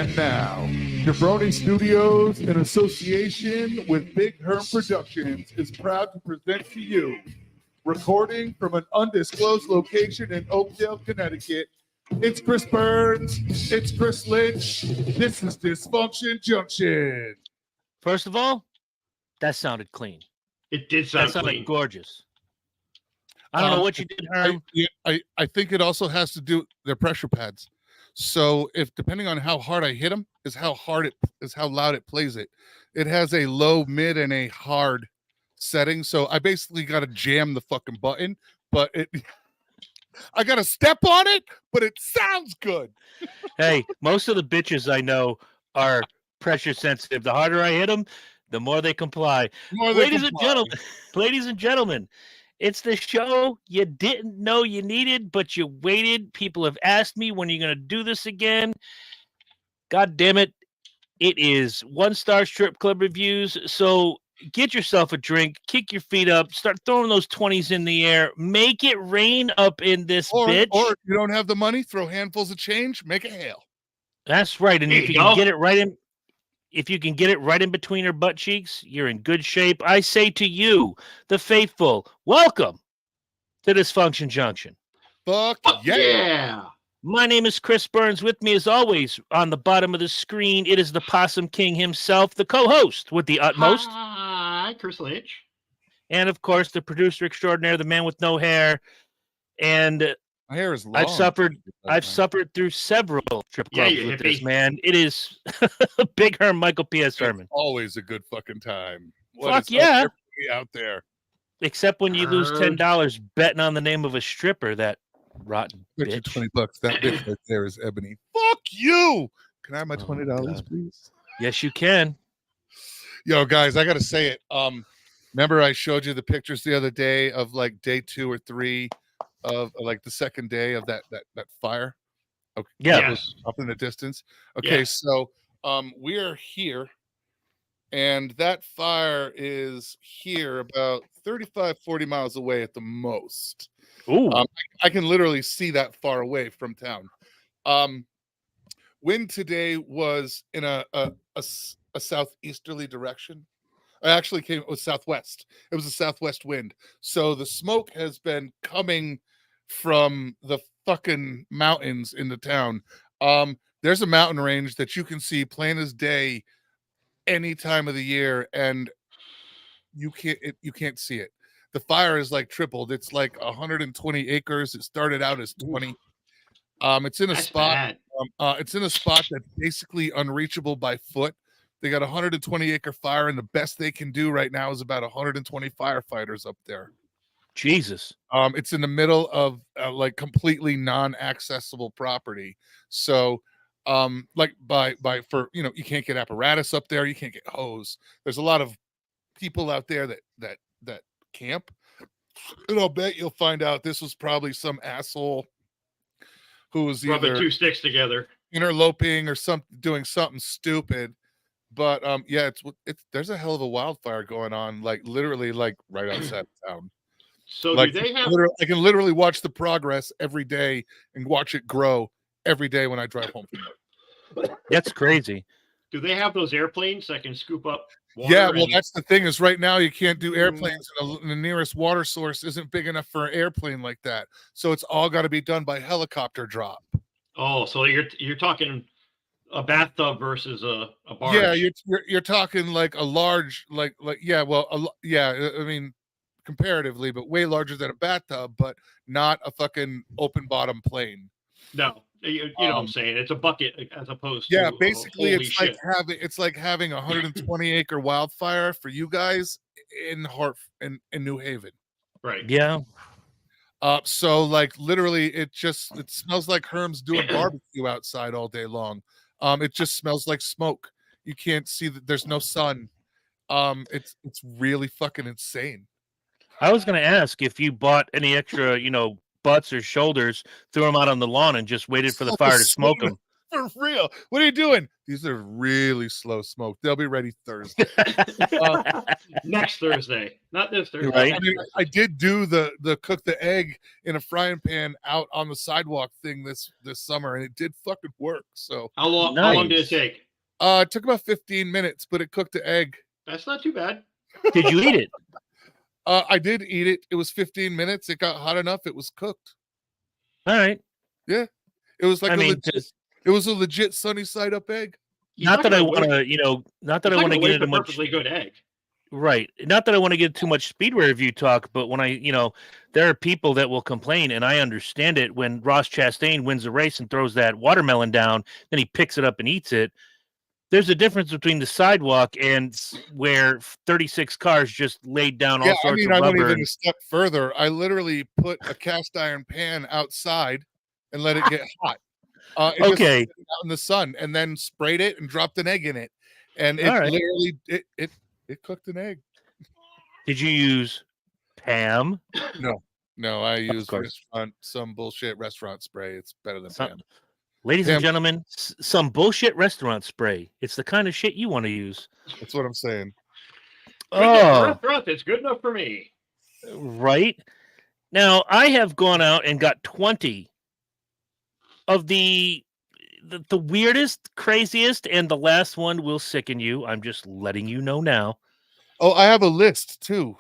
And now, Jabroni Studios, in association with Big Herm Productions, is proud to present to you, recording from an undisclosed location in Oakdale, Connecticut. It's Chris Burns. It's Chris Lynch. This is Dysfunction Junction. First of all, that sounded clean. It did sound That sounded clean. Gorgeous. I don't know what you did, Herm. I think it also has to do their pressure pads. So if depending on how hard I hit them is how loud it plays it. It has a low, mid, and a hard setting. So I basically got to jam the fucking button, but I got to step on it, but it sounds good. Hey, most of the bitches I know are pressure sensitive. The harder I hit them, the more they comply. Ladies and gentlemen, it's the show you didn't know you needed, but you waited. People have asked me, when are you going to do this again? God damn it. It is One Star Strip Club Reviews. So get yourself a drink, kick your feet up, start throwing those 20s in the air, make it rain up in this bitch. Or if you don't have the money, throw handfuls of change, make it hail. That's right. And if you can get it right in, if you can get it right in between her butt cheeks, you're in good shape. I say to you, the faithful, welcome to Dysfunction Junction. Fuck yeah. My name is Chris Burns. With me, as always, on the bottom of the screen, it is the Possum King himself, the co-host with the utmost. Hi, Chris Lynch. And, of course, the producer extraordinaire, the man with no hair. And my hair is long. I've suffered through several strip clubs with this man. It is Big Herm, Michael P.S. Herman. Always a good fucking time. Fuck yeah. Out there. Except when you lose $10 betting on the name of a stripper, that rotten bitch. $20. That bitch right there is Ebony. Fuck you. Can I have my $20, please? Yes, you can. Yo, guys, I gotta say it. Remember I showed you the pictures the other day of like day 2 or 3 of like the second day of that fire. Okay. Yeah. That was up in the distance. Okay, so we are here, and that fire is here about 35-40 miles away at the most. Ooh. I can literally see that far away from town. Wind today was in a southeasterly direction. It was southwest. It was a southwest wind. So the smoke has been coming from the fucking mountains in the town. There's a mountain range that you can see plain as day any time of the year, and you can't see it. The fire is like tripled. It's like 120 acres. It started out as 20. It's in a spot. It's in a spot that's basically unreachable by foot. They got a 120-acre fire, and the best they can do right now is about 120 firefighters up there. Jesus. It's in the middle of like completely non-accessible property. So, like you can't get apparatus up there. You can't get hose. There's a lot of people out there that camp. And I'll bet you'll find out this was probably some asshole who was rubbing 2 sticks together, interloping, or doing something stupid. But there's a hell of a wildfire going on, like literally, like right outside of town. So like, do they have? I can literally watch the progress every day and watch it grow every day when I drive home from work. That's crazy. Do they have those airplanes that can scoop up water? Yeah, well, that's the thing is right now you can't do airplanes. And the nearest water source isn't big enough for an airplane like that. So it's all got to be done by helicopter drop. Oh, so you're talking a bathtub versus a barge. Yeah, you're talking like a large I mean, comparatively, but way larger than a bathtub, but not a fucking open bottom plane. No, you know what I'm saying. It's a bucket as opposed to basically it's like having a 120-acre wildfire for you guys in New Haven. Right. Yeah. So like literally it smells like Herm's doing barbecue outside all day long. It just smells like smoke. You can't see that there's no sun. It's really fucking insane. I was going to ask if you bought any extra, butts or shoulders, threw them out on the lawn and just waited for the fire to smoke them. For real. What are you doing? These are really slow smoked. They'll be ready Thursday. Next Thursday, not this Thursday. Right. I mean, I did do the cook the egg in a frying pan out on the sidewalk thing this summer, and it did fucking work. So How long did it Nice. take? it took about 15 minutes, but it cooked the egg. That's not too bad. Did you eat it? I did eat it. It was 15 minutes. It got hot enough. It was cooked. All right. It was like I mean, it was a legit sunny side up egg. He's not that I gonna want waste- to, not that he's I not want to gonna get waste into a much. perfectly good egg. Right. Not that I want to get too much Speedway review talk, but when there are people that will complain, and I understand it when Ross Chastain wins a race and throws that watermelon down, then he picks it up and eats it. There's a difference between the sidewalk and where 36 cars just laid down all Yeah, sorts I mean, of I went rubber. even a step further. I literally put a cast iron pan outside and let it get hot. It just Okay. sat out in the sun, and then sprayed it and dropped an egg in it, and it All right. literally it cooked an egg. Did you use Pam? No, I use course. some bullshit restaurant spray. It's better than Some- Pam. Ladies Pam. and gentlemen, some bullshit restaurant spray. It's the kind of shit you want to use. That's what I'm saying. Good enough for Oh, restaurant, it's good enough for me. right. Now, I have gone out and got 20 of the weirdest, craziest, and the last one will sicken you. I'm just letting you know now. Oh, I have a list too.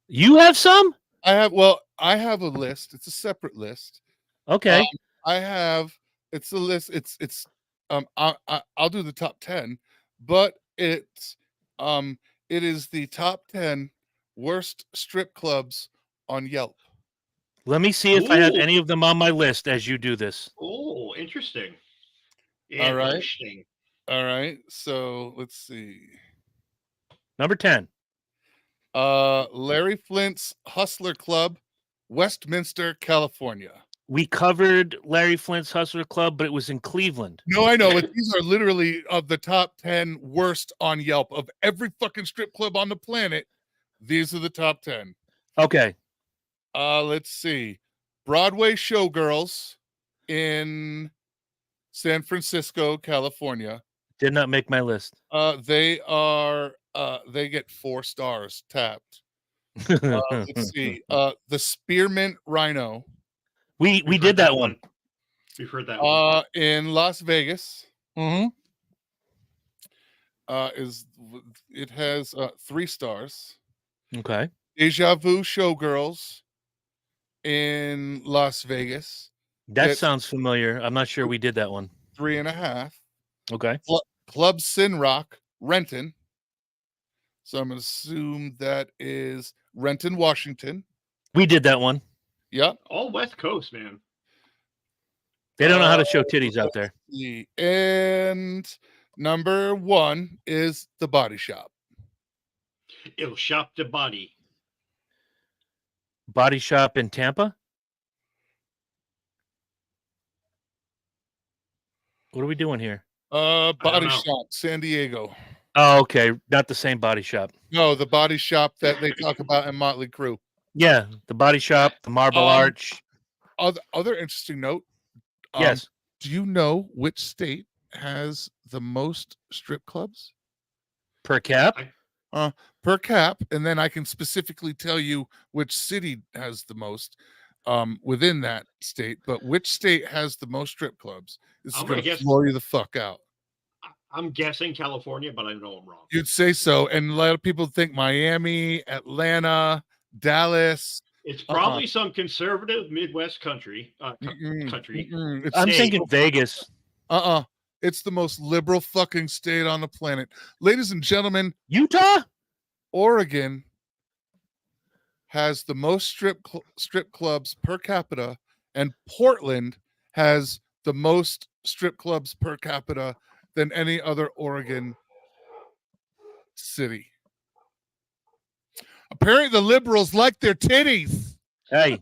You have some? I have a list. It's a separate list. Okay. It's a list. I'll do the top 10, but it is the top 10 worst strip clubs on Yelp. Let me see if I have Ooh. any of them on my list as you do this. Oh, interesting. All right. Interesting. All right, so let's see. Number 10. Larry Flint's Hustler Club, Westminster, California. We covered Larry Flint's Hustler Club, but it was in Cleveland. No, I know, but these are literally of the top 10 worst on Yelp of every fucking strip club on the planet. These are the top 10. Okay. Let's see. Broadway Showgirls in San Francisco, California. Did not make my list. They get 4 stars tapped. Let's see. The Spearmint Rhino we We've did heard that one. We've heard that one. in Las Vegas. Mm-hmm. It has 3 stars. Okay. Deja Vu Showgirls in Las Vegas, That It- sounds familiar. I'm not sure we did that one. 3.5. Okay. Club Sin Rock, Renton. So I'm gonna assume that is Renton, Washington. We did that one. Yep. All West Coast, man. They don't know how to show titties out there. And number 1 is the Body Shop. It'll shop the body. Body Shop in Tampa. What are we doing here? Body know. Shop, San Diego. Oh, okay. Not the same Body Shop. No, the Body Shop that they talk about in Motley Crue. Yeah, the Body Shop, the Marble Arch. Other interesting note. Yes. Do you know which state has the most strip clubs Per cap. per cap? And then I can specifically tell you which city has the most within that state. But which state has the most strip clubs? This is I'm going gonna to guess- blow you the fuck out. I'm guessing California, but I know I'm wrong. You'd say so. And a lot of people think Miami, Atlanta, Dallas. It's probably some conservative Midwest country. Country. It's I'm State. thinking Vegas. It's the most liberal fucking state on the planet. Ladies and gentlemen, Utah? Oregon has the most strip clubs per capita, and Portland has the most strip clubs per capita than any other Oregon city. Apparently, the liberals like their titties. Hey,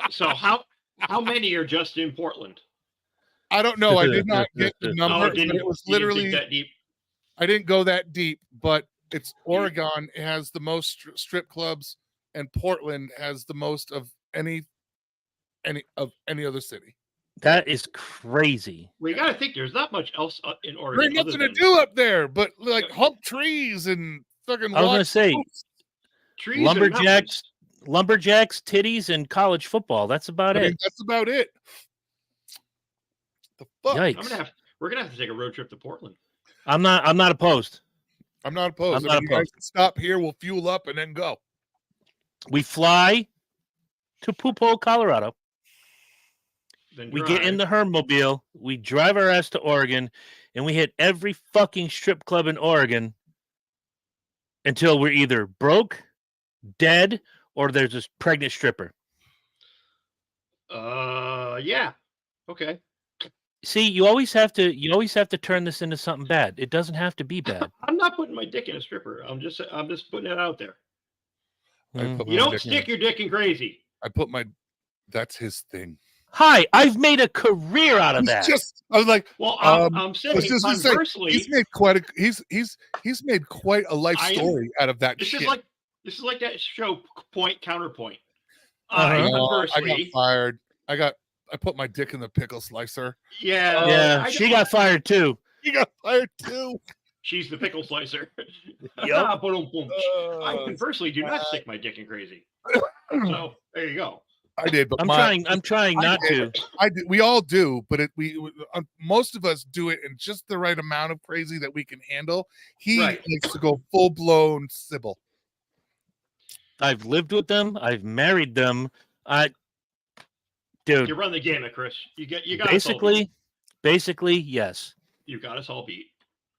So how many are just in Portland? I don't know. I did not get the Oh, number. But didn't, it was you didn't literally. dig that deep. I didn't go that deep, but it's Oregon. It has the most strip clubs, and Portland has the most of any other city. That is crazy. We got to think there's not much else in There Oregon. ain't nothing other to than do up there, but like hump trees and fucking. I was gonna watch say boats. trees and mountains. lumberjacks, titties, and college football. That's about I mean, it. that's about it. The fuck? Yikes! We're gonna have to take a road trip to Portland. I'm not opposed. I'm not opposed. I'm I not mean, you guys opposed. can stop here. We'll fuel up and then go. We fly to Poophole, Colorado. Then We get in the Hermmobile. We drive our ass to Oregon, and we hit every fucking strip club in Oregon until we're either broke, dead, or there's this pregnant stripper. Yeah. Okay. See, you always have to turn this into something bad. It doesn't have to be bad. I'm not putting my dick in a stripper. I'm just putting it out there. Mm. put You my don't dick- stick your dick in crazy. I put my. That's his thing. Hi, I've made a career out of that. I was like, Well, I'm I was saying just gonna say, conversely, he's made quite a he's made quite a life I am- story out of that this shit. is like that show Point Counterpoint. Uh-huh. I got Conversely, fired. I put my dick in the pickle slicer. yeah, Yeah, I she know. got fired too. He got fired too. She's the pickle slicer. Yup. Boom. I Uh, conversely do not stick my dick in crazy. So there you go. I did, but I'm trying not to. I did. We all do, but most of us do it in just the right amount of crazy that we can handle. He Right. likes to go full blown Sybil. I've lived with them. I've married them. Dude, You run the gamut, Chris. You got us all beat. basically, yes. You got us all beat.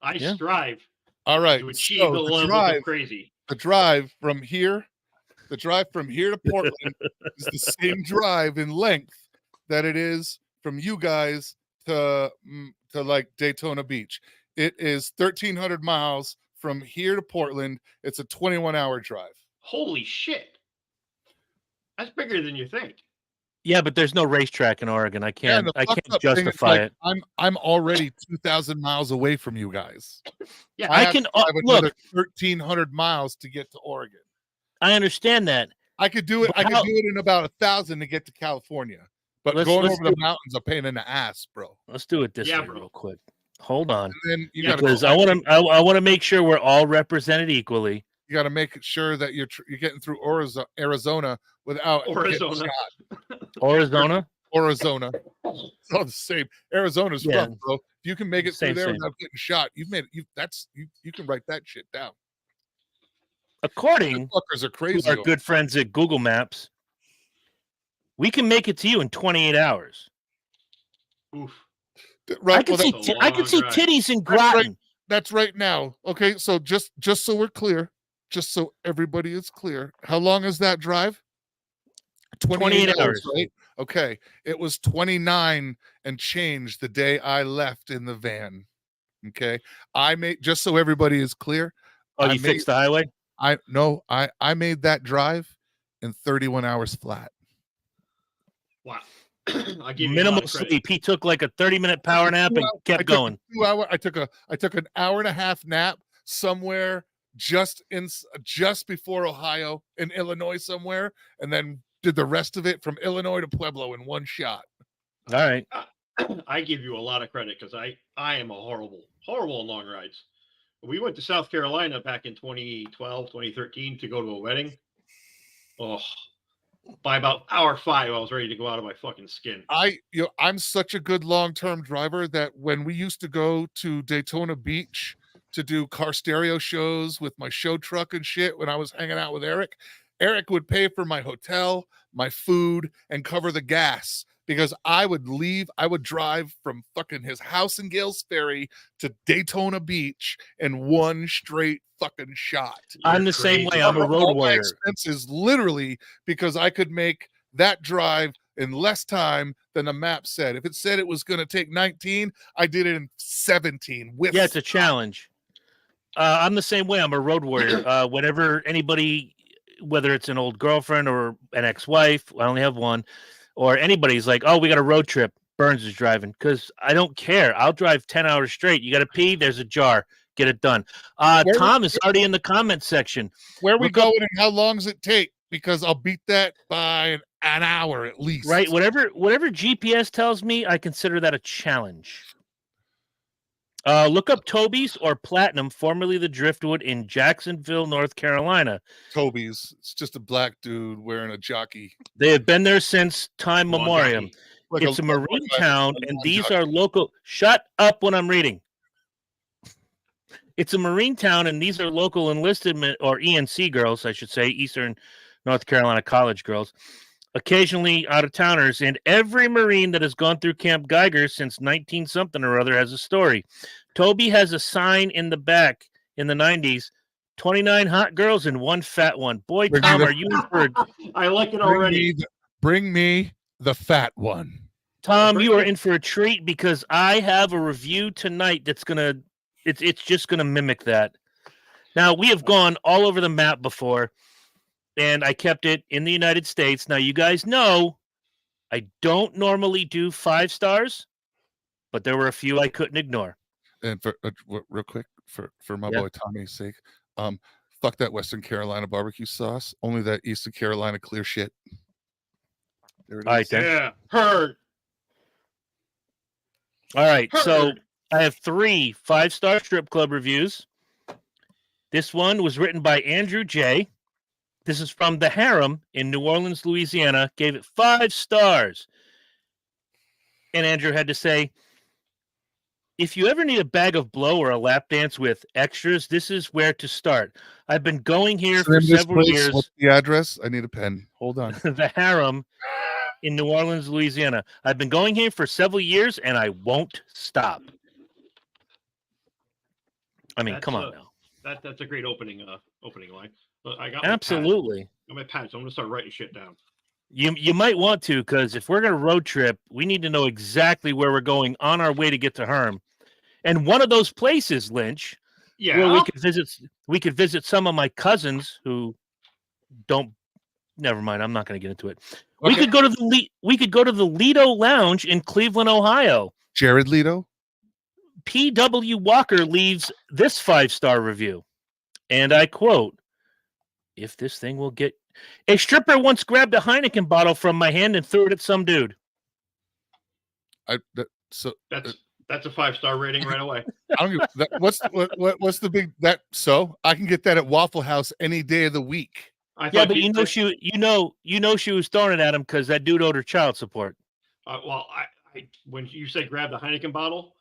I Yeah. strive All right, to achieve so the level drive, of crazy. the drive from here to Portland is the same drive in length that it is from you guys to like Daytona Beach. It is 1,300 miles from here to Portland. It's a 21-hour drive. Holy shit. That's bigger than you think. Yeah, but there's no racetrack in Oregon. I Yeah, can't. and the I fucked can't up thing is, justify like, it. I'm already 2,000 miles away from you guys. Yeah, I have can to drive look. another 1,300 miles to get to Oregon. I understand that. I could do it. But I could how- do it in about 1,000 to get to California. But Let's going do over the mountains, a pain in the ass, bro. Let's do it this Yeah, way bro. real quick. Hold on, And then you Yeah, gotta because I want to make sure we're all represented equally. you gotta make sure that you're getting through Arizona without getting Arizona. shot. Arizona. Arizona. It's all the same. Arizona's Yeah. rough, bro. If you can make it Same, through there same. without getting shot, you can write that shit down. According Fuckers are to crazy. our good friends at Google Maps, we can make it to you in 28 hours. Oof. Right. I can well, see. that's a I can long see drive. titties in That's right. Groton. that's right now. Okay, so just so we're clear, just so everybody is clear, how long is that drive? 28 hours. right? Okay, it was 29 and change the day I left in the van. Okay, I made, just so everybody is clear, Oh, I you fixed the highway? I made that drive in 31 hours flat. Wow. I give you a lot Minimal of credit. sleep. He took like a 30-minute power nap and kept going. I took an hour and a half nap somewhere just before Ohio, in Illinois somewhere, and then did the rest of it from Illinois to Pueblo in one shot. All right. I give you a lot of credit because I am a horrible on long rides. We went to South Carolina back in 2012, 2013 to go to a wedding. Oh, by about hour 5, I was ready to go out of my fucking skin. I'm such a good long-term driver that when we used to go to Daytona Beach to do car stereo shows with my show truck and shit, when I was hanging out with Eric would pay for my hotel, my food, and cover the gas, because I would drive from fucking his house in Gales Ferry to Daytona Beach in one straight fucking shot. I'm the same way. I'm a road All my warrior. expenses, literally, because I could make that drive in less time than the map said. If it said it was going to take 19, I did it in 17. With Yeah, it's a challenge. I'm the same way. I'm a road warrior. Whenever anybody, whether it's an old girlfriend or an ex-wife, I only have one, or anybody's like, oh, we got a road trip, Burns is driving, because I don't care. I'll drive 10 hours straight. You got to pee, there's a jar. Get it done. Tom is already in the comment section. Where we Look up- going and how long does it take? Because I'll beat that by an an hour at least. Right. Whatever GPS tells me, I consider that a challenge. Look up Toby's or Platinum, formerly the Driftwood in Jacksonville, North Carolina. Toby's. It's just a black dude wearing a jockey. They have been there since time Come on, memoriam. Johnny. Like It's a marine like town, a and lawn these jockey. are local. Shut up when I'm reading. It's a marine town, and these are local enlisted or ENC girls, I should say, Eastern North Carolina college girls, occasionally out of towners. And every Marine that has gone through Camp Geiger since 19 something or other has a story. Toby has a sign in the back in the 90s. 29 hot girls and one fat one. Boy, Bring Tom, the- are you in for I like it already. Bring me the fat one. Tom, Bring you are it. in for a treat because I have a review tonight that's gonna it's just gonna mimic that. Now, we have gone all over the map before, and I kept it in the United States. Now, you guys know I don't normally do 5 stars, but there were a few I couldn't ignore. And for real quick, for my Yeah. boy Tommy's sake, fuck that Western Carolina barbecue sauce. Only that Eastern Carolina clear shit. There it is. All right, then. Yeah, heard. All right, so Heard. I have 3 5-star strip club reviews. This one was written by Andrew J. This is from The Harem in New Orleans, Louisiana. Gave it 5 stars. And Andrew had to say, if you ever need a bag of blow or a lap dance with extras, this is where to start. I've been going here for Name this several place. years. What's the address? I need a pen. Hold on. The Harem in New Orleans, Louisiana. I've been going here for several years, and I won't stop. I mean, That's come on now. That's a great opening line. But I got my pad. Absolutely. Got my pad, so I'm gonna start writing shit down. You might want to, because if we're going to road trip, we need to know exactly where we're going on our way to get to Herm. And one of those places, Lynch, Yeah. where we could visit some of my cousins who don't. Never mind. I'm not going to get into it. We Okay. could go to the Lido Lounge in Cleveland, Ohio. Jared Leto. P.W. Walker leaves this 5-star review, and I quote, "If this thing will get a stripper once grabbed a Heineken bottle from my hand and threw it at some dude." So That's a 5-star rating right away. I don't give, what's the big that? So I can get that at Waffle House any day of the week. I Yeah, thought but you know she was throwing it at him because that dude owed her child support. Well, I when you said grab the Heineken bottle,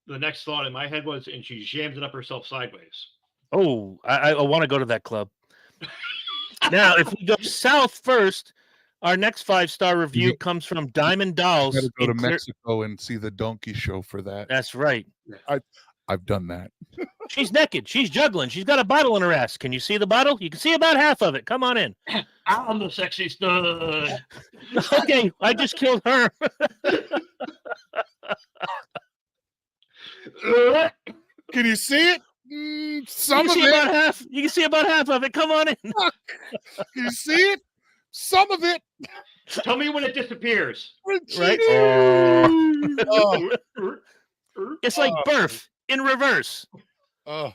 the next thought in my head was, and she jams it up herself sideways. Oh, I want to go to that club. Now, if we go south first, our next 5-star review comes from Diamond Dolls. Got to go to in Clear- Mexico and see the donkey show for that. That's right. I've done that. She's naked. She's juggling. She's got a bottle in her ass. Can you see the bottle? You can see about half of it. Come on in. I'm the sexy stud. Okay, I just killed her. Can you see it? Some of you can see it. about half. You can see about half of it. Come on in. Can you see it? Some of it. Tell me when it disappears. Right? Oh, It's like birth in reverse. oh.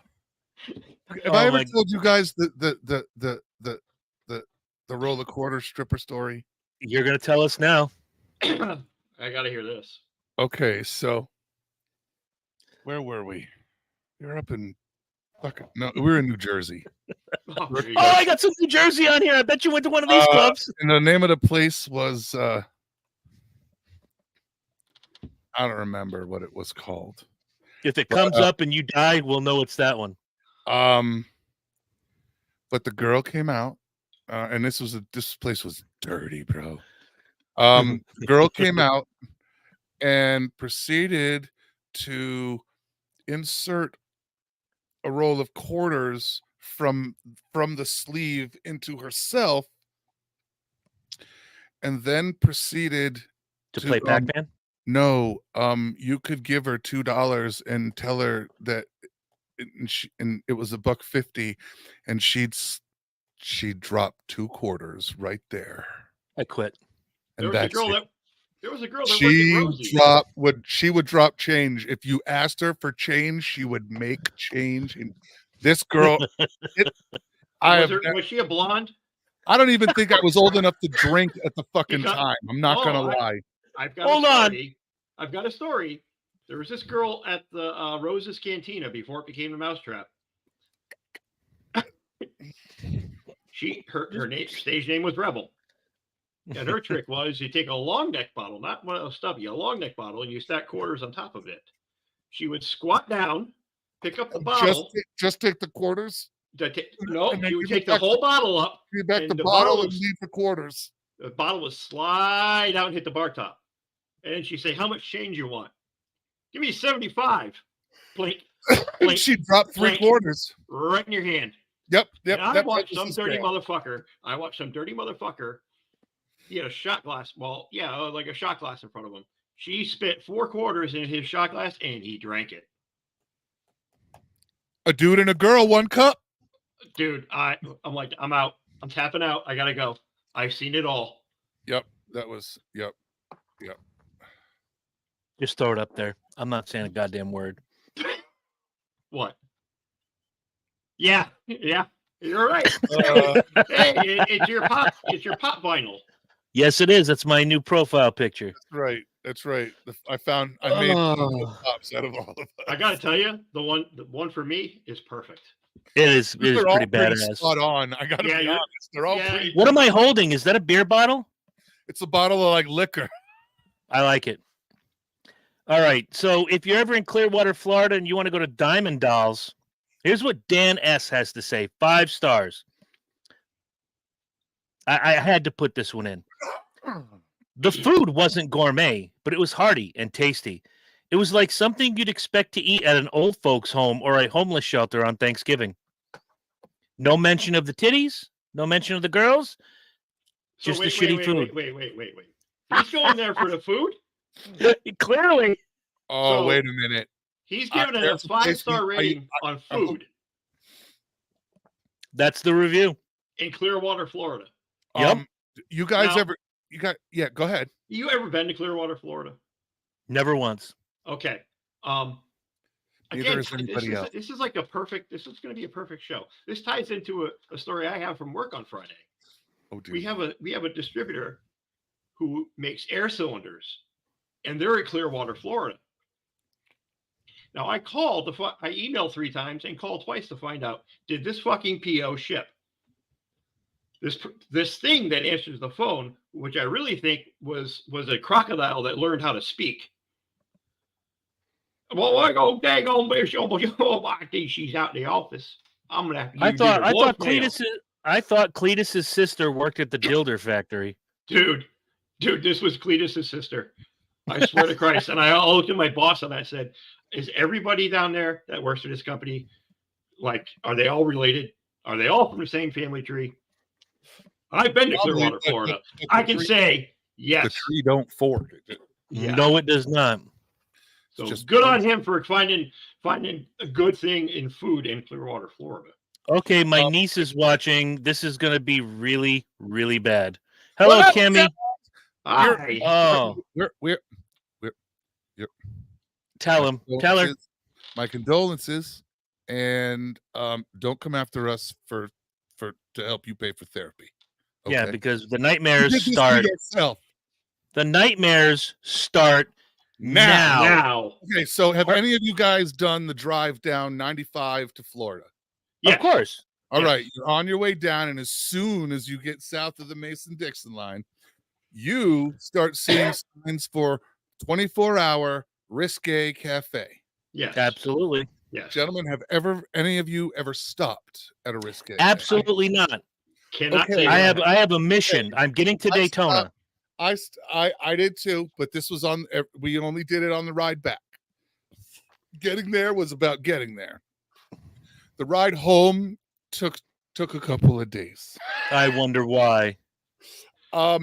Have Oh I ever my- told you guys the roll a quarter stripper story? You're gonna tell us now. I gotta hear this. Okay, so where were we? We were up in we were in New Jersey. Oh, there you Oh, go. I got some New Jersey on here. I bet you went to one of these clubs. And the name of the place was I don't remember what it was called. If it comes up and you die, we'll know it's that one. But the girl came out, and this place was dirty, bro. The girl came out and proceeded to insert a roll of quarters from the sleeve into herself, and then proceeded To play Pac-Man. no, you could give her $2 and tell her that, and it was $1.50, and she'd drop 2 quarters right there, I quit. and There was a that's girl it. that worked at Rosie's. She would drop change if you asked her for change. She would make change. And this girl, was she a blonde? I don't even think I was old enough to drink at the fucking Because- time. I'm not gonna lie. I've got Hold a on. story. I've got a story. There was this girl at the Rose's Cantina before it became the Mousetrap. Her stage name was Rebel. And her trick was you take a long neck bottle, not one of those stubby, a long neck bottle, and you stack quarters on top of it. She would squat down, pick up the bottle. Just take the quarters. No, and then she would give it take the back whole bottle up. Give back And the the bottle bottle and is- leave the quarters. The bottle would slide out and hit the bar top. And she'd say, "How much change you want?" "Give me 75. Blink, And blink, she dropped 3 blink. quarters. right in your hand. Yep. And I that watched was some his dirty girl. motherfucker. He had a shot glass. Well, yeah, like a shot glass in front of him. She spit 4 quarters in his shot glass and he drank it. A dude and a girl, 1 cup. Dude, I'm like, I'm out. I'm tapping out. I gotta go. I've seen it all. Yep. That was yep. Just throw it up there. I'm not saying a goddamn word. What? Yeah, you're right. Uh, Hey, it's your pop. It's your pop vinyl. Yes, it is. That's my new profile picture. right. That's right. I made Oh. pops out of all of us. I gotta tell you, the one for me is perfect. It is They're all pretty pretty badass. spot on. I gotta Yeah, be you're- honest. They're all yeah, pretty. What am I holding? Is that a beer bottle? It's a bottle of like liquor. I like it. All right. So if you're ever in Clearwater, Florida, and you want to go to Diamond Dolls, here's what Dan S has to say. 5 stars. I had to put this one in. The food wasn't gourmet, but it was hearty and tasty. It was like something you'd expect to eat at an old folks' home or a homeless shelter on Thanksgiving. No mention of the titties. No mention of the girls. So Just the shitty food. Wait. He's going there for the food. Clearly. Oh, So- wait a minute. He's giving it a there's a place 5-star we- rating on food That's the review. in Clearwater, Florida. Yep. You guys Now- ever? Yeah. Go ahead. You ever been to Clearwater, Florida? Never once. Okay. Neither Again, has anybody else. this is like a perfect. This is going to be a perfect show. This ties into a story I have from work on Friday. Oh, dear. We have a distributor who makes air cylinders, and they're in Clearwater, Florida. Now I emailed 3 times and called twice to find out, did this fucking PO ship? This thing that answers the phone, which I really think was a crocodile that learned how to speak. Well, I go, dang on, I think she's out in the office. I'm gonna have to. I give you thought voicemail." Cletus's sister worked at the Dilder factory. Dude, this was Cletus's sister. I swear to Christ. And I looked at my boss and I said, "Is everybody down there that works for this company, like, are they all related? Are they all from the same family tree?" I've been to Probably, Clearwater, but Florida. the I can tree- say the yes. tree don't fork. Yeah. No, it does not. So just- good on him for finding a good thing in food in Clearwater, Florida. Okay, my niece is watching. This is going to be really, really bad. Hello, What up, Kimmy. Hi. Oh, We're tell him. Tell her. my condolences, and don't come after us for to help you pay for therapy. Yeah, Okay? because the You nightmares did this to start. yourself. The nightmares start now. Now. Okay, so have any of you guys done the drive down 95 to Florida? Yes. Of course. All Yes. right, you're on your way down, and as soon as you get south of the Mason-Dixon line, you start seeing signs for 24-hour Risque Cafe. Yes. Absolutely. Yes. Gentlemen, have any of you ever stopped at a Risque? Absolutely not. Cannot Okay. say I that. have a mission. I'm getting to I Daytona. I did too, but this was on. We only did it on the ride back. Getting there was about getting there. The ride home took a couple of days. I wonder why. I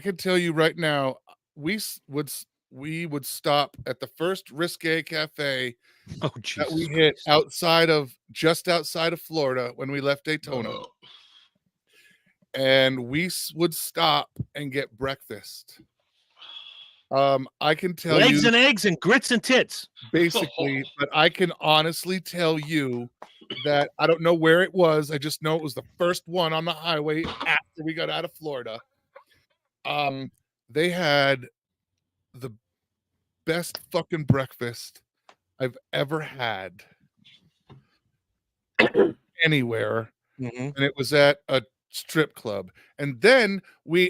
can tell you right now, we would stop at the first Risque Cafe Oh, that we Jesus. hit just outside of Florida when we left Daytona, Oh. and we would stop and get breakfast. I can tell Legs you and eggs and grits and tits. basically, but I can honestly tell you that I don't know where it was. I just know it was the first one on the highway after we got out of Florida. They had the best fucking breakfast I've ever had anywhere, Mhm. and it was at a strip club. And then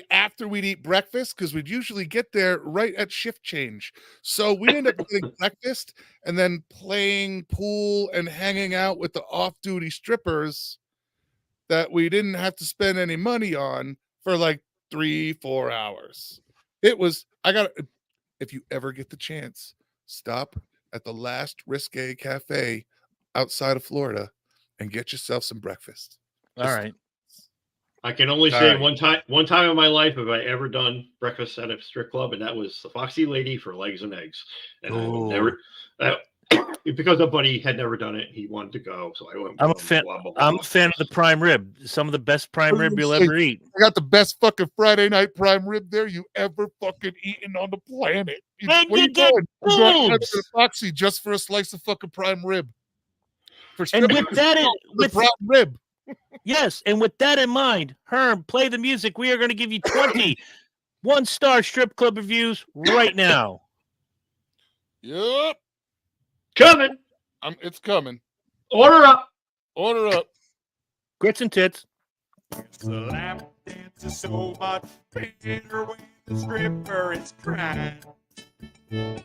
after we'd eat breakfast, because we'd usually get there right at shift change, so we'd end up getting breakfast and then playing pool and hanging out with the off-duty strippers that we didn't have to spend any money on for like 3-4 hours. It was, if you ever get the chance, stop at the last Risque Cafe outside of Florida and get yourself some breakfast. All right. I can only All say right. one time in my life have I ever done breakfast at a strip club, and that was the Foxy Lady for Legs and Eggs. And I will never, because a buddy had never done it, he wanted to go, so I went. I'm a with him, fan. blah, blah, blah, I'm blah. a fan of the prime rib. Some of the best prime What are rib you you'll saying? ever eat. I got the best fucking Friday night prime rib there you ever fucking eaten on the planet. And What are you you get doing? I'm going to boobs. Foxy just for a slice of fucking prime rib. For And strippers, with that, the prime rib. yes, and with that in mind, Herm, play the music. We are going to give you 20 one-star strip club reviews right now. Yep, Coming. it's coming. Order up. Order up. Grits and tits. The lap dance is so much better when the stripper is crying. Yes,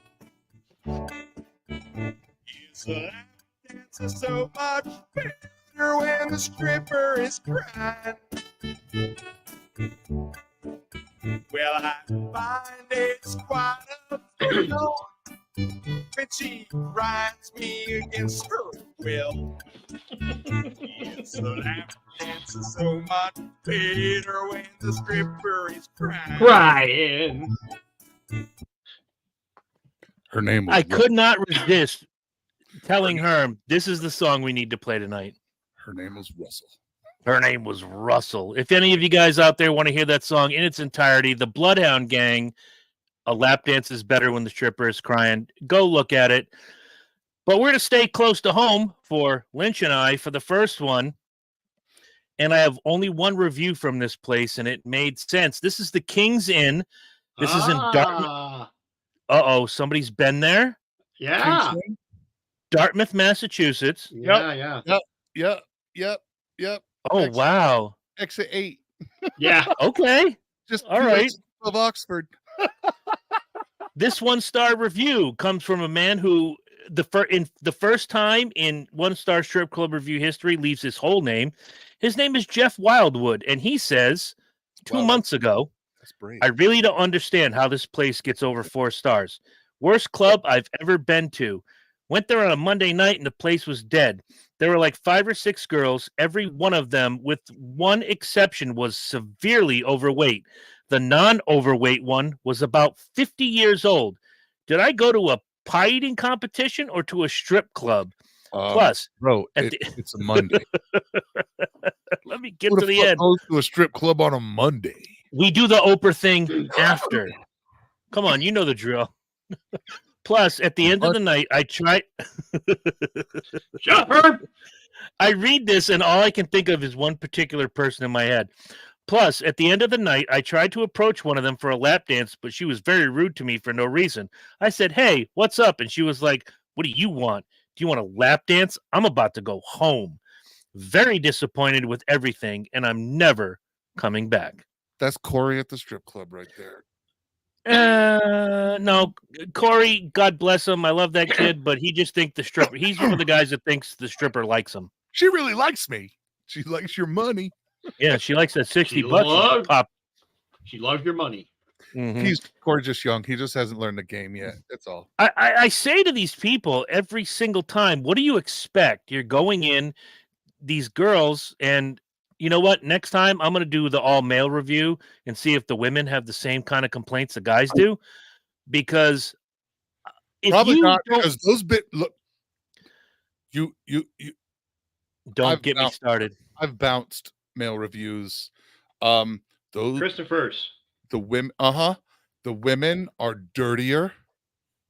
the lap dance is so much better when the stripper is crying. Well, I find it's quite a thrill when she rides me against her will. Yes, the lap dance is so much better when the stripper is crying. Crying. Her name was I could not resist telling Herm this is the song we need to play tonight. Her name was Russell. Her name was Russell. If any of you guys out there want to hear that song in its entirety, the Bloodhound Gang, A Lap Dance is Better When the Stripper is Crying, go look at it. But we're going to stay close to home for Lynch and I for the first one. And I have only one review from this place, and it made sense. This is the King's Inn. This is in Dartmouth. Uh-oh, somebody's been there. Yeah. Dartmouth, Massachusetts. Yeah. Yep. Oh, Exit- wow. Exit 8. Yeah. Okay. Just All right. of Oxford. This one-star review comes from a man who the first time in one-star strip club review history leaves his whole name. His name is Jeff Wildwood, and he says 2 months ago, That's brave. I really don't understand how this place gets over 4 stars. Worst club I've ever been to. Went there on a Monday night and the place was dead. There were like 5 or 6 girls. Every one of them, with one exception, was severely overweight. The non-overweight one was about 50 years old. Did I go to a pie eating competition or to a strip club? Plus, bro, at it's a Monday. let me get Who to the the fuck end. goes to a strip club on a Monday? We do the Oprah thing after. Come on, you know the drill. Plus, at the end of the night, I try. Shepard. I read this, and all I can think of is one particular person in my head. Plus, at the end of the night, I tried to approach one of them for a lap dance, but she was very rude to me for no reason. I said, "Hey, what's up?" And she was like, "What do you want? Do you want a lap dance? I'm about to go home." Very disappointed with everything, and I'm never coming back. That's Corey at the strip club right there. No, Corey, God bless him. I love that kid, but he just thinks the stripper. He's one of the guys that thinks the stripper likes him. She really likes me. She likes your money. Yeah, she likes that 60 She bucks. loves- Pop. She loves your money. Mhm. Corey's just young. He just hasn't learned the game yet. That's all. I say to these people every single time, what do you expect? You're going in, these girls, and you know what? Next time I'm going to do the all male review and see if the women have the same kind of complaints the guys do. Because if Probably you not, don't, because those look. You don't I've get me bounced- started. I've bounced male reviews. Those Christopher's. the women the women are dirtier,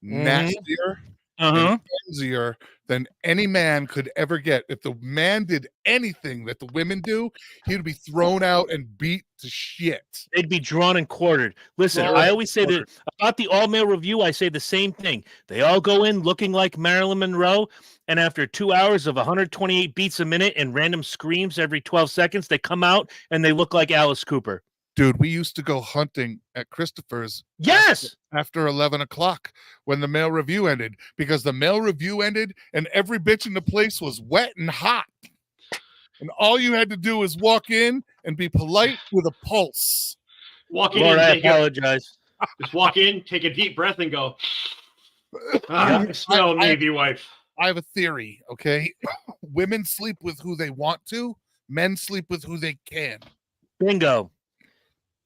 Mhm. nastier, Easier than any man could ever get. If the man did anything that the women do, he'd be thrown out and beat to shit. They'd be drawn and quartered. Listen, Drawn I and always say that about the all-male review, I say the same thing. They all go in looking like Marilyn Monroe, and after 2 hours of 128 beats a minute and random screams every 12 seconds, they come out and they look like Alice Cooper. Dude, we used to go hunting at Christopher's. Yes! After 11 o'clock when the male review ended, because the male review ended and every bitch in the place was wet and hot. And all you had to do was walk in and be polite with a pulse. Walk in Lord, and I take a, apologize. just walk in, take a deep breath, and go. I smell Navy wife. I have a theory, okay? Women sleep with who they want to, men sleep with who they can. Bingo.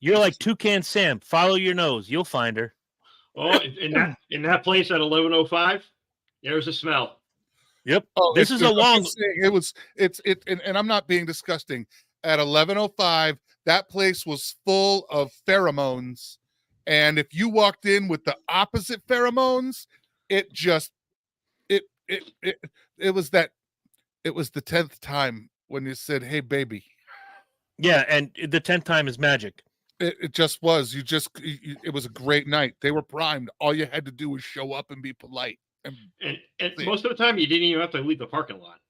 You're like Toucan Sam. Follow your nose. You'll find her. Oh, in that place at 11:05, there's a smell. Yep. Oh, This is a long. And I'm not being disgusting. At 11:05, that place was full of pheromones, and if you walked in with the opposite pheromones, it was the 10th time when you said, "Hey, baby." Yeah, and the 10th time is magic. It just was. It was a great night. They were primed. All you had to do was show up and be polite. And most of the time, you didn't even have to leave the parking lot.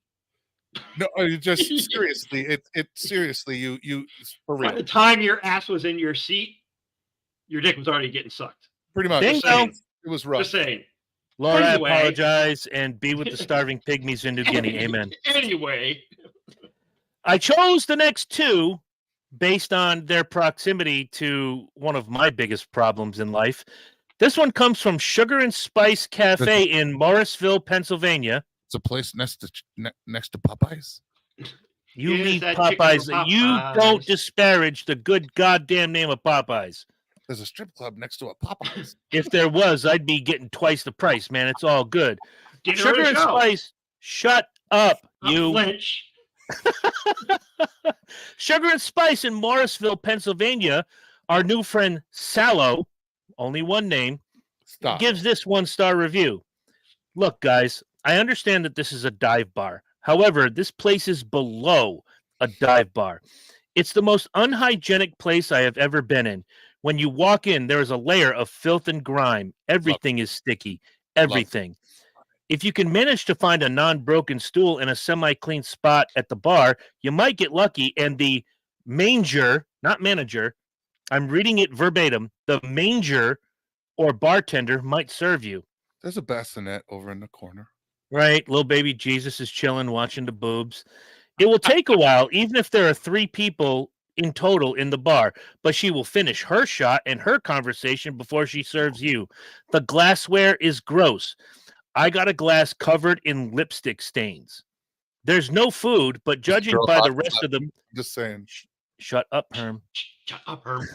No, you just seriously. Seriously. You for real. By the time your ass was in your seat, your dick was already getting sucked. Pretty much. Bingo. It was rough. Just saying. Lord, Anyway. I apologize, and be with the starving pygmies in New Guinea. Amen. Anyway, I chose the next two based on their proximity to one of my biggest problems in life. This one comes from Sugar and Spice Cafe in Morrisville, Pennsylvania. It's a place next to Popeyes. You Here's leave that chicken Popeyes. from You Popeyes. don't disparage the good goddamn name of Popeyes. There's a strip club next to a Popeyes. If there was, I'd be getting twice the price, man. It's all good. dinner Sugar and and show. Spice, shut up, you. Flinch. Sugar and Spice in Morrisville, Pennsylvania. Our new friend Sallow, only one name, Stop. gives this 1-star review. Look, guys, I understand that this is a dive bar. However, this place is below a dive bar. It's the most unhygienic place I have ever been in. When you walk in, there is a layer of filth and grime. Everything is sticky. Everything. If you can manage to find a non-broken stool in a semi-clean spot at the bar, you might get lucky, and the manger, not manager, I'm reading it verbatim, the manger or bartender might serve you. There's a bassinet over in the corner. Right? Little baby Jesus is chilling, watching the boobs. It will take a while, even if there are 3 people in total in the bar, but she will finish her shot and her conversation before she serves you. The glassware is gross. I got a glass covered in lipstick stains. There's no food, but judging girl by the talking rest about of them, Just saying. shut up, Herm. Shut up, Herm.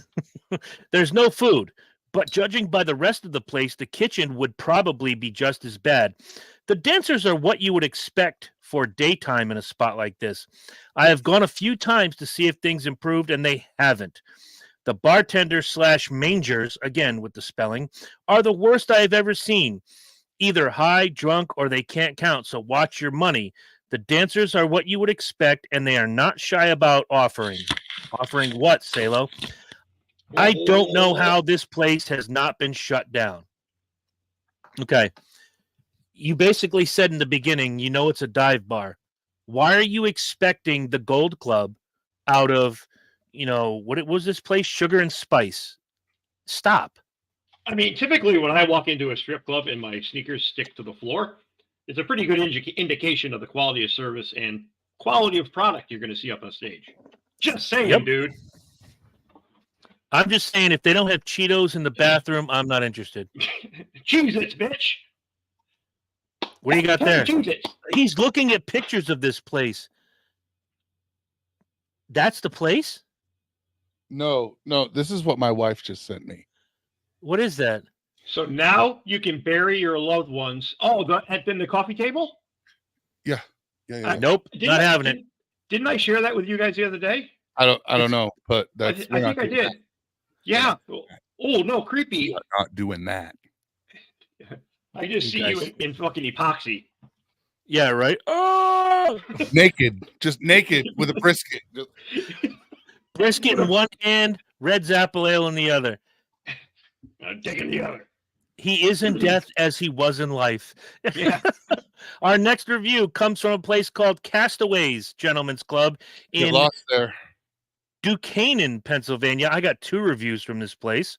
There's no food, but judging by the rest of the place, the kitchen would probably be just as bad. The dancers are what you would expect for daytime in a spot like this. I have gone a few times to see if things improved, and they haven't. The bartender / mangers, again with the spelling, are the worst I have ever seen. Either high, drunk, or they can't count, so watch your money. The dancers are what you would expect, and they are not shy about offering. Offering what, Salo? I don't know how this place has not been shut down. Okay. You basically said in the beginning, you know it's a dive bar. Why are you expecting the Gold Club out of, what was this place? Sugar and Spice. Stop. I mean, typically when I walk into a strip club and my sneakers stick to the floor, it's a pretty good indication of the quality of service and quality of product you're going to see up on stage. Just saying, Yep. dude. I'm just saying, if they don't have Cheetos in the bathroom, I'm not interested. Cheez-Its, bitch. What do you got there? Cheez-Its. He's looking at pictures of this place. That's the place? No, this is what my wife just sent me. What is that? So now you can bury your loved ones. Oh, at the coffee table? Yeah. Nope, not having it. Didn't I share that with you guys the other day? I don't know, but that's I think I did. Yeah. Oh no, creepy. We're not doing that. I just see You you guys- in fucking epoxy. Yeah, right. Oh, Naked, just naked with a brisket. Just- brisket in one hand, Red's apple ale in the other. I'm taking the other. He is in death as he was in life. Yeah. Our next review comes from a place called Castaways Gentlemen's Club Get in lost there. Duquesne, Pennsylvania. I got 2 reviews from this place.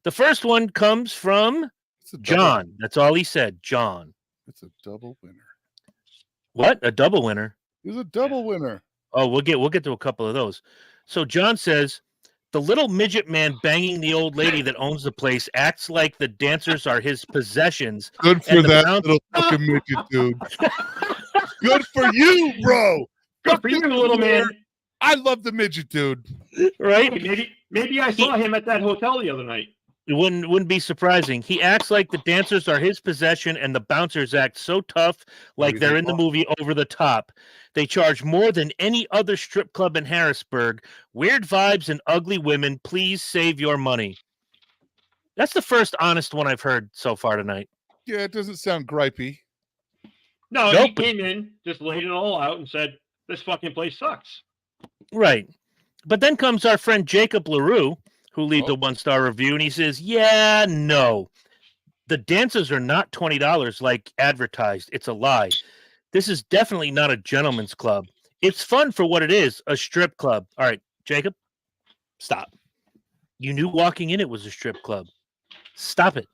The first one comes from It's a double, John. That's all he said. John. It's a double winner. What? A double winner. He's a double winner. Oh, we'll get to a couple of those. So John says the little midget man banging the old lady that owns the place acts like the dancers are his possessions. Good for And the that bounce- little fucking midget dude. Good for you, bro. Good for you, little man. I love the midget dude. Right? Maybe I saw him at that hotel the other night. It wouldn't be surprising. He acts like the dancers are his possession and the bouncers act so tough like Maybe they're they in the are. movie Over the Top. They charge more than any other strip club in Harrisburg. Weird vibes and ugly women. Please save your money. That's the first honest one I've heard so far tonight. Yeah, it doesn't sound gripey. No, Nope. he came in, just laid it all out, and said, "This fucking place sucks." Right. But then comes our friend Jacob LaRue, who leaves Oh. a 1-star review, and he says, yeah, no. The dances are not $20 like advertised. It's a lie. This is definitely not a gentleman's club. It's fun for what it is, a strip club. All right, Jacob, stop. You knew walking in it was a strip club. Stop it.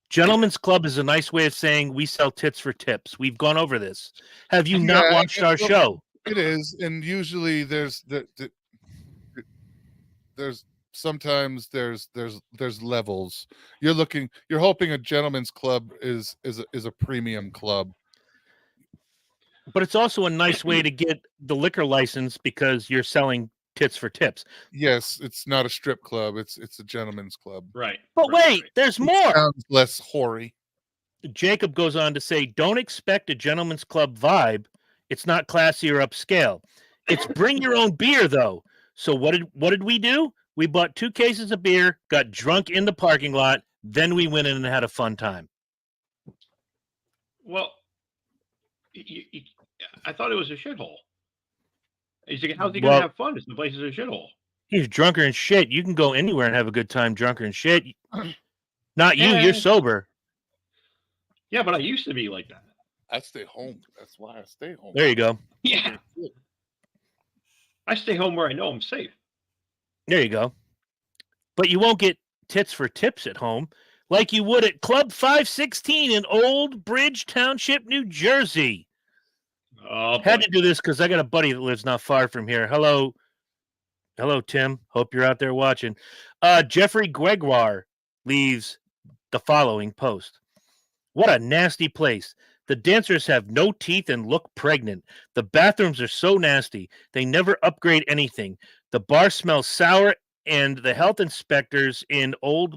Gentlemen's club is a nice way of saying we sell tits for tips. We've gone over this. Have you not Yeah, watched our well, show? It is, and usually there's sometimes there's levels. You're hoping a gentleman's club is a premium club. But it's also a nice way to get the liquor license because you're selling tits for tips. Yes, it's not a strip club. It's a gentleman's club. Right. But right, wait, right. there's more. Sounds less hoary. Jacob goes on to say, don't expect a gentleman's club vibe. It's not classy or upscale. It's bring your own beer, though. So what did we do? We bought 2 cases of beer, got drunk in the parking lot, then we went in and had a fun time. Well, I thought it was a shithole. He's like, how's he Well- gonna have fun if the place is a shithole? He's drunker and shit. You can go anywhere and have a good time drunker and shit. Not you, Yeah. you're sober. Yeah, but I used to be like that. I stay home. That's why I stay home. There you go. Yeah. I stay home where I know I'm safe. There you go. But you won't get tits for tips at home like you would at Club 516 in Old Bridge Township, New Jersey. Oh, Had boy. to do this because I got a buddy that lives not far from here. Hello, Tim. Hope you're out there watching. Jeffrey Gregoire leaves the following post. What a nasty place. The dancers have no teeth and look pregnant. The bathrooms are so nasty. They never upgrade anything. The bar smells sour, and the health inspectors in OB?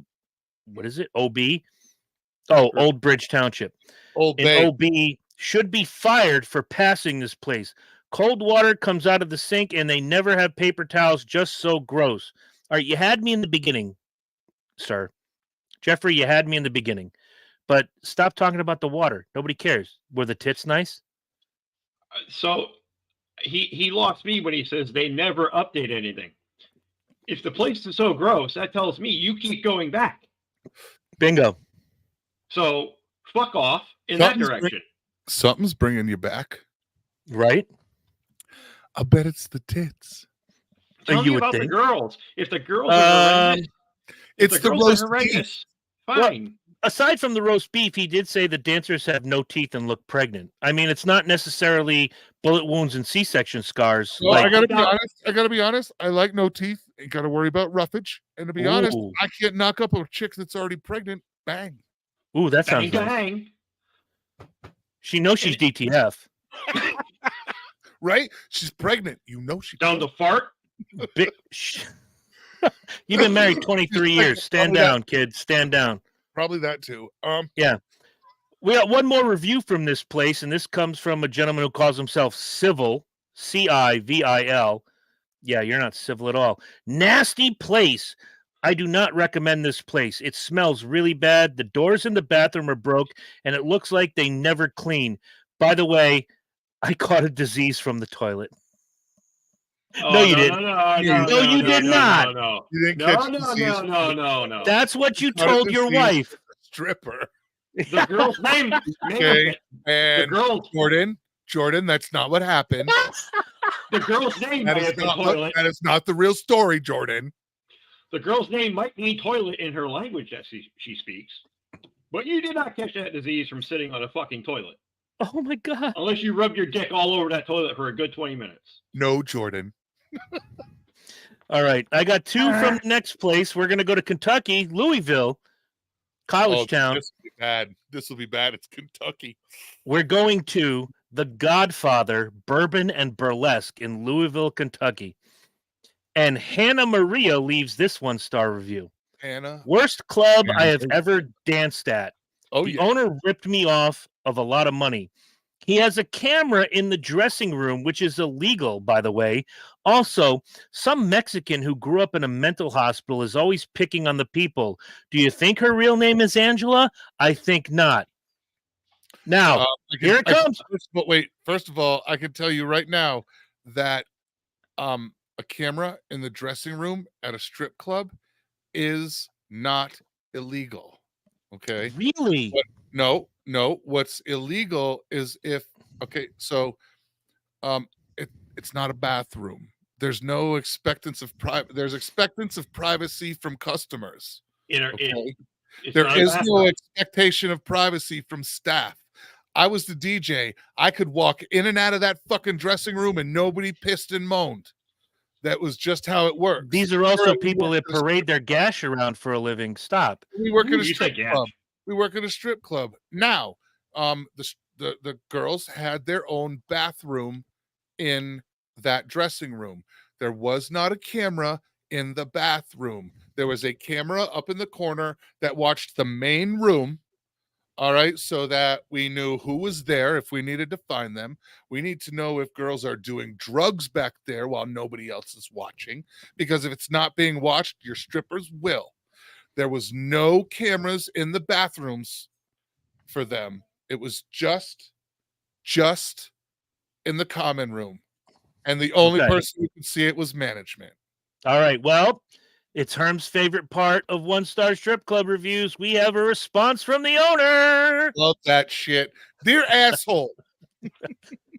Oh, Old Bridge Township. Old In Bay. OB should be fired for passing this place. Cold water comes out of the sink, and they never have paper towels. Just so gross. All right, you had me in the beginning, sir. Jeffrey, you had me in the beginning. But stop talking about the water. Nobody cares. Were the tits nice? So he lost me when he says they never update anything. If the place is so gross, that tells me you keep going back. Bingo. So fuck off in that Something's direction. Something's bringing you back. Right? I bet it's the tits. Tell you me would about the think. girls. If the girls are horrendous, if It's the the girls roast are beef. horrendous, Well, fine. Aside from the roast beef, he did say the dancers have no teeth and look pregnant. I mean, it's not necessarily bullet wounds and C-section scars. Well, I like, gotta be honest. I like no teeth. Ain't gotta worry about roughage. And to be honest, Ooh. I can't knock up a chick that's already pregnant. Bang. ooh, that Bang, sounds nice. bang. She knows she's DTF. Right? She's pregnant. You know she Down to fart. Bi- You've been married 23 years. Stand Probably that. down, kid. Stand down. probably that too. We got one more review from this place, and this comes from a gentleman who calls himself Civil, Civil. Yeah, you're not civil at all. Nasty place. I do not recommend this place. It smells really bad. The doors in the bathroom are broke, and it looks like they never clean. By the way, I caught a disease from the toilet. No, you didn't. No, you did not. No, You didn't no, catch no, disease. no. That's what you Caught a told your disease wife. from a stripper. The girl's name. Okay, The and girl. Jordan, that's not what happened. The girl's name That might is have been not toilet. that is not the real story, Jordan. The girl's name might mean toilet in her language that she speaks, but you did not catch that disease from sitting on a fucking toilet, Oh my god. unless you rubbed your dick all over that toilet for a good 20 minutes. No, Jordan. All right. I got two from the next place. We're going to go to Kentucky, Louisville, college town. This will be bad. This will be bad. It's Kentucky. We're going to the Godfather Bourbon and Burlesque in Louisville, Kentucky. And Hannah Maria leaves this 1-star review. Hannah. Worst club Yeah. I have ever danced at. Oh, The yeah. owner ripped me off of a lot of money. He has a camera in the dressing room, which is illegal, by the way. Also, some Mexican who grew up in a mental hospital is always picking on the people. Do you think her real name is Angela? I think not. Now, here it comes. But wait, first of all, I can tell you right now that a camera in the dressing room at a strip club is not illegal. Okay. Really? No. What's illegal is it's not a bathroom. There's no expectance of there's expectance of privacy from customers. Okay? There is no expectation of privacy from staff. I was the DJ. I could walk in and out of that fucking dressing room and nobody pissed and moaned. That was just how it worked. These are also people that parade their gash around for a living. Stop. We work in a You strip said club. We work in a strip club. Now, the girls had their own bathroom in that dressing room. There was not a camera in the bathroom. There was a camera up in the corner that watched the main room. All right, so that we knew who was there if we needed to find them. We need to know if girls are doing drugs back there while nobody else is watching, because if it's not being watched, your strippers will. There was no cameras in the bathrooms for them. It was just in the common room. And the only Okay. person who could see it was management. All right. Well, it's Herm's favorite part of 1-star strip club reviews. We have a response from the owner. Love that shit. Dear asshole.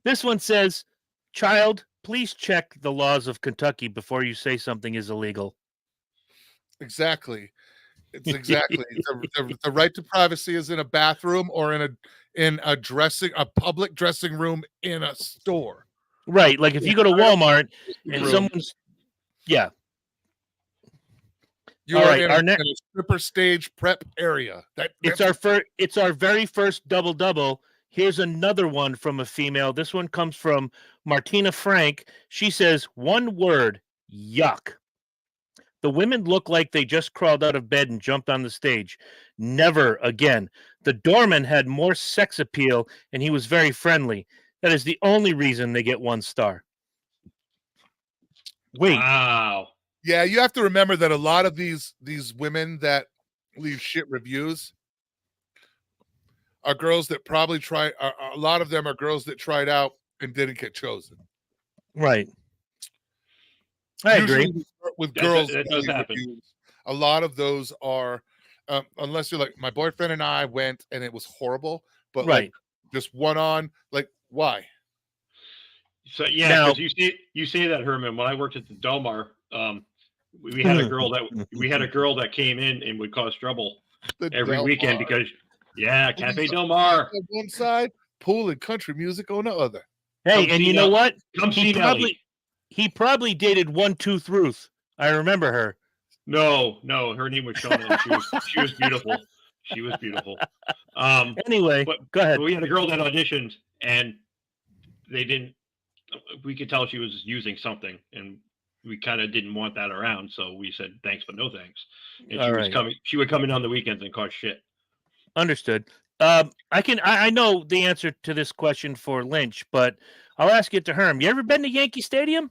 This one says, "Child, please check the laws of Kentucky before you say something is illegal." Exactly. It's exactly the right to privacy is in a bathroom or in a public dressing room in a store. Right. Like if you go to Walmart and Room. someone's, yeah. You're All right, in, our in a stripper stage prep area. It's our very first double. Here's another one from a female. This one comes from Martina Frank. She says, one word, yuck. The women look like they just crawled out of bed and jumped on the stage. Never again. The doorman had more sex appeal and he was very friendly. That is the only reason they get 1 star. Wait. Wow. Yeah, you have to remember that a lot of these women that leave shit reviews are girls that probably a lot of them are girls that tried out and didn't get chosen. Right. I agree. Usually with girls, that does happen. reviews, a lot of those are, unless you're like, my boyfriend and I went and it was horrible, but Right. like just one on, like, why? So yeah, Now- because you say that, Herman. When I worked at the Delmar, we had a girl that came in and would cause trouble The every Del weekend Mar. because Cafe Del Mar. on one side, pool and country music on the other. Hey, Come and see you know Nelly. what? Come see Nelly. He probably dated 1-2 Ruth. I remember her. No, her name was Shauna. And she was beautiful. She was beautiful. Anyway, But- go ahead. we had a girl that auditioned, and they didn't. We could tell she was using something, and we kind of didn't want that around. So we said thanks, but no thanks. And All she was right. coming. She would come in on the weekends and cause shit. Understood. I know the answer to this question for Lynch, but I'll ask it to Herm. You ever been to Yankee Stadium?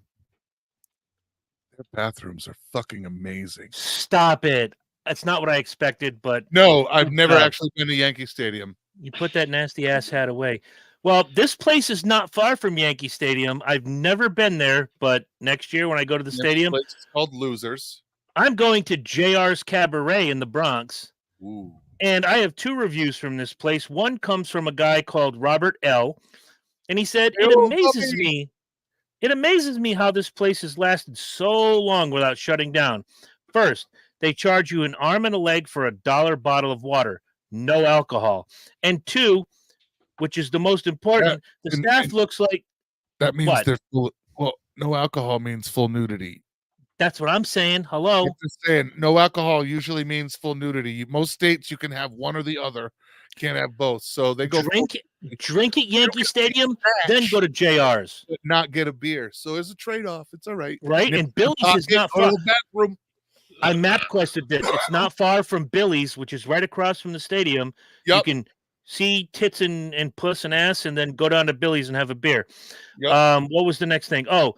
Their bathrooms are fucking amazing. Stop it. That's not what I expected, but No, I've never God. actually been to Yankee Stadium. you put that nasty ass hat away. Well, this place is not far from Yankee Stadium. I've never been there, but next year when I go to the Next stadium, place is called Losers. I'm going to JR's Cabaret in the Bronx. Ooh. And I have 2 reviews from this place. One comes from a guy called Robert L. And he said, It Yo, amazes Bobby." me. It amazes me how this place has lasted so long without shutting down. First, they charge you an arm and a leg for $1 bottle of water, no alcohol. And 2, which is the most important, the and- staff and- looks like That means What? they're full. Well, no alcohol means full nudity. that's what I'm saying. Hello. I'm just saying, no alcohol usually means full nudity. Most states you can have one or the other, can't have both. So they go Drink at Yankee Stadium, then go to JR's. but not get a beer. So there's a trade-off. It's all right. Right? Nip And Billy's is pocket, not go to far. the bathroom. I map quested this. It's not far from Billy's, which is right across from the stadium. You Yep. can see tits and puss and ass, and then go down to Billy's and have a beer. Yep. What was the next thing? Oh,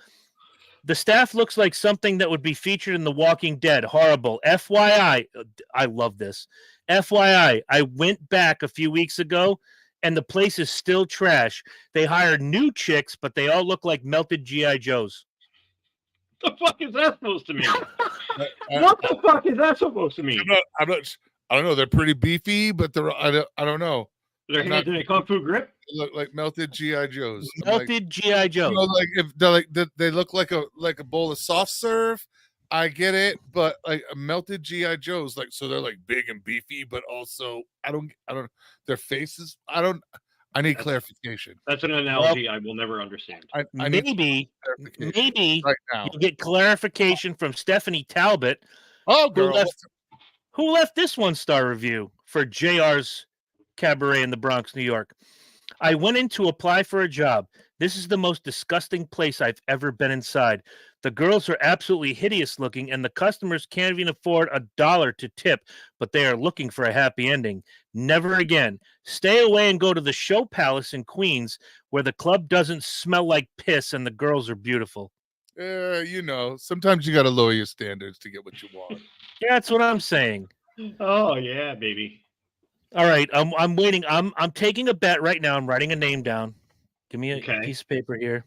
the staff looks like something that would be featured in The Walking Dead. Horrible. FYI, I love this. FYI, I went back a few weeks ago, and the place is still trash. They hired new chicks, but they all look like melted GI Joes. The fuck is that supposed to mean? I- What the fuck is that supposed to mean? I don't know. They're pretty beefy, but I don't know. Their I'm hands not- in a kung fu grip? They look like melted GI Joes. I'm like, Melted GI Joes. you know, like if they look like a bowl of soft serve. I get it, but like a melted GI Joes, like so they're like big and beefy, but also I don't their faces. I need clarification. That's an analogy I will never understand. I need Maybe clarification right now. you get clarification from Stephanie Talbot, Oh, girl, who left this 1-star review for JR's Cabaret in the Bronx, New York. I went in to apply for a job. This is the most disgusting place I've ever been inside. The girls are absolutely hideous looking, and the customers can't even afford $1 to tip, but they are looking for a happy ending. Never again. Stay away and go to the Show Palace in Queens, where the club doesn't smell like piss and the girls are beautiful. you know, sometimes you got to lower your standards to get what you want. Yeah, that's what I'm saying. Oh yeah, baby. All right, I'm waiting. I'm taking a bet right now. I'm writing a name down. Give me a Okay. piece of paper here,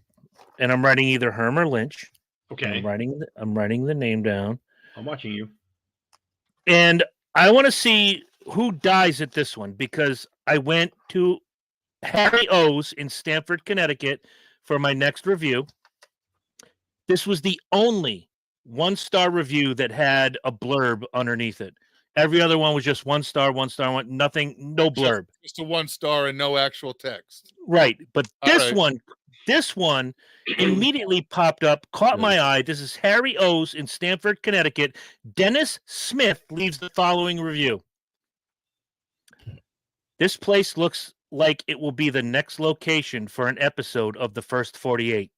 and I'm writing either Herm or Lynch. Okay, I'm writing the name down, I'm watching you. and I want to see who dies at this one because I went to Harry O's in Stamford, Connecticut, for my next review. This was the only 1-star review that had a blurb underneath it. Every other one was just 1 star, 1 star, nothing, no blurb. Just a 1-star and no actual text. Right, but All this right. this one immediately popped up, caught my eye. This is Harry O's in Stamford, Connecticut. Dennis Smith leaves the following review. This place looks like it will be the next location for an episode of the First 48.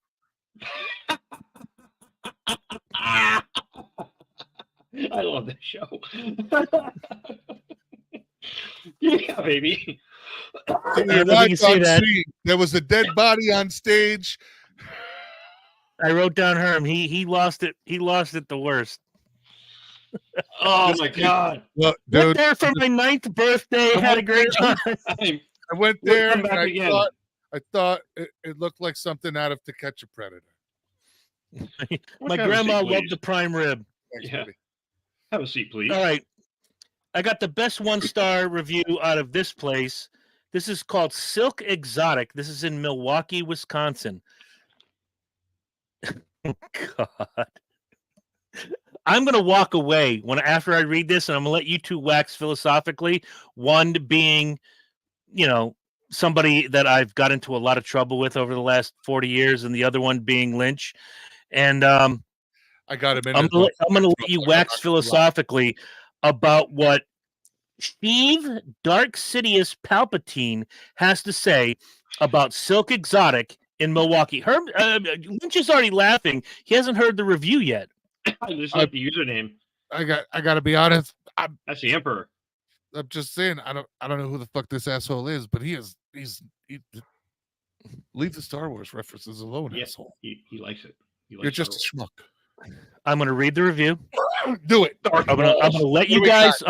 I love this show. Yeah, baby. I don't know if you can see that. There was a dead body on stage. I wrote down Herm. He lost it. He lost it the worst. Oh my god. Well, Went dude, there for my 9th birthday. Had a great time. I'm- I went We'll there come and back I again. thought it looked like something out of To Catch a Predator. My Have a grandma seat, loved please. the prime rib. Thanks, Yeah. buddy. Have a seat, please. All right. I got the best 1-star review out of this place. This is called Silk Exotic. This is in Milwaukee, Wisconsin. God. I'm going to walk away after I read this, and I'm going to let you two wax philosophically. One being, somebody that I've got into a lot of trouble with over the last 40 years, and the other one being Lynch. And I got him in. I'm going to let you wax philosophically about what Steve Dark Sidious Palpatine has to say about Silk Exotic in Milwaukee. Lynch is already laughing. He hasn't heard the review yet. I just like the username. I got to be honest. That's the Emperor. I'm just saying. I don't know who the fuck this asshole is, but he leave the Star Wars references alone, Yeah. asshole. He likes it. He likes You're just Star a schmuck. I'm going to read the review. Do it. I'm gonna let you What do we guys.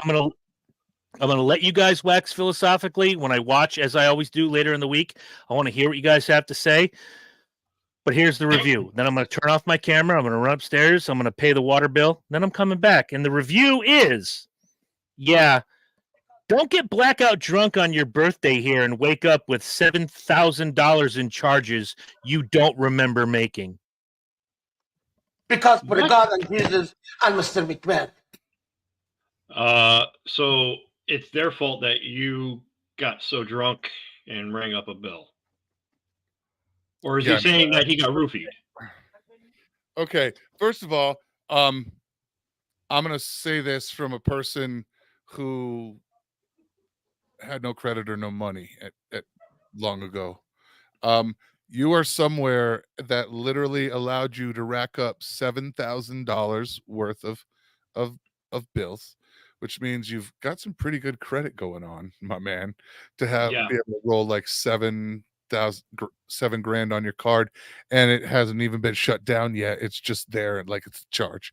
I'm gonna let you guys wax philosophically when I watch, as I always do later in the week. I want to hear what you guys have to say. But here's the review. Then I'm gonna turn off my camera. I'm gonna run upstairs. I'm gonna pay the water bill. Then I'm coming back, and the review is, yeah. Don't get blackout drunk on your birthday here and wake up with $7,000 in charges you don't remember making. Because for the God and Jesus and Mr. McMahon. So it's their fault that you got so drunk and rang up a bill. Or is he saying that he got roofied? Okay. First of all, I'm gonna say this from a person who had no credit or no money at long ago. You are somewhere that literally allowed you to rack up $7,000 worth of bills, which means you've got some pretty good credit going on, my man, to have be able to roll like $7,000 on your card, and it hasn't even been shut down yet. It's just there, and like it's a charge.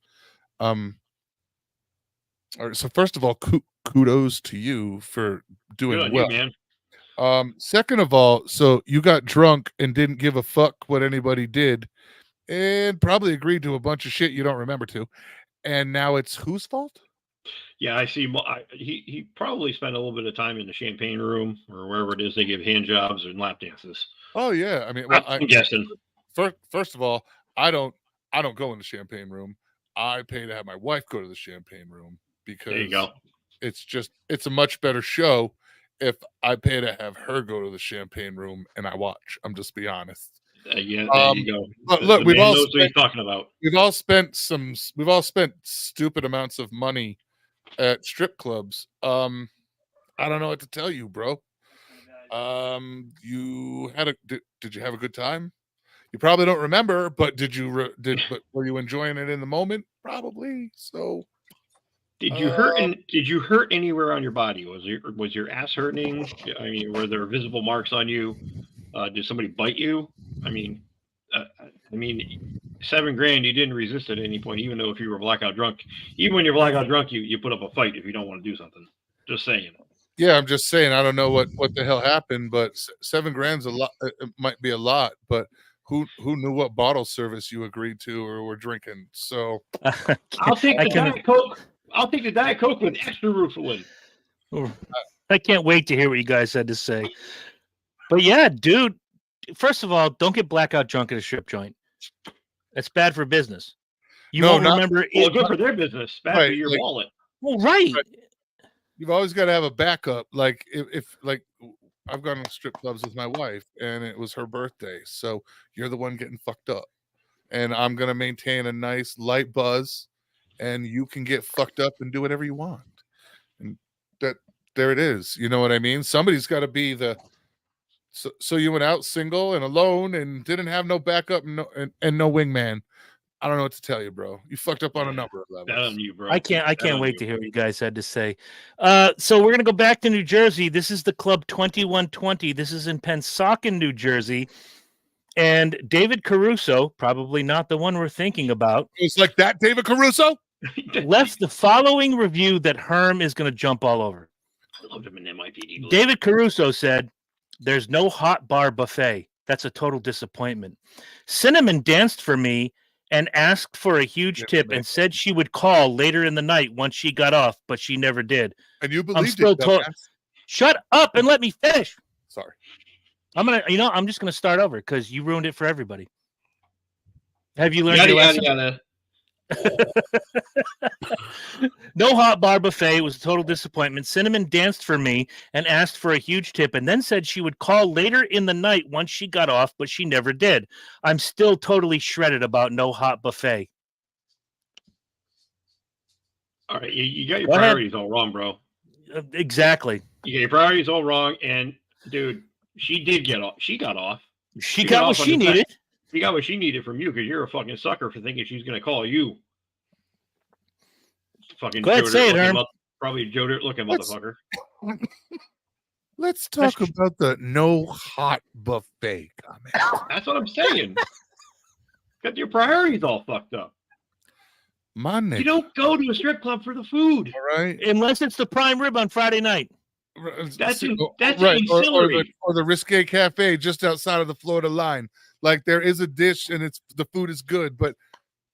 All right, so first of all, kudos to you for doing well, man. Second of all, so you got drunk and didn't give a fuck what anybody did, and probably agreed to a bunch of shit you don't remember to, and now it's whose fault? Yeah, I see. He probably spent a little bit of time in the champagne room or wherever it is they give hand jobs and lap dances. Oh yeah, I mean, well, I'm guessing. First of all, I don't go in the champagne room. I pay to have my wife go to the champagne room because there you go. It's a much better show if I pay to have her go to the champagne room and I watch. I'm just be honest. Yeah, there you go. But look, we've all knows what he's talking about. We've all spent stupid amounts of money at strip clubs. I don't know what to tell you, bro. You had did you have a good time? You probably don't remember, but but were you enjoying it in the moment? Probably. So did you hurt anywhere on your body? Was your ass hurting? I mean, were there visible marks on you? Did somebody bite you? I mean, $7,000, you didn't resist at any point, even though if you were blackout drunk. Even when you're blackout drunk, you put up a fight if you don't want to do something. Just saying. Yeah, I'm just saying. I don't know what the hell happened, but $7,000's a lot. It might be a lot, but who knew what bottle service you agreed to or were drinking? So I'll take the Diet Coke. I'll take the Diet Coke with extra Rufalin. I can't wait to hear what you guys had to say. But yeah, dude. First of all, don't get blackout drunk at a strip joint. That's bad for business. You won't remember. Well, good for their business. Bad for your wallet. Well, right. You've always got to have a backup. Like if I've gone to strip clubs with my wife, and it was her birthday, so you're the one getting fucked up, and I'm gonna maintain a nice light buzz, and you can get fucked up and do whatever you want. And there it is. You know what I mean? Somebody's got to be the. So you went out single and alone and didn't have no backup and no wingman. I don't know what to tell you, bro. You fucked up on a number of levels. Bad on you, bro. I can't wait to hear what you guys had to say. So we're gonna go back to New Jersey. This is the Club 2120. This is in Pennsauken, New Jersey. And David Caruso, probably not the one we're thinking about. It's like that, David Caruso? Left the following review that Herm is gonna jump all over. I love him in NYPD. David Caruso said, "There's no hot bar buffet. That's a total disappointment. Cinnamon danced for me and asked for a huge tip and said she would call later in the night once she got off, but she never did. And you believed it. Shut up and let me finish. Sorry. I'm just gonna start over because you ruined it for everybody. Have you learned your lesson? No hot bar buffet. It was a total disappointment. Cinnamon danced for me and asked for a huge tip and then said she would call later in the night once she got off, but she never did. I'm still totally shredded about no hot buffet." All right, you got your priorities all wrong, bro. Exactly. You got your priorities all wrong, and dude, she did get off. She got off. She got what she needed. She got what she needed from you because you're a fucking sucker for thinking she's going to call you. Fucking go ahead, say it, Herm. Probably Joe Dirt looking motherfucker. Let's talk about the no hot buffet comment. That's what I'm saying. Got your priorities all fucked up. My nigga. You don't go to a strip club for the food. All right. Unless it's the prime rib on Friday night. That's right. ancillary. Or the Risque Cafe just outside of the Florida line. Like there is a dish and it's the food is good, but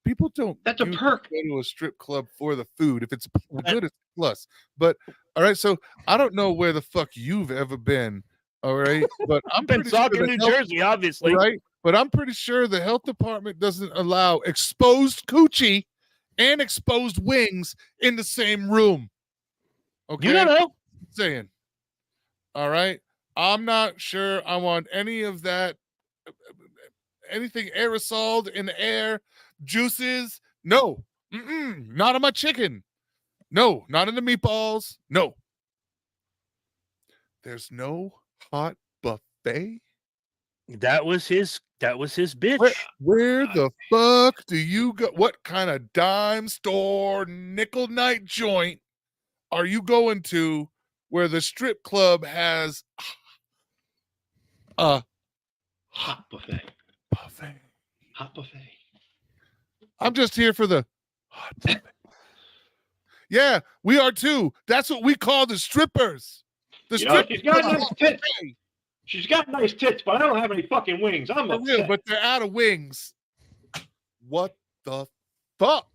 people don't. That's a usually perk. Go to a strip club for the food. If it's good, it's a plus. But all right, so I don't know where the fuck you've ever been. All right, but I'm Been pretty sure talking the New health- Jersey, obviously. right? But I'm pretty sure the health department doesn't allow exposed coochie and exposed wings in the same room. Okay, You don't know. saying. All right. I'm not sure I want any of that, anything aerosoled in the air, juices. No, not on my chicken. No, not in the meatballs. No. There's no hot buffet. That was his bitch. Where the fuck do you go? What kind of dime store, nickel night joint are you going to where the strip club has a Hot buffet. buffet? Hot buffet. I'm just here for the hot buffet. Yeah, we are too. That's what we call the strippers. The You know, strippers. she's got are nice hot tits. buffet. She's got nice tits, but I don't have any fucking wings. I'm For real, upset. but they're out of wings. What the fuck?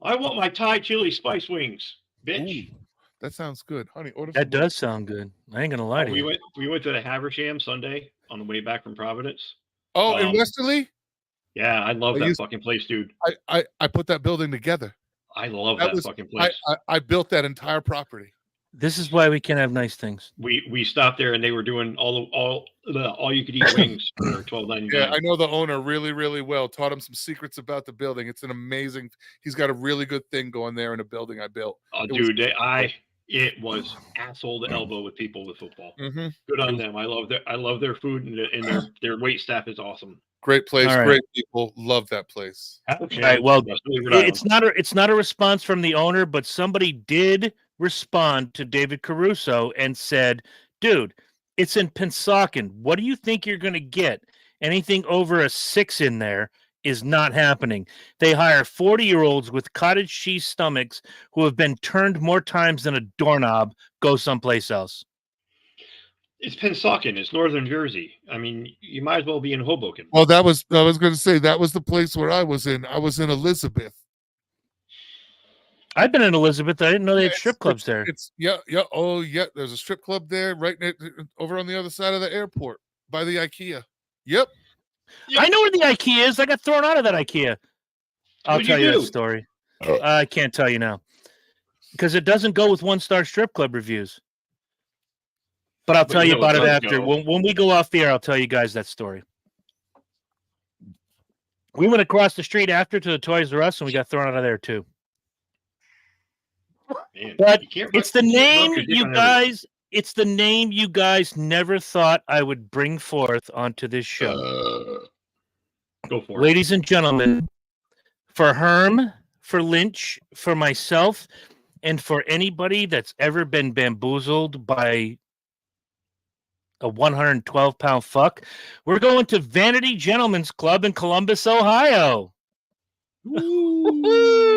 I want my Thai chili spice wings, bitch. Ooh, that sounds good, honey. Order That some does sound good. I ain't gonna lie to We you. went to the Haversham Sunday on the way back from Providence. Oh, in um, Westerly, Yeah, I love I that used- fucking place, dude. I put that building together. I love That that was- fucking place. I built that entire property. This is why we can't have nice things. We stopped there and they were doing all you could eat wings for $12.99. Yeah, I know the owner really, really well. Taught him some secrets about the building. It's an amazing. He's got a really good thing going there in a building I built. It was- Dude, it was asshole to elbow with people with football. Mm-hmm. Good on them. I love their food and their wait staff is awesome. Great place, All right. great people. Love that place. right, well, Westerly, Rhode Island. It's not a response from the owner, but somebody did respond to David Caruso and said, "Dude, it's in Pennsauken. What do you think you're going to get? Anything over a 6 in there is not happening. They hire 40-year-olds with cottage cheese stomachs who have been turned more times than a doorknob. Go someplace else." It's Pennsauken. It's northern Jersey. I mean, you might as well be in Hoboken. Well, I was going to say that was the place where I was in. I was in Elizabeth. I've been in Elizabeth. I didn't know they had Yeah, strip clubs there. It's yeah. Oh yeah, there's a strip club there, right over on the other side of the airport by the IKEA. Yep. I know where the IKEA is. I got thrown out of that IKEA. I'll What'd tell you you that do? story. I can't tell you now because it doesn't go with 1-star strip club reviews. But I'll But tell you you know it about it does after. go. When we go off the air, I'll tell you guys that story. We went across the street after to the Toys R Us, and we got thrown out of there too. Man, But you can't It's the you can't name rub your dick you on everything. guys. It's the name you guys never thought I would bring forth onto this show. Go for it. Ladies and gentlemen, for Herm, for Lynch, for myself, and for anybody that's ever been bamboozled by a 112-pound fuck, we're going to Vanity Gentlemen's Club in Columbus, Ohio.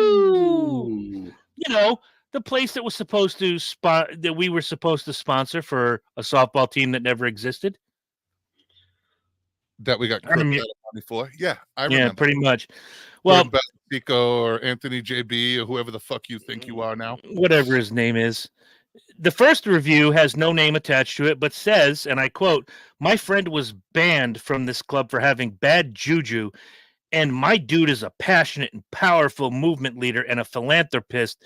Woo-hoo! You know, the place that was supposed to that we were supposed to sponsor for a softball team that never existed. That we got I mean- money for. Yeah, I Yeah, remember. pretty much. Well, Pico or Anthony JB or whoever the fuck you think you are now. whatever his name is. The first review has no name attached to it, but says, and I quote, "My friend was banned from this club for having bad juju, and my dude is a passionate and powerful movement leader and a philanthropist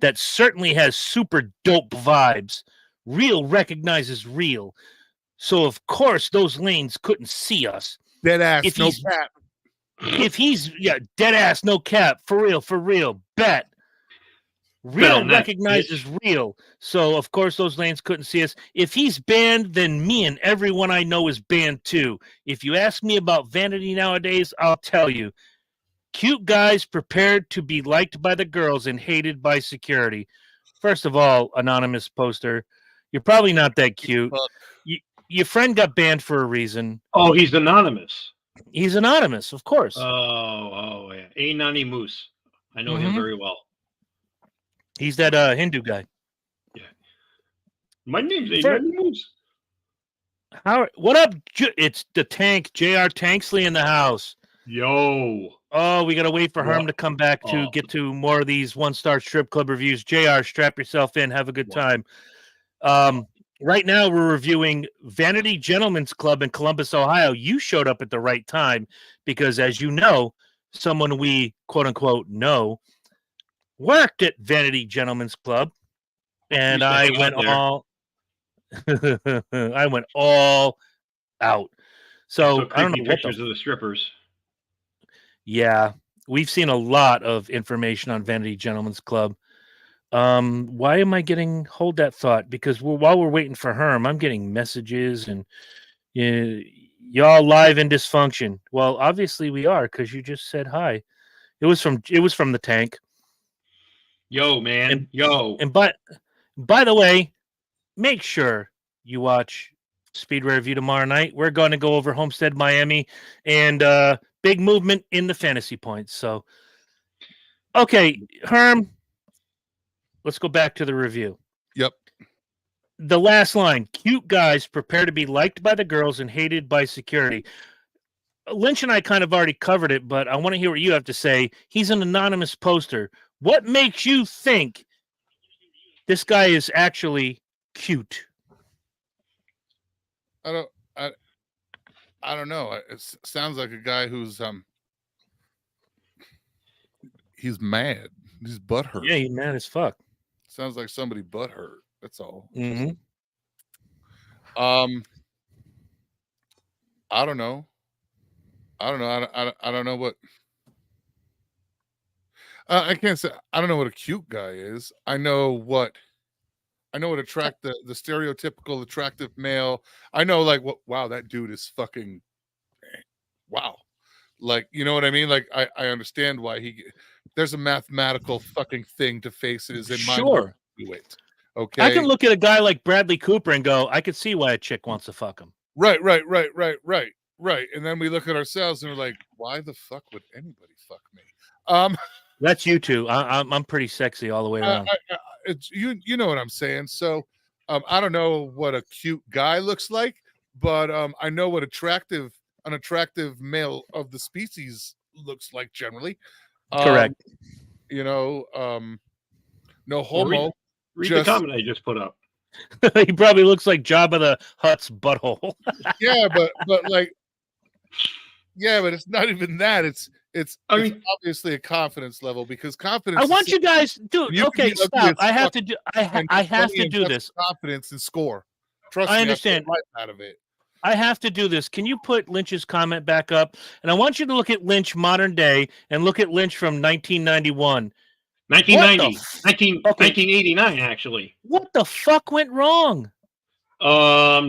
that certainly has super dope vibes. Real recognizes real. So, of course, those lanes couldn't see us. Dead ass, If no he's- cap. If he's, dead ass, no cap, for real, bet. Bet Real on that, recognizes real. So, of course, those lanes couldn't see us. If he's banned, then me and everyone I know is banned too. If you ask me about vanity nowadays, I'll tell you. Cute guys prepared to be liked by the girls and hated by security." First of all, anonymous poster, you're probably not that cute. Your friend got banned for a reason. Oh, he's anonymous. He's anonymous, of course. Oh, yeah. A Nani Moose. I know him Mhm. very well. He's that Hindu guy. My name's For- News. What up? It's the Tank, J.R. Tanksley in the house. Yo. Oh, we got to wait for Herm What? to come back to Oh. get to more of these one-star strip club reviews. JR, strap yourself in. Have a good Wow. time. Right now, we're reviewing Vanity Gentlemen's Club in Columbus, Ohio. You showed up at the right time because, as you know, someone we quote-unquote know worked at Vanity Gentlemen's Club, and Used to I hang out went there. all I went all out. So Took I don't creepy know what pictures of the strippers. Yeah, we've seen a lot of information on Vanity Gentlemen's Club. Why am I getting hold that thought? Because while we're waiting for Herm, I'm getting messages and y'all live in dysfunction. Well, obviously we are because you just said hi. It was from the Tank. Yo, man. And- Yo. And by the way, make sure you watch Speedway Review tomorrow night. We're going to go over Homestead, Miami, and big movement in the fantasy points. So, okay, Herm, let's go back to the review. Yep. The last line: cute guys prepare to be liked by the girls and hated by security. Lynch and I kind of already covered it, but I want to hear what you have to say. He's an anonymous poster. What makes you think this guy is actually cute? I don't know. It sounds like a guy who's he's mad. He's butthurt. Yeah, he's mad as fuck. Sounds like somebody butthurt. That's all. Mm-hmm. I don't know. I don't know what. I can't say. I don't know what a cute guy is. I know what the stereotypical attractive male. I know like what. Wow, that dude is fucking. Wow, like you know what I mean. Like I understand why there's a mathematical fucking thing to faces in mind. Sure. Do it. Okay. I can look at a guy like Bradley Cooper and go, I could see why a chick wants to fuck him. Right. And then we look at ourselves and we're like, why the fuck would anybody fuck me? That's you two. I'm pretty sexy all the way around. It's, you know what I'm saying. So I don't know what a cute guy looks like, but I know what an attractive male of the species looks like generally. Correct. You know, no Well, homo. Read Just- the comment I just put up. He probably looks like Jabba the Hutt's butthole. Yeah, but like, yeah, but it's not even that. It's obviously a confidence level because confidence. I want you guys, dude. You can Okay, be ugly stop. as I have fuck to do. and I have funny to and do have this. confidence and score. Trust I me, understand. I get life out of it. I have to do this. Can you put Lynch's comment back up? And I want you to look at Lynch modern day and look at Lynch from 1991. 1990. Okay. 1989, actually. What the fuck went wrong?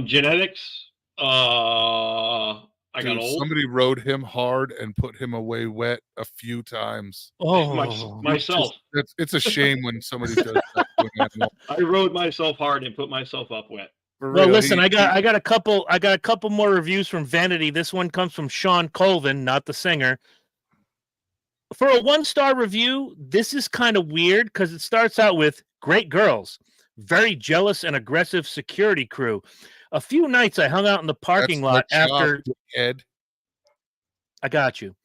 Genetics. I got Dude, old. somebody rode him hard and put him away wet a few times. Oh, Myself. It's a shame when somebody does that to an animal. I rode myself hard and put myself up wet. For well, real, listen, he- I got a couple more reviews from Vanity. This one comes from Sean Colvin, not the singer. For a 1-star review, this is kind of weird because it starts out with great girls, very jealous and aggressive security crew. A few nights I hung out in the parking lot That's my after. job, Ed. I got you.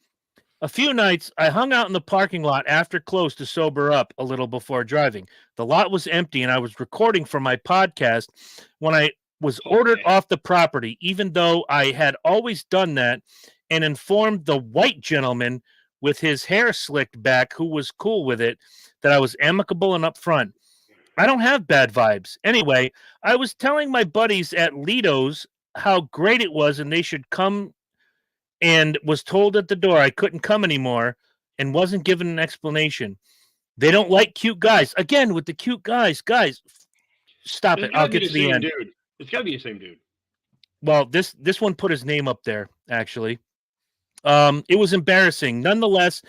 A few nights I hung out in the parking lot after close to sober up a little before driving. The lot was empty and I was recording for my podcast when I was ordered off the property, even though I had always done that, and informed the white gentleman with his hair slicked back, who was cool with it, that I was amicable and upfront. I don't have bad vibes. Anyway, I was telling my buddies at Lido's how great it was and they should come, and was told at the door I couldn't come anymore and wasn't given an explanation. They don't like cute guys. Again, with the cute guys. Guys, stop it. It's I'll gotta be get to the the same end. dude. It's got to be the same dude. Well, this one put his name up there, actually. It was embarrassing. Nonetheless,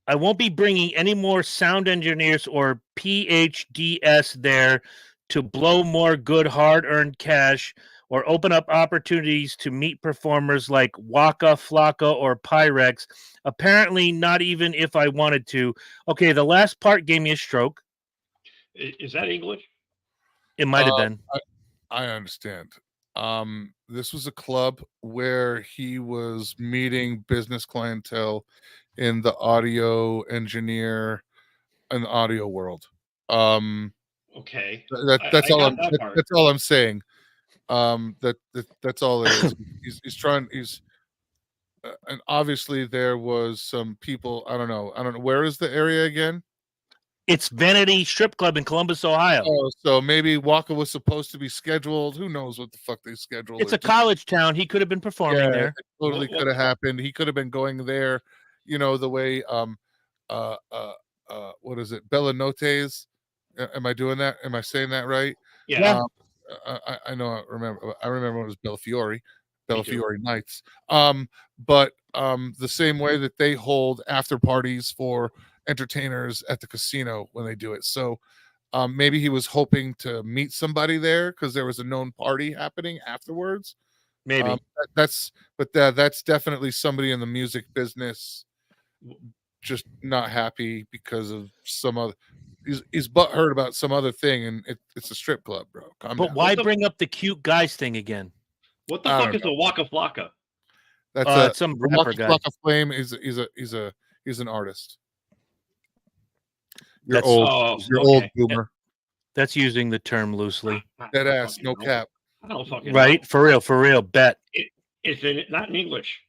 I won't be bringing any more sound engineers or PhDs there to blow more good hard-earned cash or open up opportunities to meet performers like Waka Flocka or Pyrex. Apparently, not even if I wanted to. Okay, the last part gave me a stroke. Is that English? It might have been. I understand. This was a club where he was meeting business clientele in the audio engineer and audio world. Okay. That's I all got I'm that part. that's all I'm saying. That's all it is. He's trying. And obviously there was some people. I don't know. Where is the area again? It's Vanity Strip Club in Columbus, Ohio. Oh, so maybe Waka was supposed to be scheduled. Who knows what the fuck they scheduled? It's a college town. He could have been performing there. It totally could have happened. He could have been going there, the way what is it? Bella Notes. Am I doing that? Am I saying that right? Yeah. I know. I remember when it was Bellafiore Me too. Nights. But the same way that they hold after parties for entertainers at the casino when they do it. So maybe he was hoping to meet somebody there because there was a known party happening afterwards. Maybe. That's definitely somebody in the music business just not happy because of some other. He's butthurt about some other thing, and it's a strip club, bro. Calm But down. why bring up the cute guys thing again? What the I fuck don't is a Waka Flocka? That's Some rapper guy. Waka Flame is he's an artist. You're That's- old. Oh, You're okay. old boomer. That's using the term loosely. Dead ass, no cap. I don't fucking Right? know. For real. Bet. It's not in English.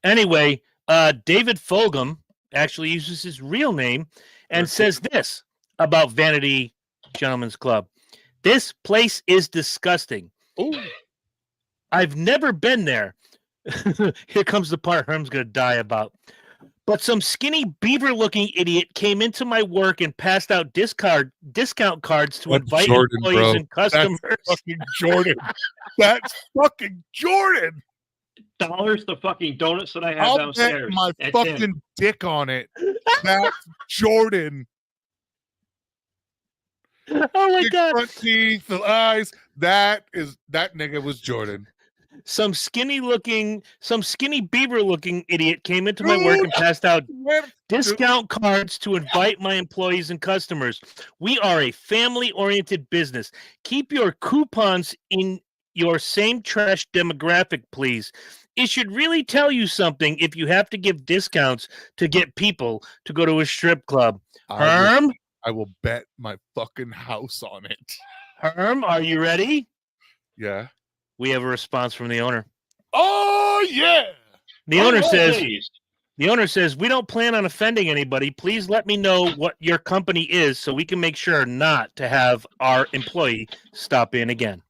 Anyway, David Fulgham actually uses his real name and says this about Vanity Gentlemen's Club. This place is disgusting. Ooh. I've never been there. Here comes the part Herm's going to die about. But some skinny beaver-looking idiot came into my work and passed out discount cards to That's invite Jordan, employees bro. and customers. Fucking Jordan. That's fucking Jordan. Dollars the fucking donuts that I have I'll bet downstairs. my That's fucking him. dick on it. That's Jordan. Oh my Big God. front teeth, the eyes. That nigga was Jordan. Some skinny beaver-looking idiot came into my work and passed out discount cards to invite my employees and customers. We are a family-oriented business. Keep your coupons in your same trash demographic, please. It should really tell you something if you have to give discounts to get people to go to a strip club. Herm, I will bet my fucking house on it. Herm, are you ready? Yeah. We have a response from the owner. Oh yeah. The owner says, Please. The owner says, we don't plan on offending anybody. Please let me know what your company is so we can make sure not to have our employee stop in again.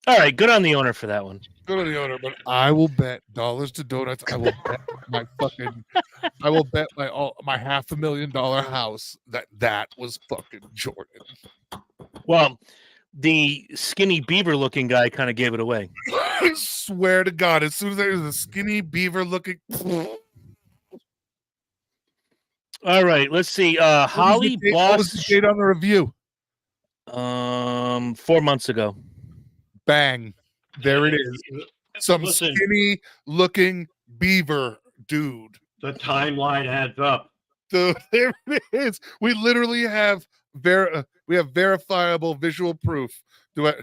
All right, good on the owner for that one. Go to the owner, but I will bet dollars to donuts. I will bet my my $500,000 house that was fucking Jordan. Well, the skinny beaver looking guy kind of gave it away. I swear to God, as soon as there was a skinny beaver looking. All right, let's see. Holly What was the Boss, date on the review? 4 months ago. Bang. There it is. Some Listen, skinny looking beaver dude. the timeline adds up. So there it is. We literally have verifiable visual proof. I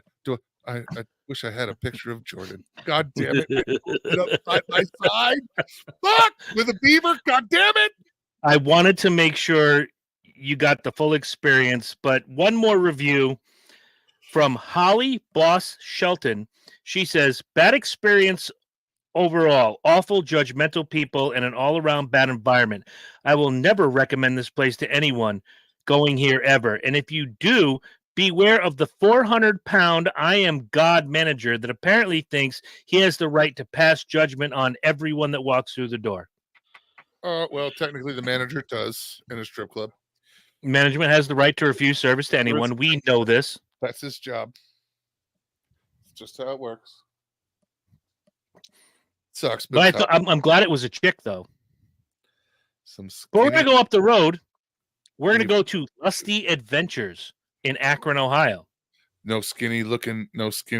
wish I had a picture of Jordan. God damn it. I pulled it up side by side. Fuck with a beaver. God damn it. I wanted to make sure you got the full experience, but one more review from Holly Boss Shelton. She says, bad experience overall, awful judgmental people, and an all-around bad environment. I will never recommend this place to anyone going here ever. And if you do, beware of the 400-pound I am God manager that apparently thinks he has the right to pass judgment on everyone that walks through the door. Well, technically the manager does in a strip club. Management has the right to refuse service to anyone. We know this. That's his job. It's just how it works. Sucks, But I'm glad it was a chick, though. some But we're skinny- going to go up the road. We're going to go to Lusty Adventures. in Akron, Ohio. No skinny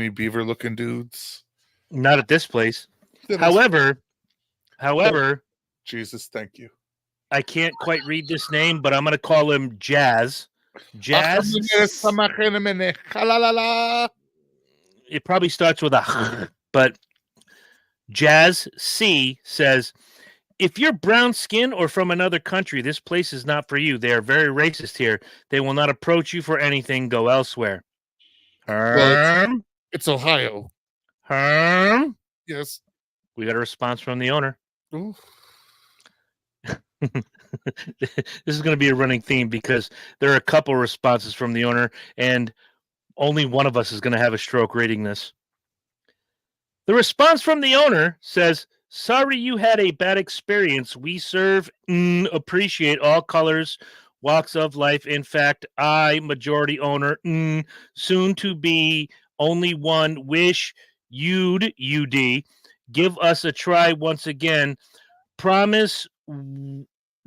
beaver looking dudes. Not at this place. That is- However, Jesus, thank you. I can't quite read this name, but I'm going to call him Jazz. Jazz. It probably starts with a, but Jazz C says, if you're brown skin or from another country, this place is not for you. They are very racist here. They will not approach you for anything. Go elsewhere. Well, it's Ohio. Herm. Yes. We got a response from the owner. Ooh. This is going to be a running theme because there are a couple responses from the owner, and only one of us is going to have a stroke reading this. The response from the owner says, sorry you had a bad experience. We serve, appreciate all colors, walks of life. In fact, I, majority owner, soon to be only one, wish you'd, UD, give us a try once again. Promise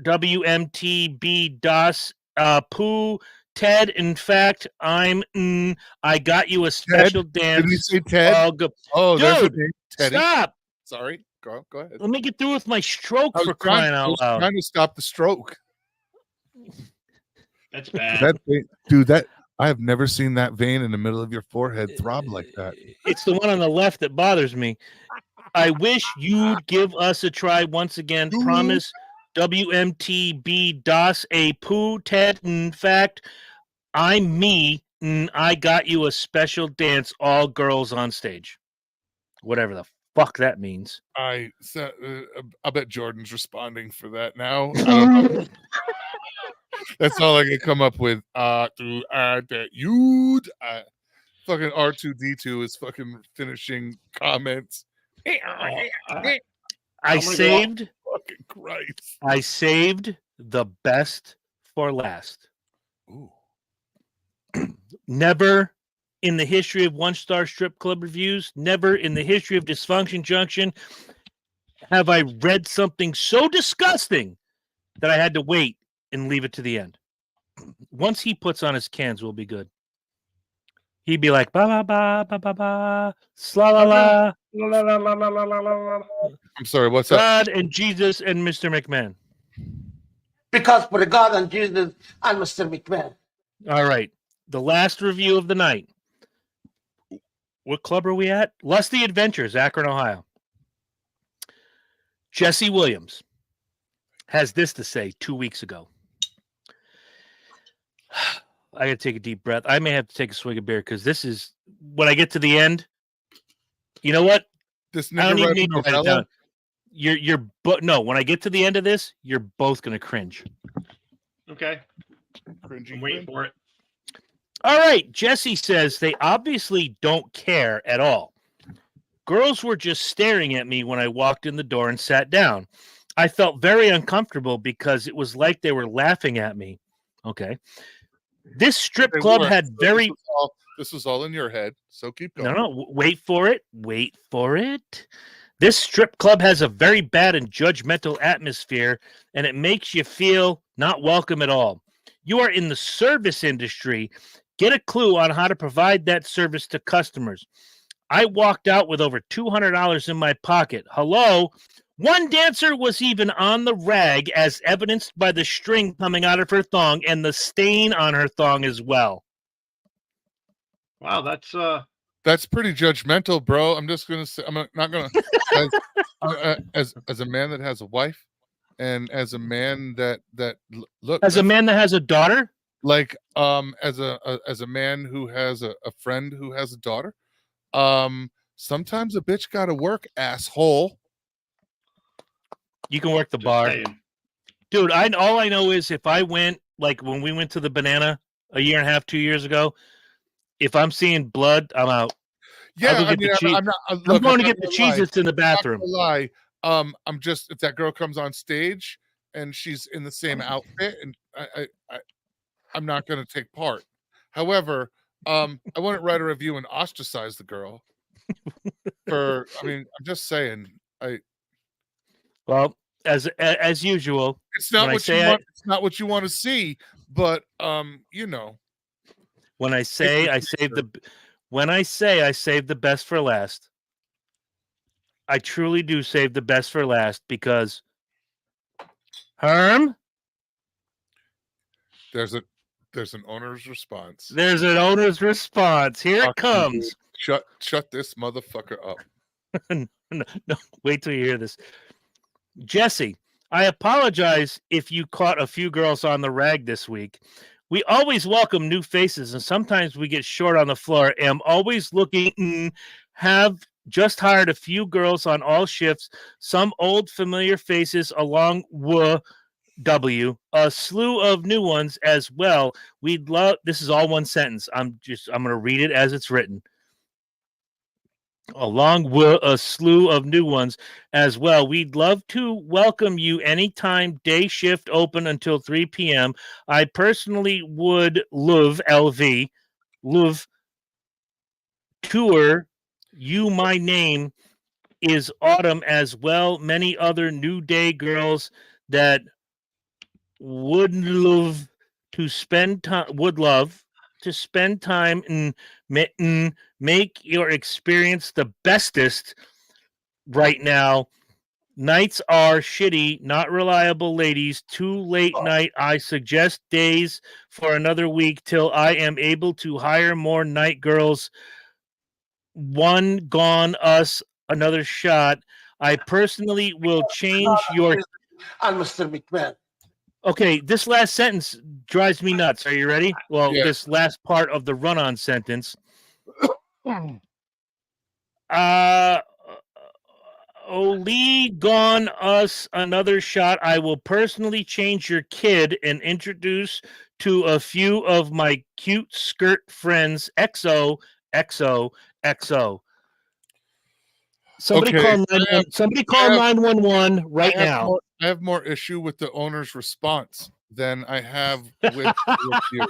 WMTB DOS Pooh Ted. In fact, I got you a special dance. Did you say Ted? Oh, dude, there's a name, Teddy. Stop. Sorry. Go ahead. Let me get through with my stroke I was for crying out loud. trying to stop the stroke. That's bad. Dude, I have never seen that vein in the middle of your forehead throb like that. It's the one on the left that bothers me. I wish you'd give us a try once again. Promise WMTB DOS a Pooh Ted. In fact, I'm me. I got you a special dance, all girls on stage. Whatever the fuck that means. I bet Jordan's responding for that now. I don't know. That's all I can come up with. Fucking R2D2 is fucking finishing comments. I saved Fucking Christ. I saved the best for last. Ooh. Never in the history of one-star strip club reviews, never in the history of Dysfunction Junction have I read something so disgusting that I had to wait and leave it to the end. Once he puts on his cans, we'll be good. He'd be like, ba ba ba ba ba ba, sla la la. I'm sorry, what's up? God and Jesus and Mr. McMahon. Because for the God and Jesus and Mr. McMahon. All right. The last review of the night. What club are we at? Lusty Adventures, Akron, Ohio. Jesse Williams has this to say 2 weeks ago. I got to take a deep breath. I may have to take a swig of beer because this is, when I get to the end, you know what? This I don't never even need to write it down. No, when I get to the end of this, you're both going to cringe. Okay. Cringy. I'm waiting for it. All right. Jesse says they obviously don't care at all. Girls were just staring at me when I walked in the door and sat down. I felt very uncomfortable because it was like they were laughing at me. Okay. This strip They club were. had very... This was all in your head, so keep going. No, wait for it. Wait for it. This strip club has a very bad and judgmental atmosphere, and it makes you feel not welcome at all. You are in the service industry. Get a clue on how to provide that service to customers. I walked out with over $200 in my pocket. Hello? One dancer was even on the rag, as evidenced by the string coming out of her thong and the stain on her thong as well. Wow, That's pretty judgmental, bro. I'm just gonna say, I'm not gonna as a man that has a wife, and as a man that look, As a man that has a daughter, like as a man who has a friend who has a daughter, sometimes a bitch gotta work, asshole. you can work the just bar. saying. Dude, all I know is if I went, like when we went to the Banana a year and a half, 2 years ago, if I'm seeing blood, I'm out. Yeah, go I get mean, the cheese. I'm not. I'm Look, going to not get the gonna lie. Cheez-Its in the I'm not bathroom. gonna lie. I'm just, if that girl comes on stage and she's in the same outfit, and I'm not going to take part. However, I wouldn't write a review and ostracize the girl. I mean, I'm just saying. Well, as usual, It's not When I what say you want. It's not what you want to see. But you know, When I say I saved the best for last, I truly do save the best for last because Herm, There's an owner's response. there's an owner's response. Here it Fucking dude. comes. Shut this motherfucker up. No, wait till you hear this. Jesse, I apologize if you caught a few girls on the rag this week. We always welcome new faces, and sometimes we get short on the floor. Am always looking, have just hired a few girls on all shifts, some old familiar faces along with a slew of new ones as well. We'd love, this is all one sentence. I'm going to read it as it's written. Along with a slew of new ones as well. We'd love to welcome you anytime. Day shift open until 3 p.m. I personally would love tour you. My name is Autumn as well. Many other New Day girls that would love to spend time and make your experience the bestest right now. Nights are shitty, not reliable, ladies. Too late night. I suggest days for another week till I am able to hire more night girls. One gone us, another shot. I personally will change your... And Mr. McMahon. Okay, this last sentence drives me nuts. Are you ready? Well, Yeah. This last part of the run-on sentence. Lee gone us another shot. I will personally change your kid and introduce to a few of my cute skirt friends. XO, XO, XO. Somebody Okay, call 911 right now. I have more issue with the owner's response than I have with you.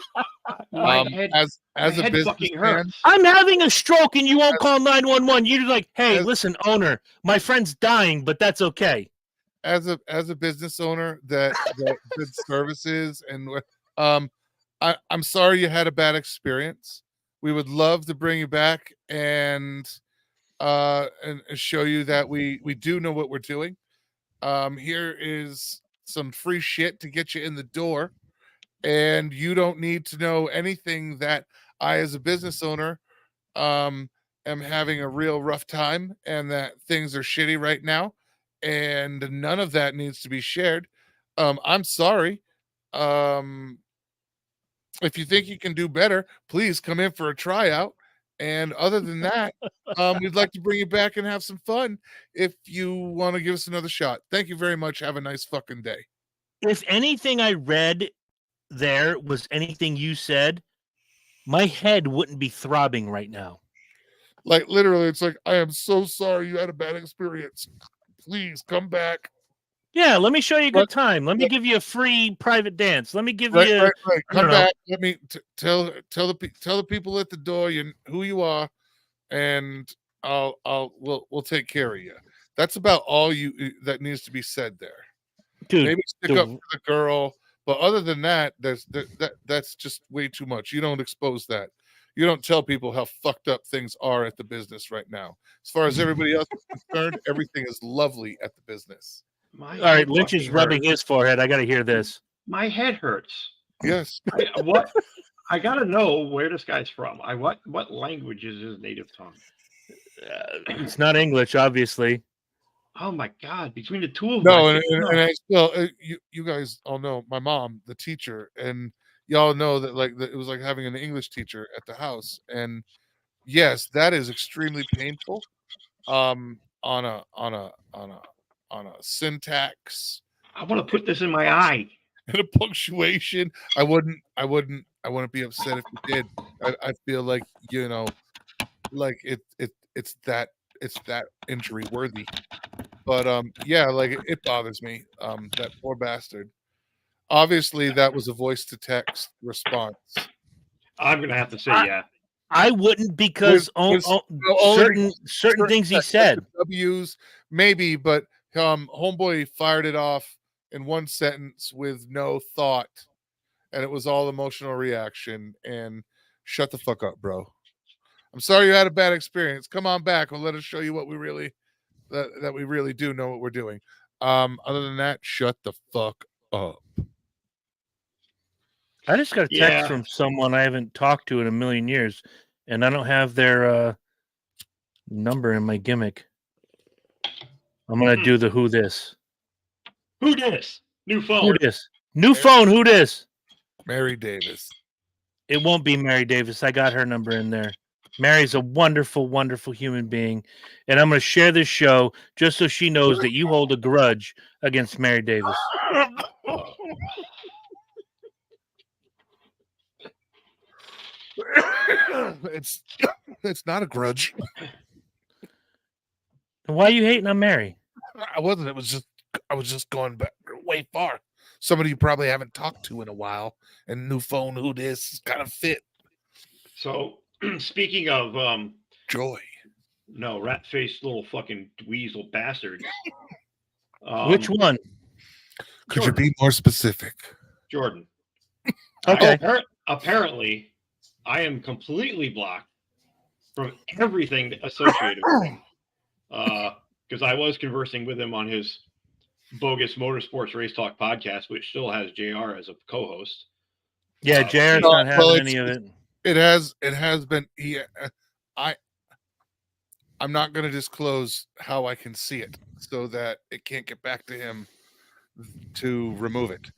My head, As my a head fucking businessman, hurts. I'm having a stroke and you won't call 911. You're like, hey, As- listen, owner, my friend's dying, but that's okay. as a business owner that did services and I'm sorry you had a bad experience. We would love to bring you back and show you that we do know what we're doing. Here is some free shit to get you in the door, and you don't need to know anything that I, as a business owner, am having a real rough time and that things are shitty right now, and none of that needs to be shared. I'm sorry. If you think you can do better, please come in for a tryout. And other than that, we'd like to bring you back and have some fun if you want to give us another shot. Thank you very much. Have a nice fucking day. If anything I read there was anything you said, my head wouldn't be throbbing right now. Like literally, it's like, I am so sorry you had a bad experience. Please come back. Yeah, let me show you a good What? time. Let me give you a free private dance. Let me give Right, you right. I Come don't know. back. Let me tell the people at the door who you are, and we'll take care of you. That's about all that needs to be said there. Dude, Maybe stick up for the girl, but other than that, that's just way too much. You don't expose that. You don't tell people how fucked up things are at the business right now. As far as everybody else is concerned, everything is lovely at the business. My all right, head Lynch is fucking rubbing hurts. his forehead. I got to hear this. My head hurts. Yes. What? I gotta know where this guy's from. What language is his native tongue? It's not English, obviously. Oh my God! Between the two of No, them, and I still, you guys all know my mom, the teacher, and y'all know that it was like having an English teacher at the house, and yes, that is extremely painful. On a syntax I want to put this in my eye. and a punctuation. I wouldn't be upset if you did. I feel like like it's that injury worthy. But yeah, like it bothers me. That poor bastard. Obviously, that was a voice to text response. I'm gonna have to say yeah. I wouldn't because Only certain things he said. W's maybe, but homeboy fired it off in one sentence with no thought, and it was all emotional reaction. And shut the fuck up, bro. I'm sorry you had a bad experience. Come on back and let us show you what we really that we really do know what we're doing. Other than that, shut the fuck up. I just got a text Yeah. from someone I haven't talked to in a million years, and I don't have their number in my gimmick. I'm gonna do the who this. Who dis? New phone. Who this? New phone. Who this? Mary Davis. It won't be Mary Davis. I got her number in there. Mary's a wonderful, wonderful human being, and I'm going to share this show just so she knows that you hold a grudge against Mary Davis. It's not a grudge. Why are you hating on Mary? I wasn't. I was just going back way far. Somebody you probably haven't talked to in a while, and new phone. Who this kind of fit? So speaking of Joy. no, rat-faced little fucking weasel bastard. Which one? Could you be more specific? Jordan. Okay. Apparently, I am completely blocked from everything associated with him. Because I was conversing with him on his bogus motorsports race talk podcast, which still has JR as a co-host. Yeah, JR's No, not having well, any of it. It has been. I'm not going to disclose how I can see it, so that it can't get back to him to remove it.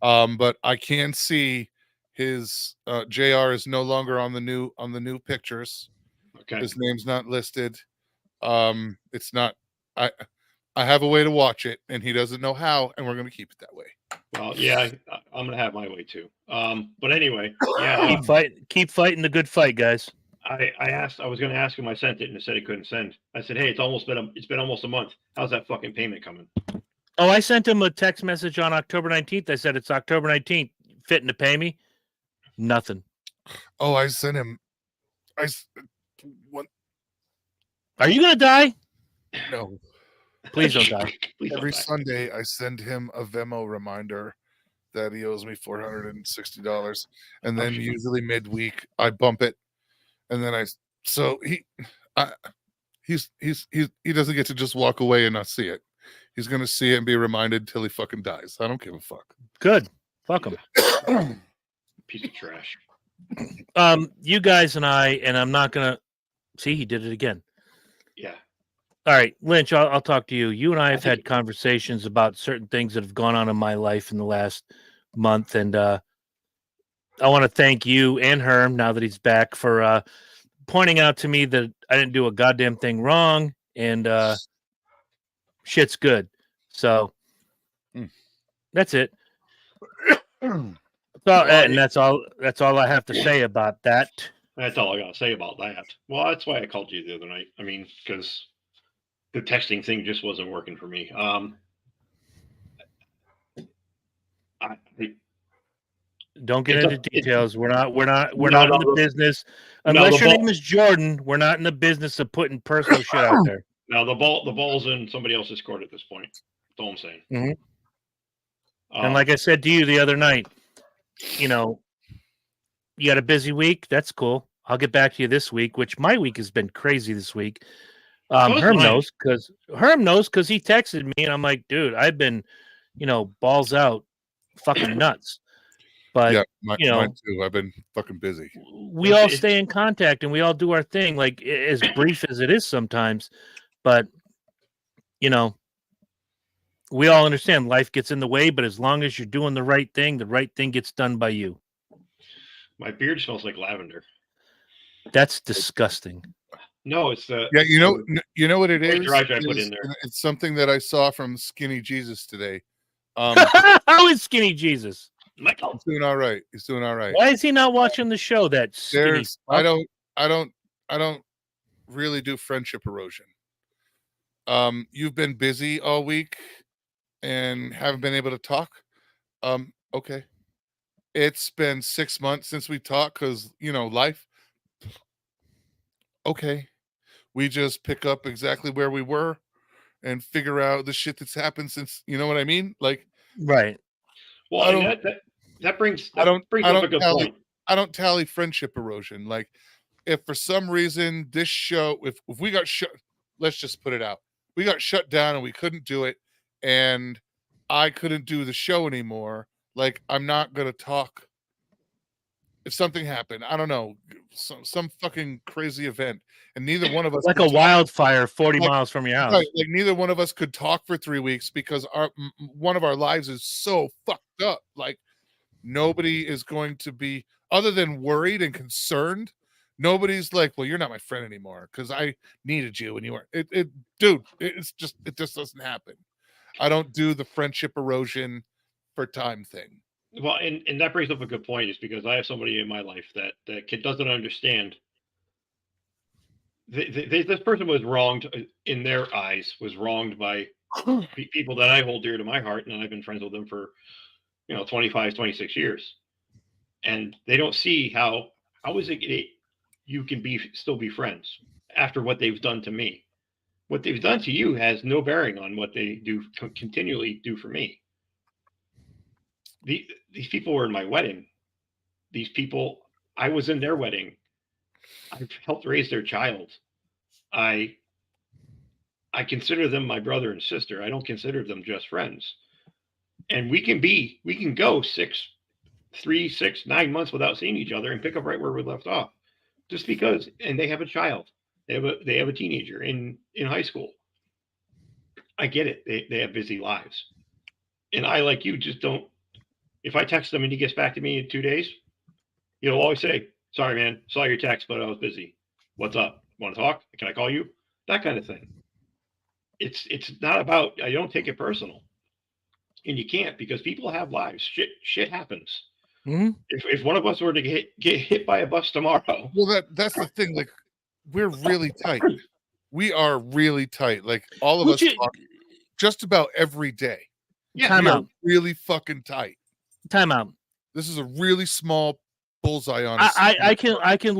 But I can see his JR is no longer on the new pictures. Okay. His name's not listed. It's not. I have a way to watch it, and he doesn't know how, and we're going to keep it that way. Well, yeah, I'm gonna have my way too. But anyway, yeah, Keep fighting the good fight, guys. I was gonna ask him. I sent it, and it said he couldn't send. I said, hey, it's been almost a month. How's that fucking payment coming? Oh, I sent him a text message on October 19th. I said it's October 19th. Fitting to pay me? Nothing. Oh, I sent him. What? Are you gonna die? No. Please don't die. Please don't Every die. Sunday, I send him a Venmo reminder that he owes me $460, and then usually midweek I bump it, and then he doesn't get to just walk away and not see it. He's gonna see it and be reminded till he fucking dies. I don't give a fuck. Good. Fuck him. Piece of trash. You guys and I'm not gonna see. He did it again. Yeah. All right, Lynch, I'll talk to you. You and I have had conversations about certain things that have gone on in my life in the last month, and I want to thank you and Herm, now that he's back, for pointing out to me that I didn't do a goddamn thing wrong, and shit's good. So that's it. And that's all I have to say about that. That's all I gotta say about that. Well, that's why I called you the other night. I mean, because the texting thing just wasn't working for me. Don't get into details. We're not in no, the business. Unless your name is Jordan, we're not in the business of putting personal shit out there. Now the ball's in somebody else's court at this point. That's all I'm saying. Mhm. And like I said to you the other night, you got a busy week. That's cool. I'll get back to you this week, which my week has been crazy this week. Herm knows because he texted me, and I'm like, dude, I've been, balls out, fucking nuts. But yeah, mine too. I've been fucking busy. We all stay in contact and we all do our thing, like as brief as it is sometimes. But we all understand life gets in the way, but as long as you're doing the right thing gets done by you. My beard smells like lavender. That's disgusting. No, it's the you know what it is? Drive I put in there. It's something that I saw from Skinny Jesus today. How is Skinny Jesus? Michael. He's doing all right. He's doing all right. Why is he not watching the show? That skinny I don't really do friendship erosion. You've been busy all week and haven't been able to talk. Okay. It's been 6 months since we talked because life. Okay. We just pick up exactly where we were and figure out the shit that's happened since, you know what I mean? Like, right. Well, that brings up a good point. I don't tally friendship erosion. Like, if for some reason this show, if we got shut, let's just put it out, we got shut down and we couldn't do it, and I couldn't do the show anymore. Like, I'm not gonna talk. If something happened, I don't know, some fucking crazy event, and neither one of us Like could a talk- wildfire 40 Like- miles from your house. Right, like neither one of us could talk for 3 weeks because one of our lives is so fucked up. Like, nobody is going to be, other than worried and concerned, nobody's like, well, you're not my friend anymore because I needed you and you weren't. It just doesn't happen. I don't do the friendship erosion for time thing. Well, and that brings up a good point, is because I have somebody in my life that kid doesn't understand. This person was wronged in their eyes, was wronged by people that I hold dear to my heart, and I've been friends with them for 25, 26 years, and they don't see how is it you can still be friends after what they've done to me. What they've done to you has no bearing on what they do continually do for me. These people were in my wedding. These people, I was in their wedding. I've helped raise their child. I consider them my brother and sister. I don't consider them just friends. And we can go 3, 6, 9 months without seeing each other and pick up right where we left off, just because. And they have a child. They have a teenager in high school. I get it. They have busy lives, and I, like you, just don't. If I text him and he gets back to me in 2 days, he'll always say, "Sorry, man, saw your text, but I was busy. What's up? Want to talk? Can I call you?" That kind of thing. It's not about. I don't take it personal, and you can't, because people have lives. Shit happens. Mhm. If one of us were to get hit by a bus tomorrow, Well, that's the thing. Like, we're really tight. We are really tight. Like, all of Would us you- talk just about every day. yeah, Time We are out. really fucking tight. Time out. This is a really small bullseye on us. I can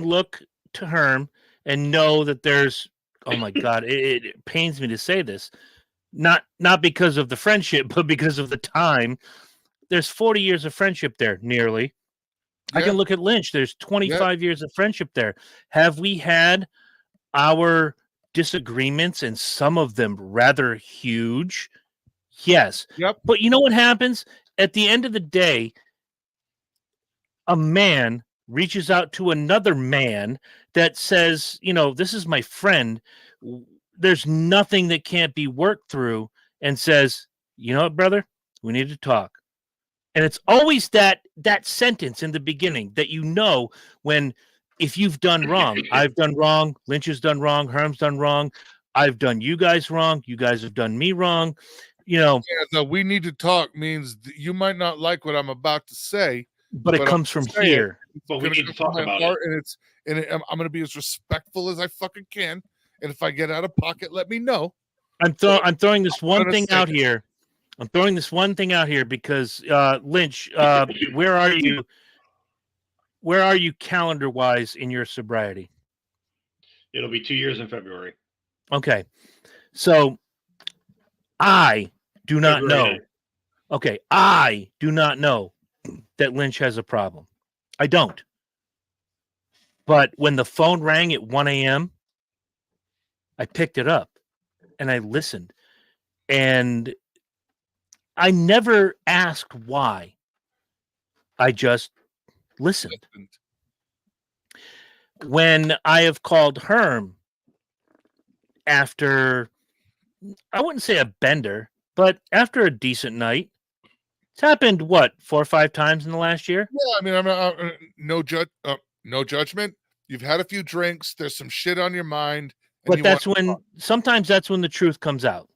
look to Herm and know that there's, oh my God, it pains me to say this, not because of the friendship, but because of the time. There's 40 years of friendship there, nearly. I Yeah. can look at Lynch. There's 25 years of friendship there. Have we had our disagreements, and some of them rather huge? Yes. Yep. But you know what happens? At the end of the day, a man reaches out to another man that says, this is my friend. There's nothing that can't be worked through, and says, you know what, brother? We need to talk. And it's always that sentence in the beginning that when, if you've done wrong, I've done wrong, Lynch has done wrong, Herm's done wrong, I've done you guys wrong, you guys have done me wrong. Yeah, the we need to talk means that you might not like what I'm about to say, but it But comes from saying- here. but we gonna need to come from talk my about heart, it. and I'm gonna be as respectful as I fucking can. And if I get out of pocket, let me know. I'm throwing this one gonna thing say out it. here. I'm throwing this one thing out here because Lynch, where are you? Where are you calendar wise in your sobriety? It'll be 2 years in February. Okay, so I do not February know. 9th. Okay, I do not know that Lynch has a problem. I don't. But when the phone rang at 1 a.m., I picked it up and I listened. And I never asked why. I just listened. When I have called Herm after, I wouldn't say a bender, but after a decent night, it's happened, 4 or 5 times in the last year? Yeah, I mean, I'm no judgment. You've had a few drinks. There's some shit on your mind. and But you that's want to when, talk. sometimes that's when the truth comes out.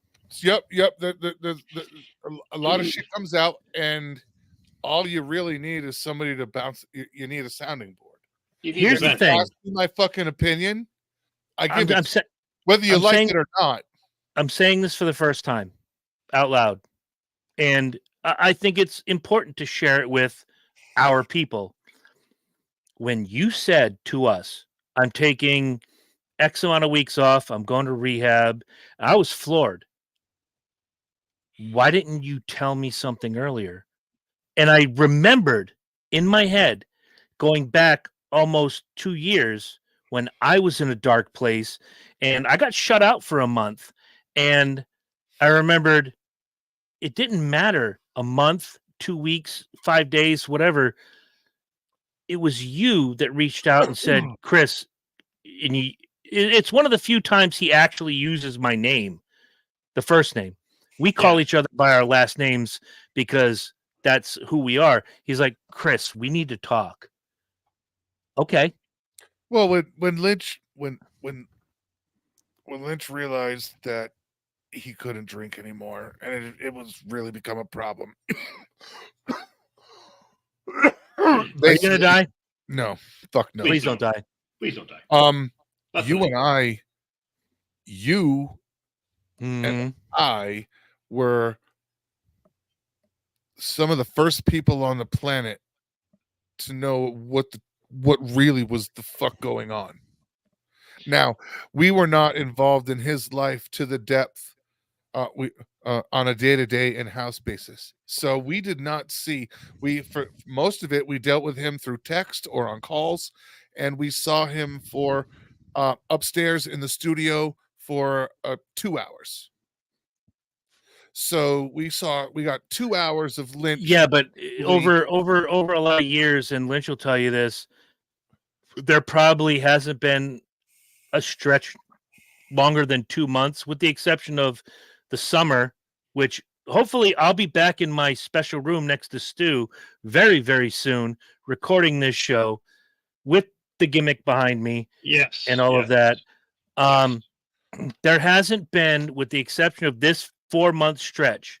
Yep. A lot of shit comes out, and all you really need is somebody to bounce. You need a sounding board. You need Here's to the vent. thing. Ask me my fucking opinion. I give I'm, it to you, whether you I'm like saying- it or not. I'm saying this for the first time out loud. And I think it's important to share it with our people. When you said to us, I'm taking X amount of weeks off, I'm going to rehab, I was floored. Why didn't you tell me something earlier? And I remembered in my head going back almost 2 years when I was in a dark place and I got shut out for a month. And I remembered it didn't matter a month, 2 weeks, 5 days, whatever. It was you that reached out and said, Chris, and it's one of the few times he actually uses my name, the first name. We call each other by our last names because that's who we are. He's like, Chris, we need to talk. Okay. Well, when Lynch realized that he couldn't drink anymore, and it was really become a problem. Are you gonna die? No, fuck no. Please don't die. Please don't die. That's You what and Mhm. I were some of the first people on the planet to know what really was the fuck going on. Now, we were not involved in his life to the depth we on a day-to-day in-house basis. So we did not see, for most of it, we dealt with him through text or on calls, and we saw him for upstairs in the studio for 2 hours. So we got 2 hours of Lynch. Yeah, but over a lot of years, and Lynch will tell you this, there probably hasn't been a stretch longer than 2 months, with the exception of the summer, which hopefully I'll be back in my special room next to Stu very, very soon, recording this show with the gimmick behind me. Yes. And all of that. There hasn't been, with the exception of this 4-month stretch,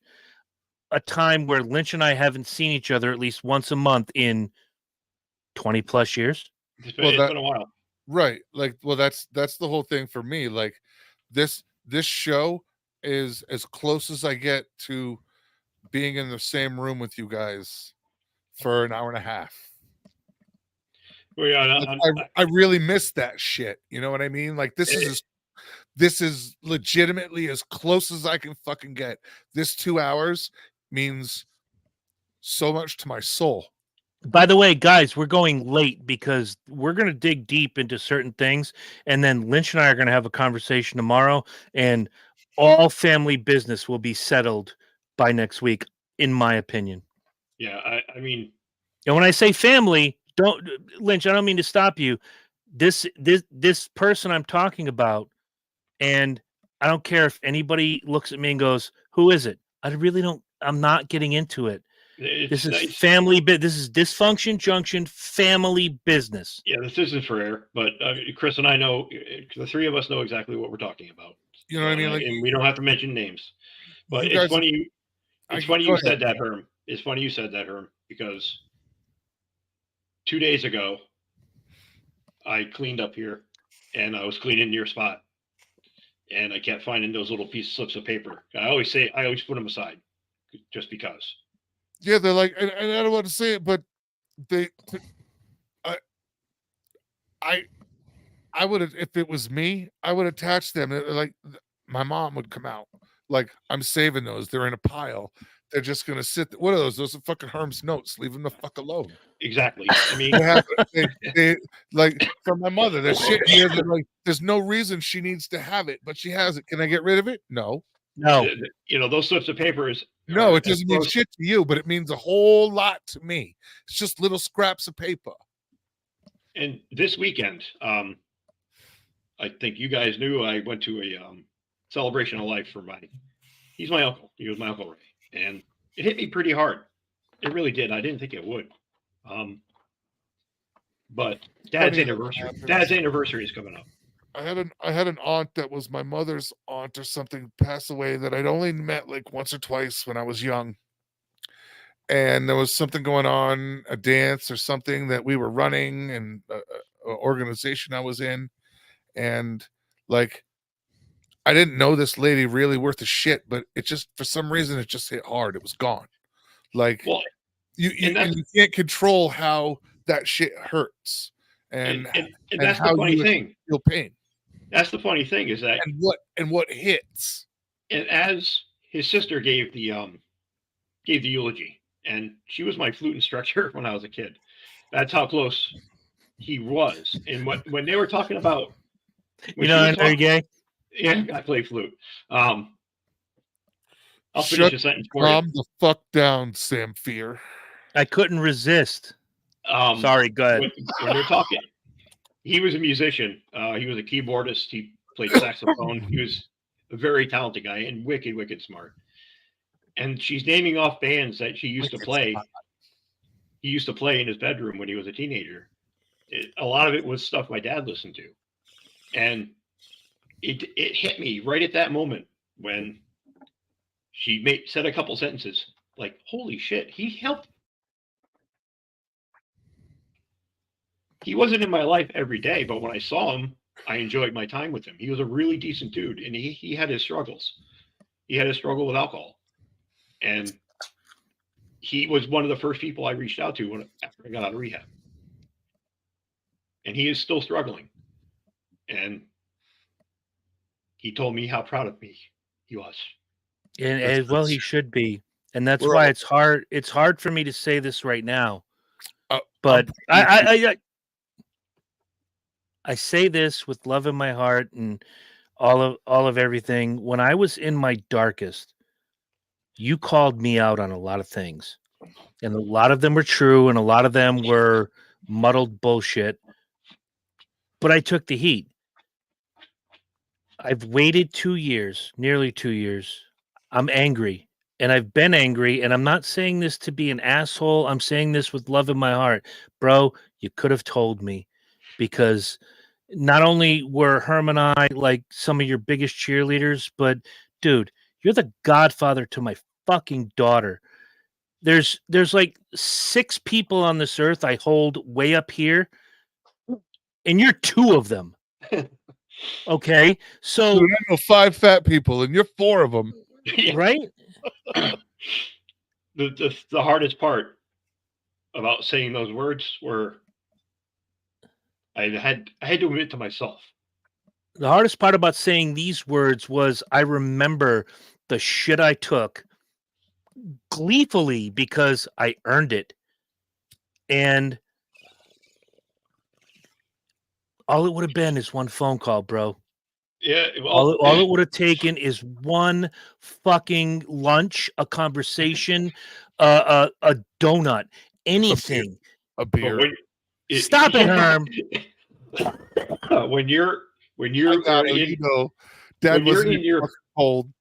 a time where Lynch and I haven't seen each other at least once a month in 20 plus years. It's been a while. Right. Like, well, that's the whole thing for me. Like this show is as close as I get to being in the same room with you guys for an hour and a half. Well, yeah, I really miss that shit. You know what I mean? Like this is legitimately as close as I can fucking get. This 2 hours means so much to my soul. By the way, guys, we're going late because we're going to dig deep into certain things, and then Lynch and I are going to have a conversation tomorrow, and all family business will be settled by next week, in my opinion. Yeah, I mean, and when I say family, Lynch, I don't mean to stop you. This person I'm talking about, and I don't care if anybody looks at me and goes, "Who is it?" I really don't. I'm not getting into it. This is family. This is Dysfunction Junction family business. Yeah, this isn't for air, but Chris and I know, the three of us know exactly what we're talking about. You know what I mean? Like, and we don't have to mention names. But it's funny. It's funny you said that, Herm. It's funny you said that, Herm, because 2 days ago, I cleaned up here, and I was cleaning your spot, and I kept finding those little slips of paper. I always put them aside, just because. Yeah, they're like, and I don't want to say it, but I would have, if it was me, I would attach them. Like my mom would come out, like, I'm saving those. They're in a pile. They're just gonna sit. What are those? Those are fucking Herm's notes. Leave them the fuck alone. Exactly. I mean, they like from my mother. There's shit here that like there's no reason she needs to have it, but she has it. Can I get rid of it? No. You know, those slips of paper is. No, it doesn't mean shit to you, but it means a whole lot to me. It's just little scraps of paper. And this weekend, I think you guys knew I went to a celebration of life for he's my uncle. He was my Uncle Ray. And it hit me pretty hard. It really did. I didn't think it would. But Dad's anniversary is coming up. I had an aunt that was my mother's aunt or something pass away that I'd only met like once or twice when I was young. And there was something going on, a dance or something that we were running, and an organization I was in. And like, I didn't know this lady really worth a shit, but it just, for some reason, it just hit hard. It was gone. Like, well, you can't control how that shit hurts. And that's the funny thing. Feel pain. That's the funny thing is that what hits. And as his sister gave the eulogy, and she was my flute instructor when I was a kid, That's how close he was. And when they were talking about, You know, I know you're gay. yeah, I play flute. I'll Shut finish a sentence for you. Calm the fuck down, Sam Fear. I couldn't resist. Um, Sorry, go ahead. when they're talking, he was a musician. He was a keyboardist. He played saxophone. He was a very talented guy and wicked, wicked smart. And she's naming off bands that she used to play. He used to play in his bedroom when he was a teenager. A lot of it was stuff my dad listened to. And it hit me right at that moment when she said a couple sentences like, holy shit, he helped. He wasn't in my life every day, but when I saw him, I enjoyed my time with him. He was a really decent dude, and he had his struggles. He had a struggle with alcohol. And he was one of the first people I reached out to after I got out of rehab. And he is still struggling. And he told me how proud of me he was. And as well, he should be. And that's We're why all- it's hard. It's hard for me to say this right now. Uh, But I say this with love in my heart and all of everything. When I was in my darkest, you called me out on a lot of things. And a lot of them were true and a lot of them were muddled bullshit. But I took the heat. I've waited 2 years, nearly 2 years. I'm angry. And I've been angry. And I'm not saying this to be an asshole. I'm saying this with love in my heart. Bro, you could have told me. Because not only were Herm and I like some of your biggest cheerleaders, but dude, you're the godfather to my fucking daughter. There's like 6 people on this earth I hold way up here, and you're 2 of them. Okay, so Dude, I know 5 fat people, and you're 4 of them. right? The hardest part about saying those words were I had to admit to myself. The hardest part about saying these words was I remember the shit I took gleefully because I earned it. And all it would have been is one phone call, bro. Yeah, All it would have taken is one fucking lunch, a conversation, a donut, anything. A but beer. Stop it, Herm. when you're I got it, you know, Dad when you're wasn't in your cold.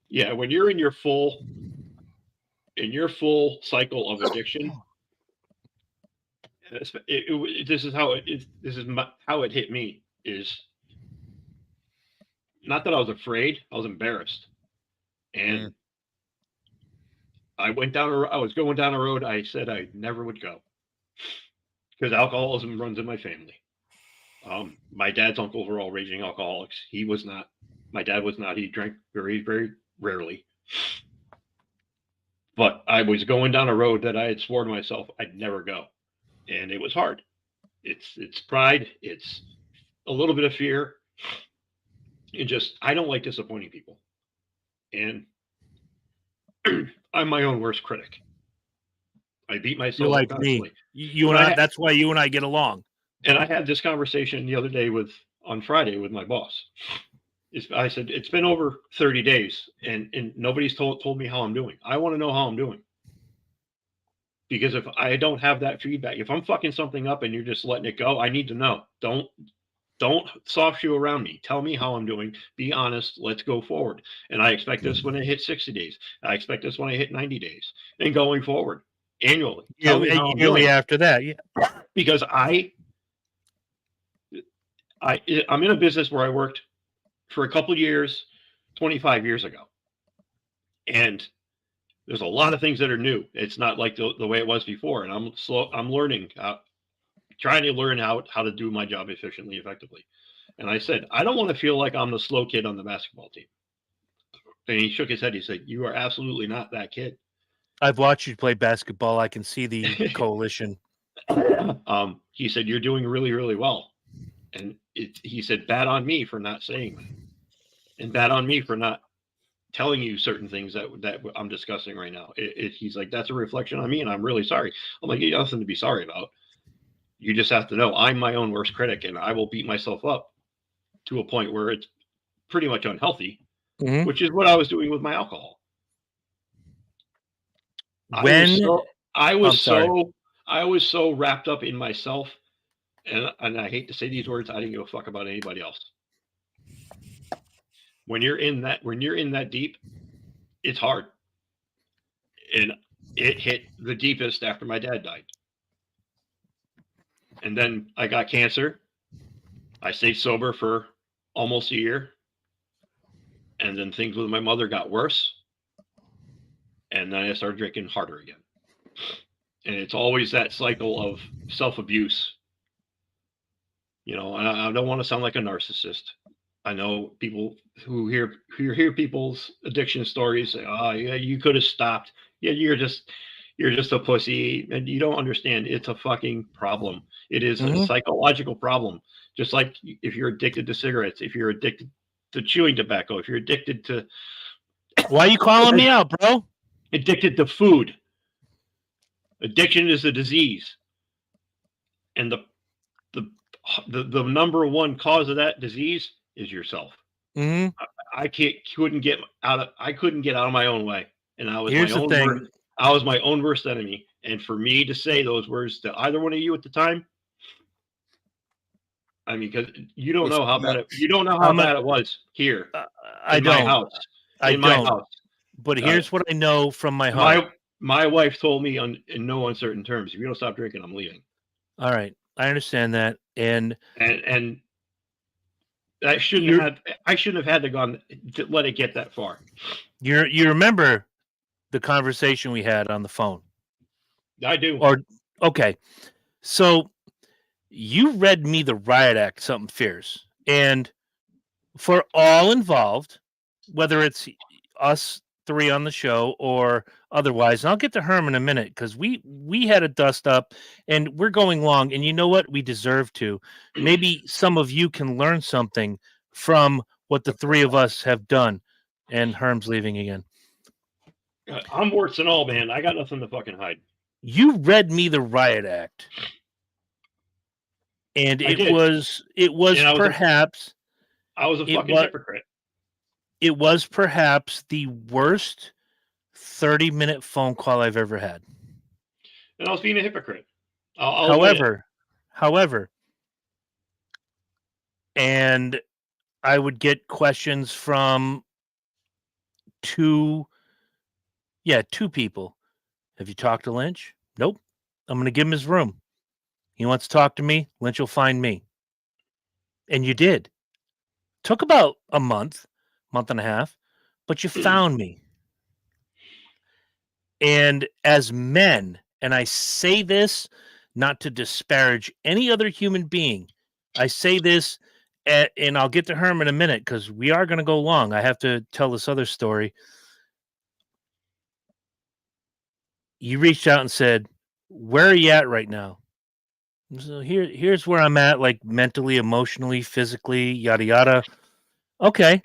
yeah, when you're in your full cycle of addiction, this is how it is. This is how it hit me. Is not that I was afraid; I was embarrassed, and I went down. I was going down a road I said I never would go because alcoholism runs in my family. My dad's uncles were all raging alcoholics. He was not. My dad was not. He drank very, very rarely. But I was going down a road that I had sworn to myself I'd never go. And it was hard. It's pride. It's a little bit of fear. And just, I don't like disappointing people. And I'm my own worst critic. I beat myself You're up like constantly. me. You and I, that's why you and I get along. And I had this conversation the other day on Friday with my boss. I said, it's been over 30 days and nobody's told me how I'm doing. I want to know how I'm doing. Because if I don't have that feedback, if I'm fucking something up and you're just letting it go, I need to know. Don't soft shoe around me. Tell me how I'm doing. Be honest. Let's go forward. And I expect this when I hit 60 days. I expect this when I hit 90 days. And going forward annually. Tell me how I'm doing. After that, yeah. Because I'm in a business where I worked for a couple of years, 25 years ago. And there's a lot of things that are new. It's not like the way it was before. And I'm learning, trying to learn how to do my job efficiently, effectively. And I said, I don't want to feel like I'm the slow kid on the basketball team. And he shook his head. He said, you are absolutely not that kid. I've watched you play basketball. I can see the coalition. He said, you're doing really, really well. And he said, bad on me for not saying that. And bad on me for not telling you certain things that I'm discussing right now. He's like, that's a reflection on me, and I'm really sorry. I'm like, you got nothing to be sorry about. You just have to know I'm my own worst critic, and I will beat myself up to a point where it's pretty much unhealthy, Mhm. which is what I was doing with my alcohol. When I I'm sorry. was so wrapped up in myself, and I hate to say these words, I didn't give a fuck about anybody else. When you're in that deep, it's hard. And it hit the deepest after my dad died. And then I got cancer. I stayed sober for almost a year. And then things with my mother got worse. And then I started drinking harder again. And it's always that cycle of self-abuse. You know, and I don't want to sound like a narcissist. I know people who hear people's addiction stories say, "Oh, yeah, you could have stopped. Yeah, you're just a pussy," and you don't understand. It's a fucking problem. It is a Mhm. psychological problem. Just like if you're addicted to cigarettes, if you're addicted to chewing tobacco, if you're addicted to Why are you calling me out, bro? addicted to food. Addiction is a disease, and the number one cause of that disease is yourself. Hmm. I couldn't get out of my own way, and I was Here's the thing. I was my own worst enemy. And for me to say those words to either one of you at the time, I mean, because you don't know how bad it was here I in my don't. house. I In my don't. house, But here's what I know from my heart. my wife told me in no uncertain terms, if you don't stop drinking, I'm leaving. All right, I understand that, and And I shouldn't have had to let it get that far. you remember the conversation we had on the phone. I do. Or okay, so you read me the riot act, something fierce, and for all involved, whether it's us three on the show or otherwise, and I'll get to Herm in a minute because we had a dust up and we're going long, and you know what, we deserve to. Maybe some of you can learn something from what the three of us have done. And Herm's leaving again. I'm warts and all, man. I got nothing to fucking hide. You read me the riot act, and it was perhaps I was a fucking hypocrite. It was perhaps the worst 30-minute phone call I've ever had. And I was being a hypocrite. However, and I would get questions from two people. Have you talked to Lynch? Nope. I'm going to give him his room. He wants to talk to me. Lynch will find me. And you did. Took about a month and a half, but you found me. And as men, and I say this not to disparage any other human being, I say this, and I'll get to Herm in a minute because we are going to go long. I have to tell this other story. You reached out and said, "Where are you at right now?" So here's where I'm at, like mentally, emotionally, physically, yada yada. Okay,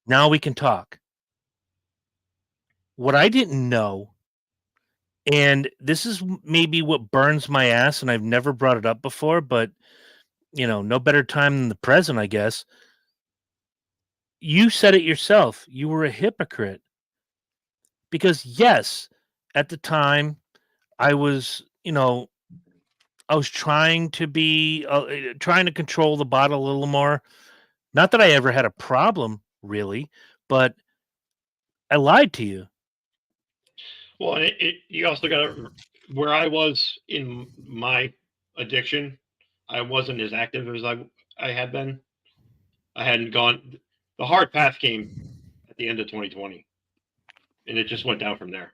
now we can talk. What I didn't know, and this is maybe what burns my ass, and I've never brought it up before, but no better time than the present, I guess. You said it yourself. You were a hypocrite. Because yes, at the time, I was, I was trying to control the bottle a little more. Not that I ever had a problem, really, but I lied to you. Well, you also got to, where I was in my addiction, I wasn't as active as I had been. I hadn't gone. The hard path came at the end of 2020, and it just went down from there.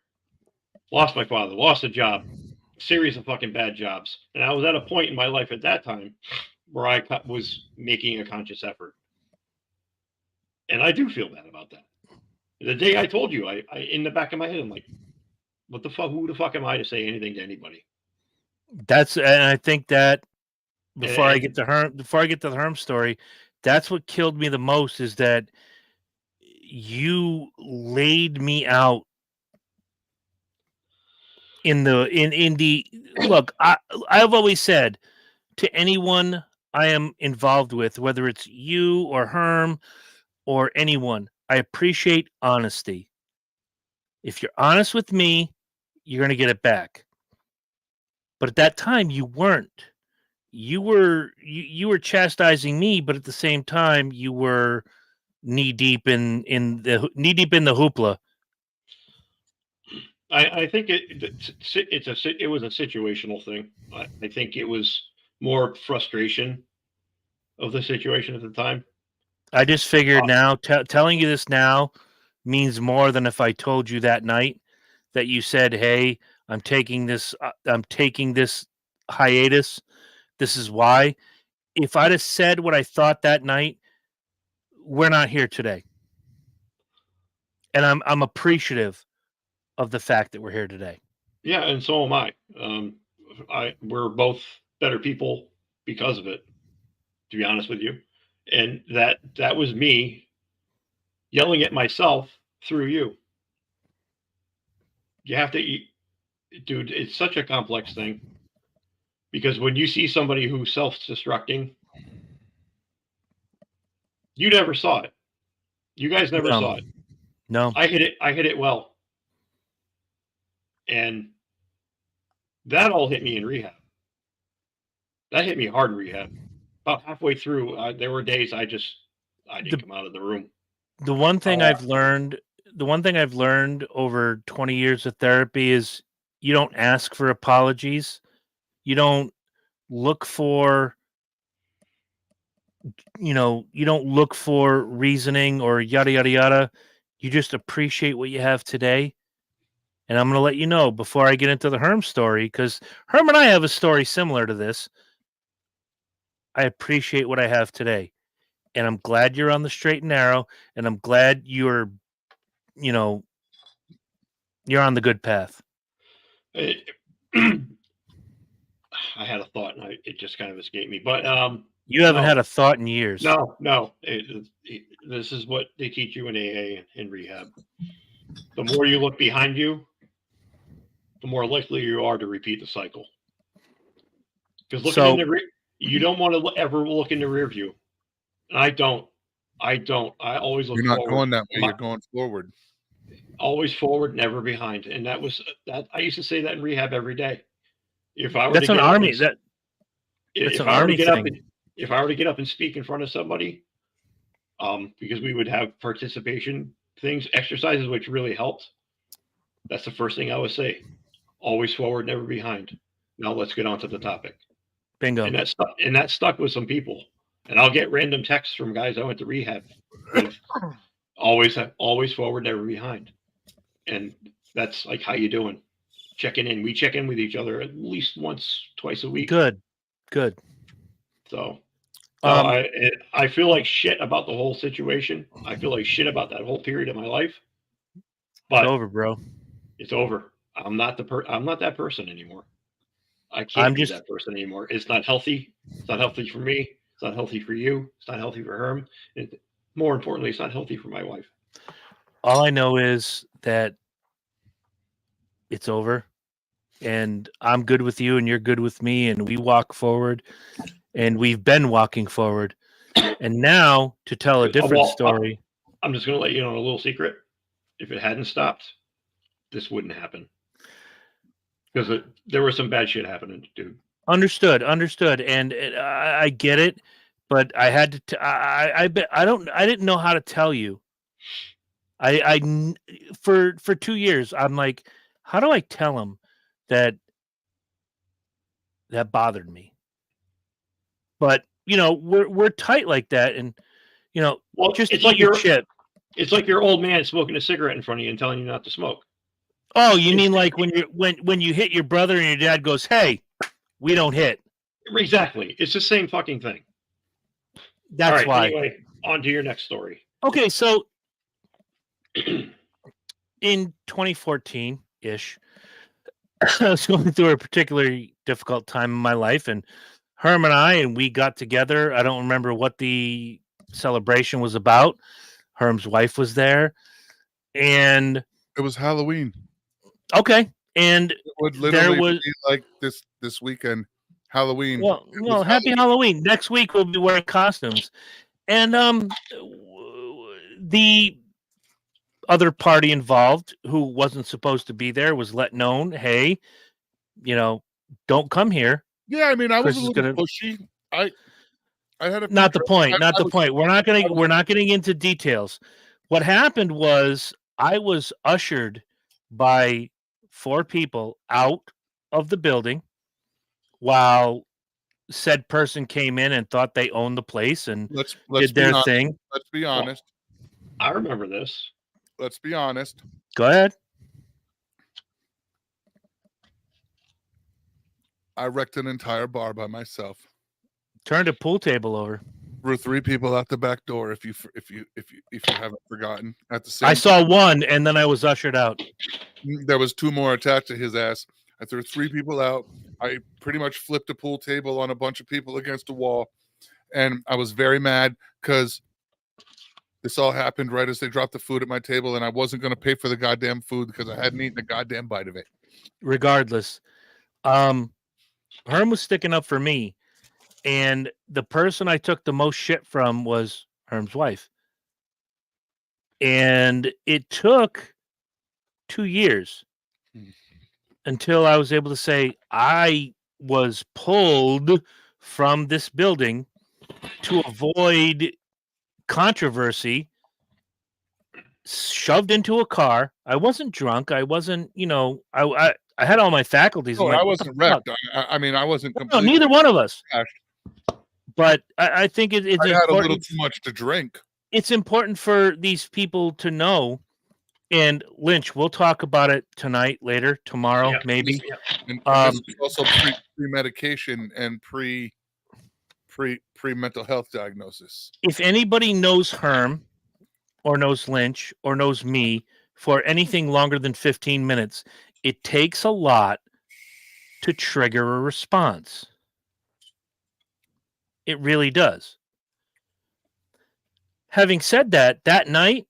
Lost my father, lost a job, series of fucking bad jobs, and I was at a point in my life at that time where I was making a conscious effort, and I do feel bad about that. The day I told you, I in the back of my head, I'm like, what the fuck? Who the fuck am I to say anything to anybody? And I think that before I get to the Herm story, that's what killed me the most is that you laid me out in the look. I've always said to anyone I am involved with, whether it's you or Herm or anyone. I appreciate honesty. If you're honest with me, you're going to get it back. But at that time, you weren't. You were chastising me, but at the same time, you were knee deep in the hoopla. I think it was a situational thing. I think it was more frustration of the situation at the time. I just figured now telling you this now means more than if I told you that night that you said, "Hey, I'm taking this hiatus. This is why." If I'd have said what I thought that night, we're not here today. And I'm appreciative of the fact that we're here today. Yeah, and so am I. We're both better people because of it, to be honest with you. And that was me yelling at myself through you. You have to, dude, it's such a complex thing. Because when you see somebody who's self-destructing, you never saw it. You guys never saw it. No. I hit it well. And that all hit me in rehab. That hit me hard in rehab. About halfway through, there were days I didn't come out of the room. The one thing I've learned over 20 years of therapy is you don't ask for apologies. You don't look for, you don't look for reasoning or yada, yada, yada. You just appreciate what you have today. And I'm going to let you know before I get into the Herm story, because Herm and I have a story similar to this. I appreciate what I have today. And I'm glad you're on the straight and narrow. And I'm glad you're on the good path. I had a thought and it just kind of escaped me. But you haven't had a thought in years. No. This is what they teach you in AA and rehab. The more you look behind you, the more likely you are to repeat the cycle. Because you don't want to ever look in the rear view. And I don't. I always look. You're not forward. going that way. You're going forward. Always forward, never behind. And that I used to say that in rehab every day. If I were that's to an get army. If an I were army to get thing. up, if I were to get up and speak in front of somebody, because we would have participation things, exercises, which really helped. That's the first thing I would say. Always forward, never behind. Now let's get on to the topic. Bingo. And that stuck with some people. And I'll get random texts from guys I went to rehab with. Always forward, never behind. And that's like, how you doing? Checking in. We check in with each other at least once, twice a week. Good. So I feel like shit about the whole situation. I feel like shit about that whole period of my life. But it's over, bro. It's over. I'm not that person anymore. I can't be that person anymore. It's not healthy. It's not healthy for me. It's not healthy for you. It's not healthy for Herm. And more importantly, it's not healthy for my wife. All I know is that it's over, and I'm good with you, and you're good with me, and we walk forward, and we've been walking forward. And now to tell a different story. I'm just going to let you know a little secret. If it hadn't stopped, this wouldn't happen. Because there was some bad shit happening, dude. Understood. And I get it, but I had to. I didn't know how to tell you. For 2 years, I'm like, how do I tell him that bothered me? But we're tight like that, and just it's like your shit. It's like your old man smoking a cigarette in front of you and telling you not to smoke. Oh, you mean like when you hit your brother and your dad goes, "Hey, we don't hit." Exactly. It's the same fucking thing. That's why. Anyway, on to your next story. Okay, so in 2014-ish, I was going through a particularly difficult time in my life, and Herm and we got together. I don't remember what the celebration was about. Herm's wife was there, and it was Halloween. Okay, and it would literally be like this weekend, Halloween. Well, It was happy Halloween. Next week we'll be wearing costumes. And the other party involved who wasn't supposed to be there was let known, hey, don't come here. Yeah, I mean, I was Chris a is little gonna- pushy. I had a Not the point. Not I the was- point. We're not getting into details. What happened was I was ushered by 4 people out of the building while said person came in and thought they owned the place and Let's did be their honest. thing. Let's be honest. I remember this. Let's be honest. Go ahead. I wrecked an entire bar by myself. Turned a pool table over. There were 3 people out the back door. If you haven't forgotten, at the same I saw one and then I was ushered out. there was 2 more attached to his ass. I threw 3 people out. I pretty much flipped a pool table on a bunch of people against a wall, and I was very mad because this all happened right as they dropped the food at my table, and I wasn't going to pay for the goddamn food because I hadn't eaten a goddamn bite of it. Regardless, Herm was sticking up for me, and the person I took the most shit from was Herm's wife. And it took 2 years until I was able to say I was pulled from this building to avoid controversy, shoved into a car. I wasn't drunk. I wasn't, I had all my faculties. No, I'm like, I "What the wasn't wrecked. fuck?" I mean, I wasn't No, completely. neither one of us. crashed. But I think it's I had a little important. too much to drink. It's important for these people to know. And Lynch, we'll talk about it tonight, later, tomorrow, Yeah. maybe. Yeah. And Um, this is also pre-medication and pre mental health diagnosis. If anybody knows Herm or knows Lynch or knows me for anything longer than 15 minutes, it takes a lot to trigger a response. It really does. Having said that, that night,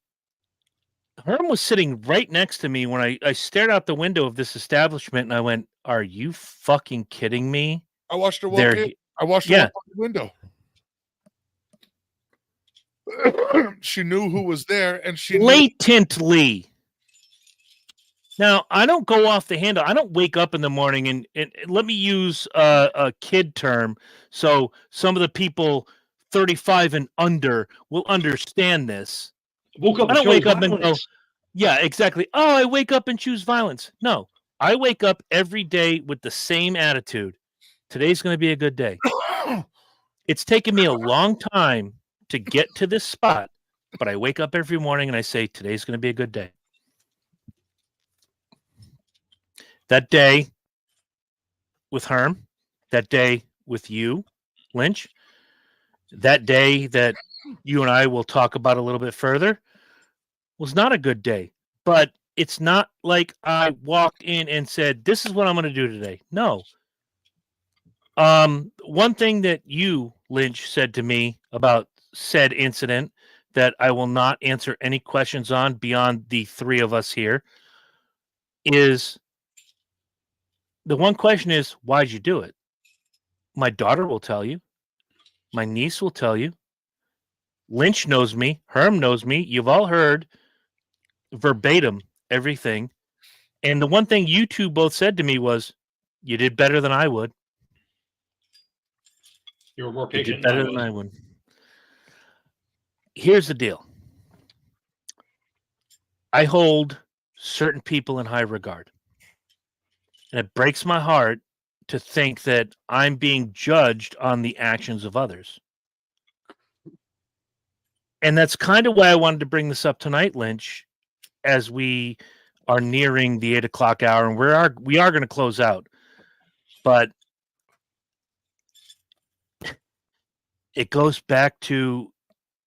Herm was sitting right next to me when I stared out the window of this establishment and I went, "Are you fucking kidding me?" I watched her walk There, in. I watched her yeah. walk out the window. She knew who was there, and she knew Blatantly. Now, I don't go off the handle. I don't wake up in the morning and let me use a kid term so some of the people 35 and under will understand this. Woke up. I don't and wake chose up and go, violence. yeah, exactly. Oh, I wake up and choose violence. No, I wake up every day with the same attitude. Today's going to be a good day. It's taken me a long time to get to this spot, but I wake up every morning and I say, today's going to be a good day. That day with Herm, that day with you, Lynch, that day that you and I will talk about a little bit further was not a good day. But it's not like I walked in and said, this is what I'm going to do today. No. One thing that you, Lynch, said to me about said incident that I will not answer any questions on beyond the 3 of us here is the one question is, why'd you do it? My daughter will tell you. My niece will tell you. Lynch knows me. Herm knows me. You've all heard verbatim everything. And the one thing you two both said to me was, you did better than I would. You were more You patient. did better than I would. Here's the deal. I hold certain people in high regard. And it breaks my heart to think that I'm being judged on the actions of others. And that's kind of why I wanted to bring this up tonight, Lynch, as we are nearing the 8 o'clock hour, and we are going to close out. But it goes back to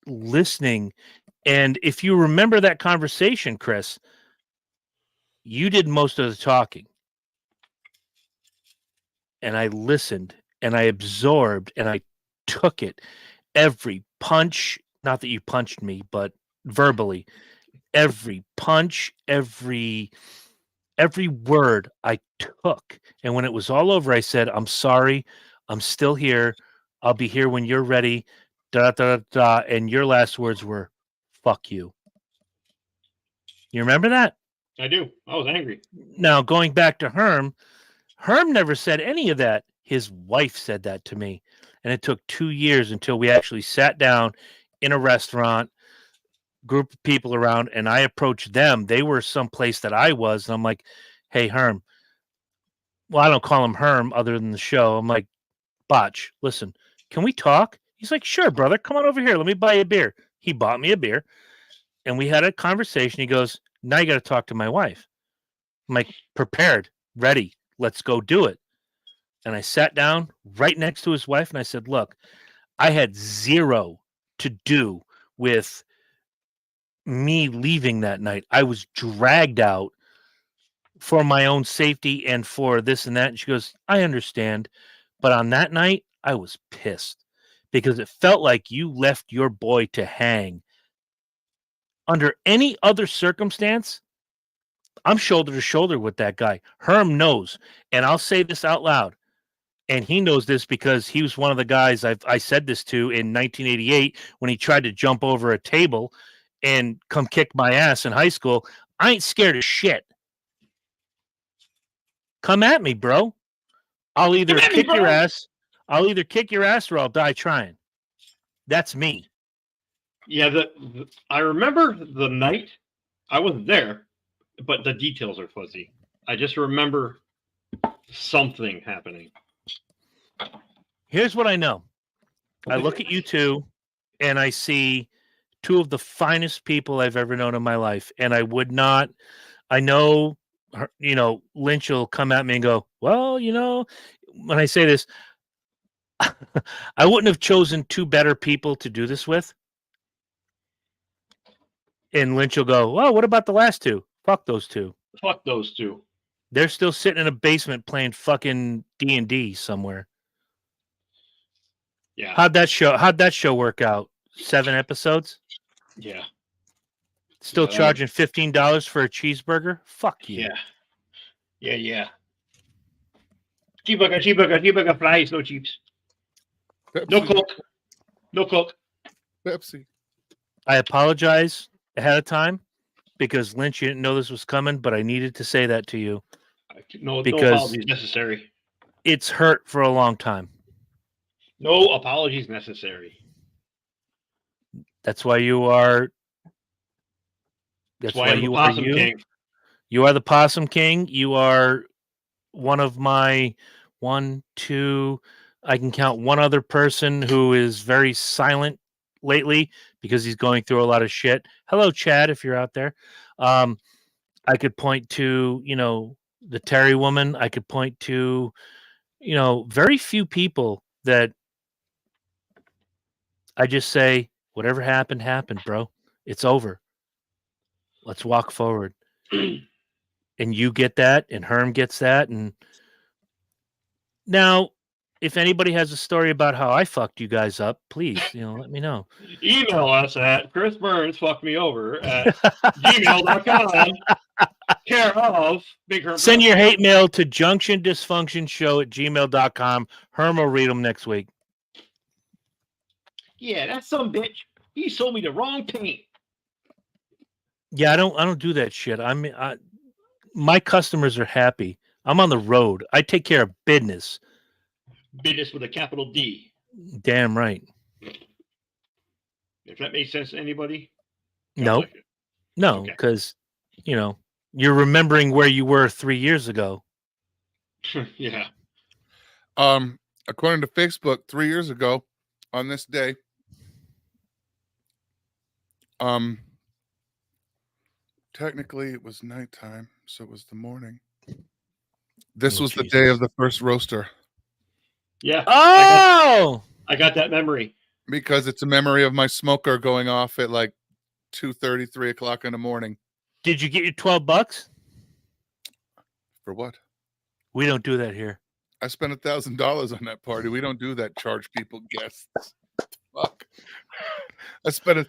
listening. And if you remember that conversation, Chris, you did most of the talking. And I listened and I absorbed and I took it. Every punch, not that you punched me, but verbally, every punch, every word I took. And when it was all over, I said, I'm sorry. I'm still here. I'll be here when you're ready. Da da da. And your last words were, "Fuck you." You remember that? I do. I was angry. Now, going back to Herm never said any of that. His wife said that to me. And it took 2 years until we actually sat down in a restaurant, group of people around, and I approached them. They were someplace that I was. And I'm like, hey, Herm. Well, I don't call him Herm other than the show. I'm like, Botch, listen, can we talk? He's like, sure, brother. Come on over here. Let me buy you a beer. He bought me a beer. And we had a conversation. He goes, now you got to talk to my wife. I'm like, prepared, ready. Let's go do it. And I sat down right next to his wife and I said, look, I had zero to do with me leaving that night. I was dragged out for my own safety and for this and that. And she goes, I understand. But on that night, I was pissed because it felt like you left your boy to hang. Under any other circumstance, I'm shoulder to shoulder with that guy. Herm knows. And I'll say this out loud. And he knows this because he was one of the guys I said this to in 1988 when he tried to jump over a table and come kick my ass in high school. I ain't scared of shit. Come at me, bro. I'll either kick your ass. I'll either kick your ass or I'll die trying. That's me. Yeah, I remember the night. I wasn't there, but the details are fuzzy. I just remember something happening. Here's what I know. I look at you two, and I see two of the finest people I've ever known in my life. And I would not. I know, Lynch will come at me and go, well, when I say this, I wouldn't have chosen two better people to do this with. And Lynch will go, well, what about the last two? Fuck those two. Fuck those two. They're still sitting in a basement playing fucking D&D somewhere. Yeah. How'd that show work out? 7 episodes? Yeah. Still charging $15 for a cheeseburger? Fuck you. Yeah. Cheeseburger, fries, no chips. Pepsi. No Coke. Pepsi. I apologize ahead of time because Lynch, you didn't know this was coming, but I needed to say that to you. No Because apologies necessary. It's hurt for a long time. No apologies necessary. That's why you are. That's why you are you. King. You are the Possum King. You are one of my 1, 2. I can count one other person who is very silent lately because he's going through a lot of shit. Hello, Chad, if you're out there. I could point to, the Terry woman. I could point to, very few people that I just say, whatever happened, happened, bro. It's over. Let's walk forward. And you get that, and Herm gets that. And now, if anybody has a story about how I fucked you guys up, please, let me know. Email us at Chris Burns fuck me over at gmail.com. Care of Big Herm. Send your hate mail to junctiondysfunctionshow@gmail.com. Herm will read them next week. Yeah, that's some bitch. He sold me the wrong paint. Yeah, I don't do that shit. My customers are happy. I'm on the road. I take care of business. Business with a capital D. Damn right. If that makes sense to anybody. No, Like no, because you're remembering where you were 3 years ago. Yeah. According to Facebook, 3 years ago on this day, technically it was nighttime, so it was the morning. This was the day of the first roaster. Yeah. Oh, I got that memory. Because it's a memory of my smoker going off at like 2:30, 3 o'clock in the morning. did you get your $12? For what? We don't do that here. I spent $1,000 on that party. We don't do that. Charge people guests. Fuck. I spent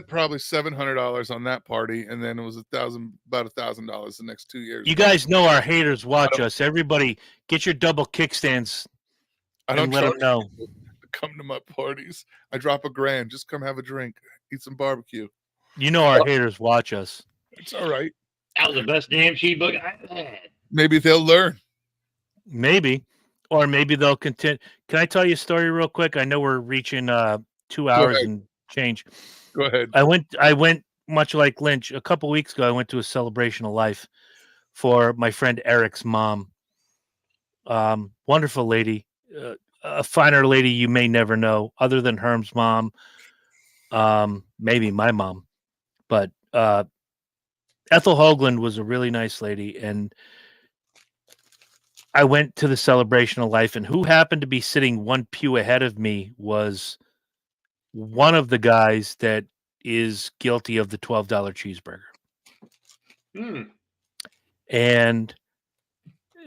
probably $700 on that party, and then it was about $1,000 the next 2 years. You guys know our haters watch us. Everybody, get your double kickstands I don't and let them charge know. people to come to my parties. I drop $1,000. Just come have a drink, eat some barbecue. You know our haters watch us. It's all right. That was the best damn cheeseburger I've had. Maybe they'll learn. Maybe. Or maybe they'll continue. Can I tell you a story real quick? I know we're reaching 2 hours ahead. and change. Go ahead. I went much like Lynch a couple weeks ago. I went to a celebration of life for my friend Eric's mom. Wonderful lady, a finer lady you may never know, other than Herm's mom, maybe my mom, but Ethel Hoagland was a really nice lady, and I went to the celebration of life, and who happened to be sitting one pew ahead of me was one of the guys that is guilty of the $12 cheeseburger. And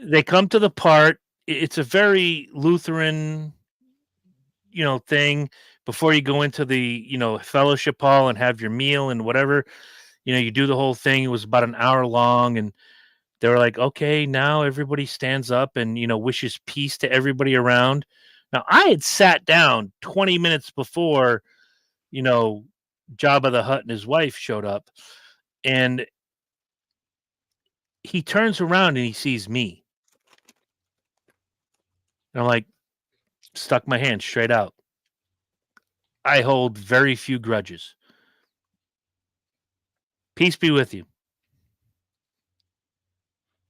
they come to the part. It's a very Lutheran, thing. Before you go into the, fellowship hall and have your meal and whatever, you do the whole thing. It was about an hour long, and they were like, okay, now everybody stands up and, wishes peace to everybody around. Now, I had sat down 20 minutes before, Jabba the Hutt and his wife showed up, and he turns around and he sees me. And I'm like, stuck my hand straight out. I hold very few grudges. Peace be with you.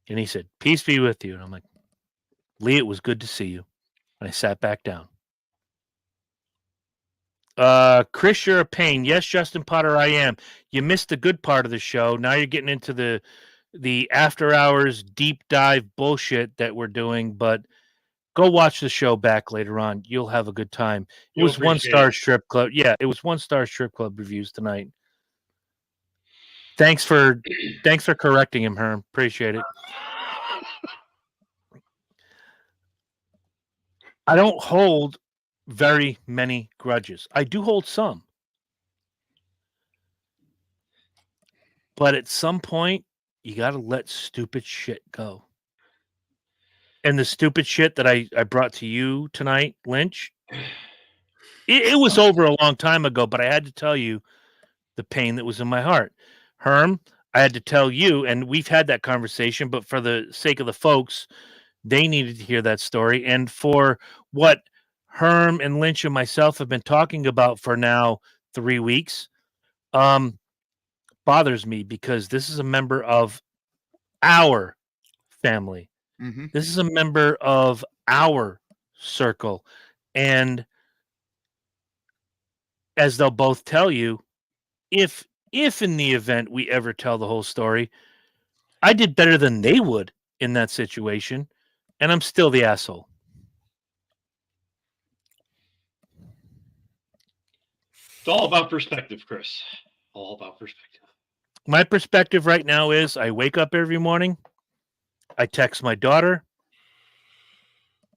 And he said, peace be with you. And I'm like, Lee, it was good to see you. And I sat back down. Chris, you're a pain. Yes, Justin Potter, I am. You missed the good part of the show. Now you're getting into the after hours deep dive bullshit that we're doing, but go watch the show back later on. You'll have a good time. It was 1-star strip club. Yeah, it was 1-star strip club reviews tonight. Thanks for correcting him, Herm. Appreciate it. I don't hold very many grudges. I do hold some. But at some point, you got to let stupid shit go. And the stupid shit that I brought to you tonight, Lynch, it was over a long time ago, but I had to tell you the pain that was in my heart. Herm, I had to tell you, and we've had that conversation, but for the sake of the folks, they needed to hear that story. And for what Herm and Lynch and myself have been talking about for now 3 weeks, bothers me because this is a member of our family. Mm-hmm. This is a member of our circle. And as they'll both tell you, if in the event we ever tell the whole story, I did better than they would in that situation, and I'm still the asshole. It's all about perspective, Chris. All about perspective. My perspective right now is I wake up every morning, I text my daughter,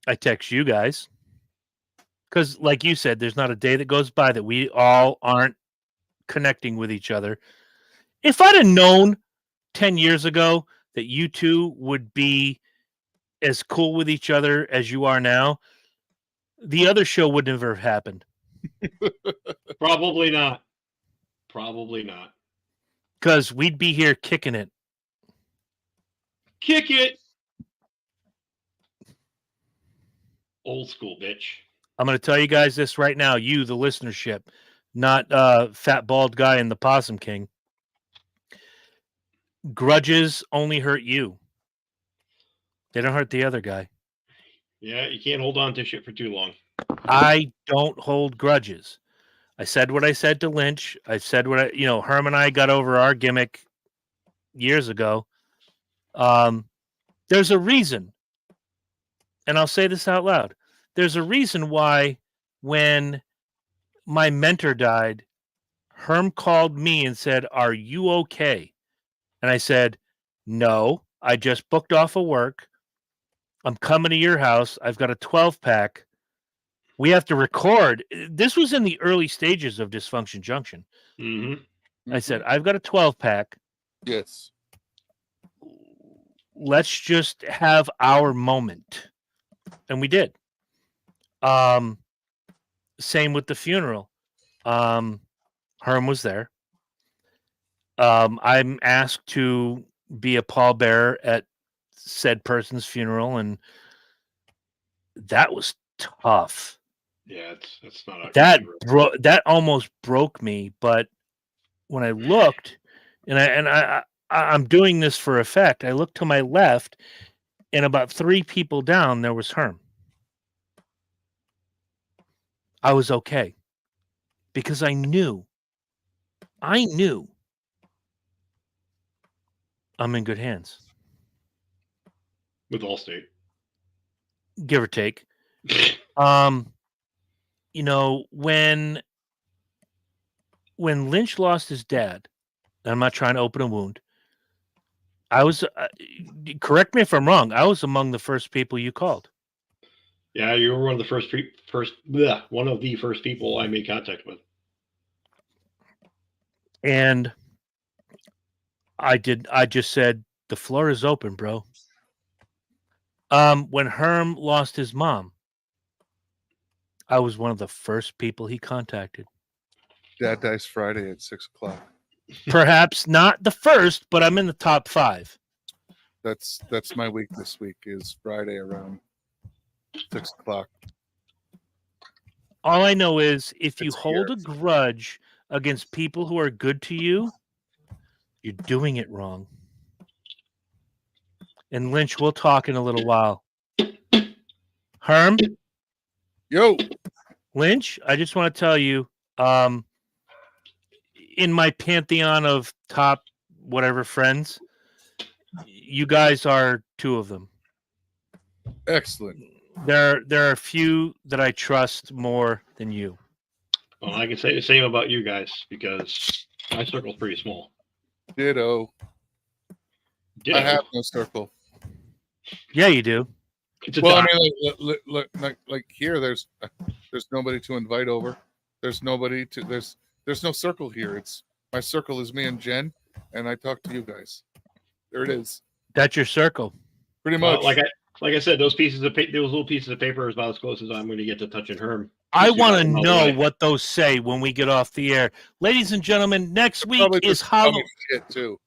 I text you guys, because like you said, there's not a day that goes by that we all aren't connecting with each other. If I'd have known 10 years ago that you two would be as cool with each other as you are now, the other show would never have happened. Probably not. Probably not. Because we'd be here kicking it. Kick it. Old school, bitch. I'm going to tell you guys this right now. You, the listenership, not fat bald guy and the Possum King. Grudges only hurt you. They don't hurt the other guy. Yeah, you can't hold on to shit for too long. I don't hold grudges. I said what I said to Lynch. I said what Herm and I got over our gimmick years ago. There's a reason. And I'll say this out loud. There's a reason why when my mentor died, Herm called me and said, "Are you okay?" And I said, "No, I just booked off of work. I'm coming to your house. I've got a 12-pack. We have to record." This was in the early stages of Dysfunction Junction. Mm-hmm. I said, "I've got a 12-pack. Yes. Let's just have our moment." And we did. Same with the funeral. Herm was there. I'm asked to be a pallbearer at said person's funeral, and that was tough. Yeah, it's not a That almost broke me. But when I looked, and I'm doing this for effect, I looked to my left, and about 3 people down, there was Herm. I was okay because I knew I'm in good hands, with Allstate. give or take. When Lynch lost his dad, and I'm not trying to open a wound, I was, correct me if I'm wrong, I was among the first people you called. Yeah, you were one of the first people I made contact with. And I just said, the floor is open, bro. When Herm lost his mom, I was one of the first people he contacted. Dad dies Friday at 6:00. Perhaps not the first, but I'm in the top 5. That's my week this week is Friday around 6:00. All I know is if you It's hold here. a grudge against people who are good to you, you're doing it wrong. And Lynch, we'll talk in a little while. Herm, Yo, Lynch, I just want to tell you, in my pantheon of top whatever friends, you guys are 2 of them. excellent. There are a few that I trust more than you. Well, I can say the same about you guys because my circle's pretty small. Ditto. Ditto. I have no circle. Yeah, you do. It's a Well, dot. I mean, like here, there's nobody to invite over. There's nobody to there's no circle here. It's my circle is me and Jen, and I talk to you guys. There it is. That's your circle. Pretty Well, much. like I said, those little pieces of paper is about as close as I'm going to get to touching Herm. I Just want to about know away. what those say when we get off the air. Ladies and gentlemen, next week Probably is just tell me Halloween. shit too.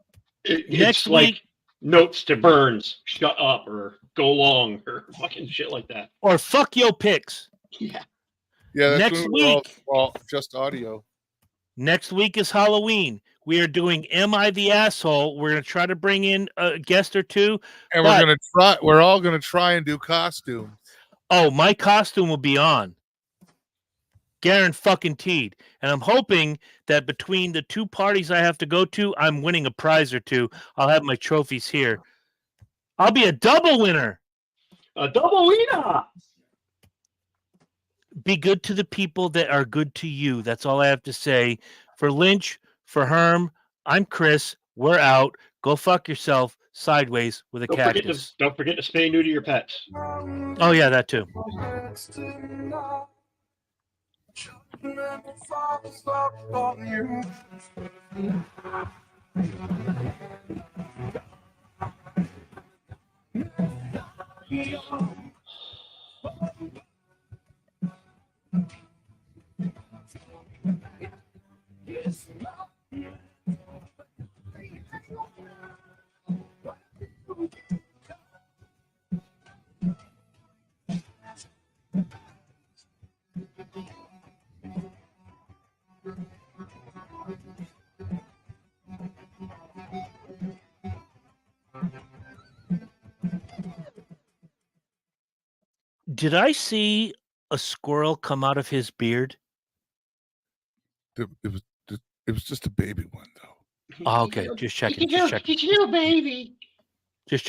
Next It's like week, notes to Burns, shut up, or go long, or fucking shit like that. or fuck your picks. Yeah. Yeah, that's Next when we're week. all just audio. Next week is Halloween. We are doing Am I the Asshole? We're going to try to bring in a guest or 2. And But- we're all gonna try and do costumes. Oh, my costume will be on. Guaranteed. And I'm hoping that between the 2 parties I have to go to, I'm winning a prize or 2. I'll have my trophies here. I'll be a double winner. A double winner. Be good to the people that are good to you. That's all I have to say. For Lynch, for Herm, I'm Chris. We're out. Go fuck yourself sideways with a cactus. Don't forget to spay neuter your pets. Oh, yeah, that too. Did I see a squirrel come out of his beard? It was just a baby one though. Oh, okay, just checking. It's a little baby.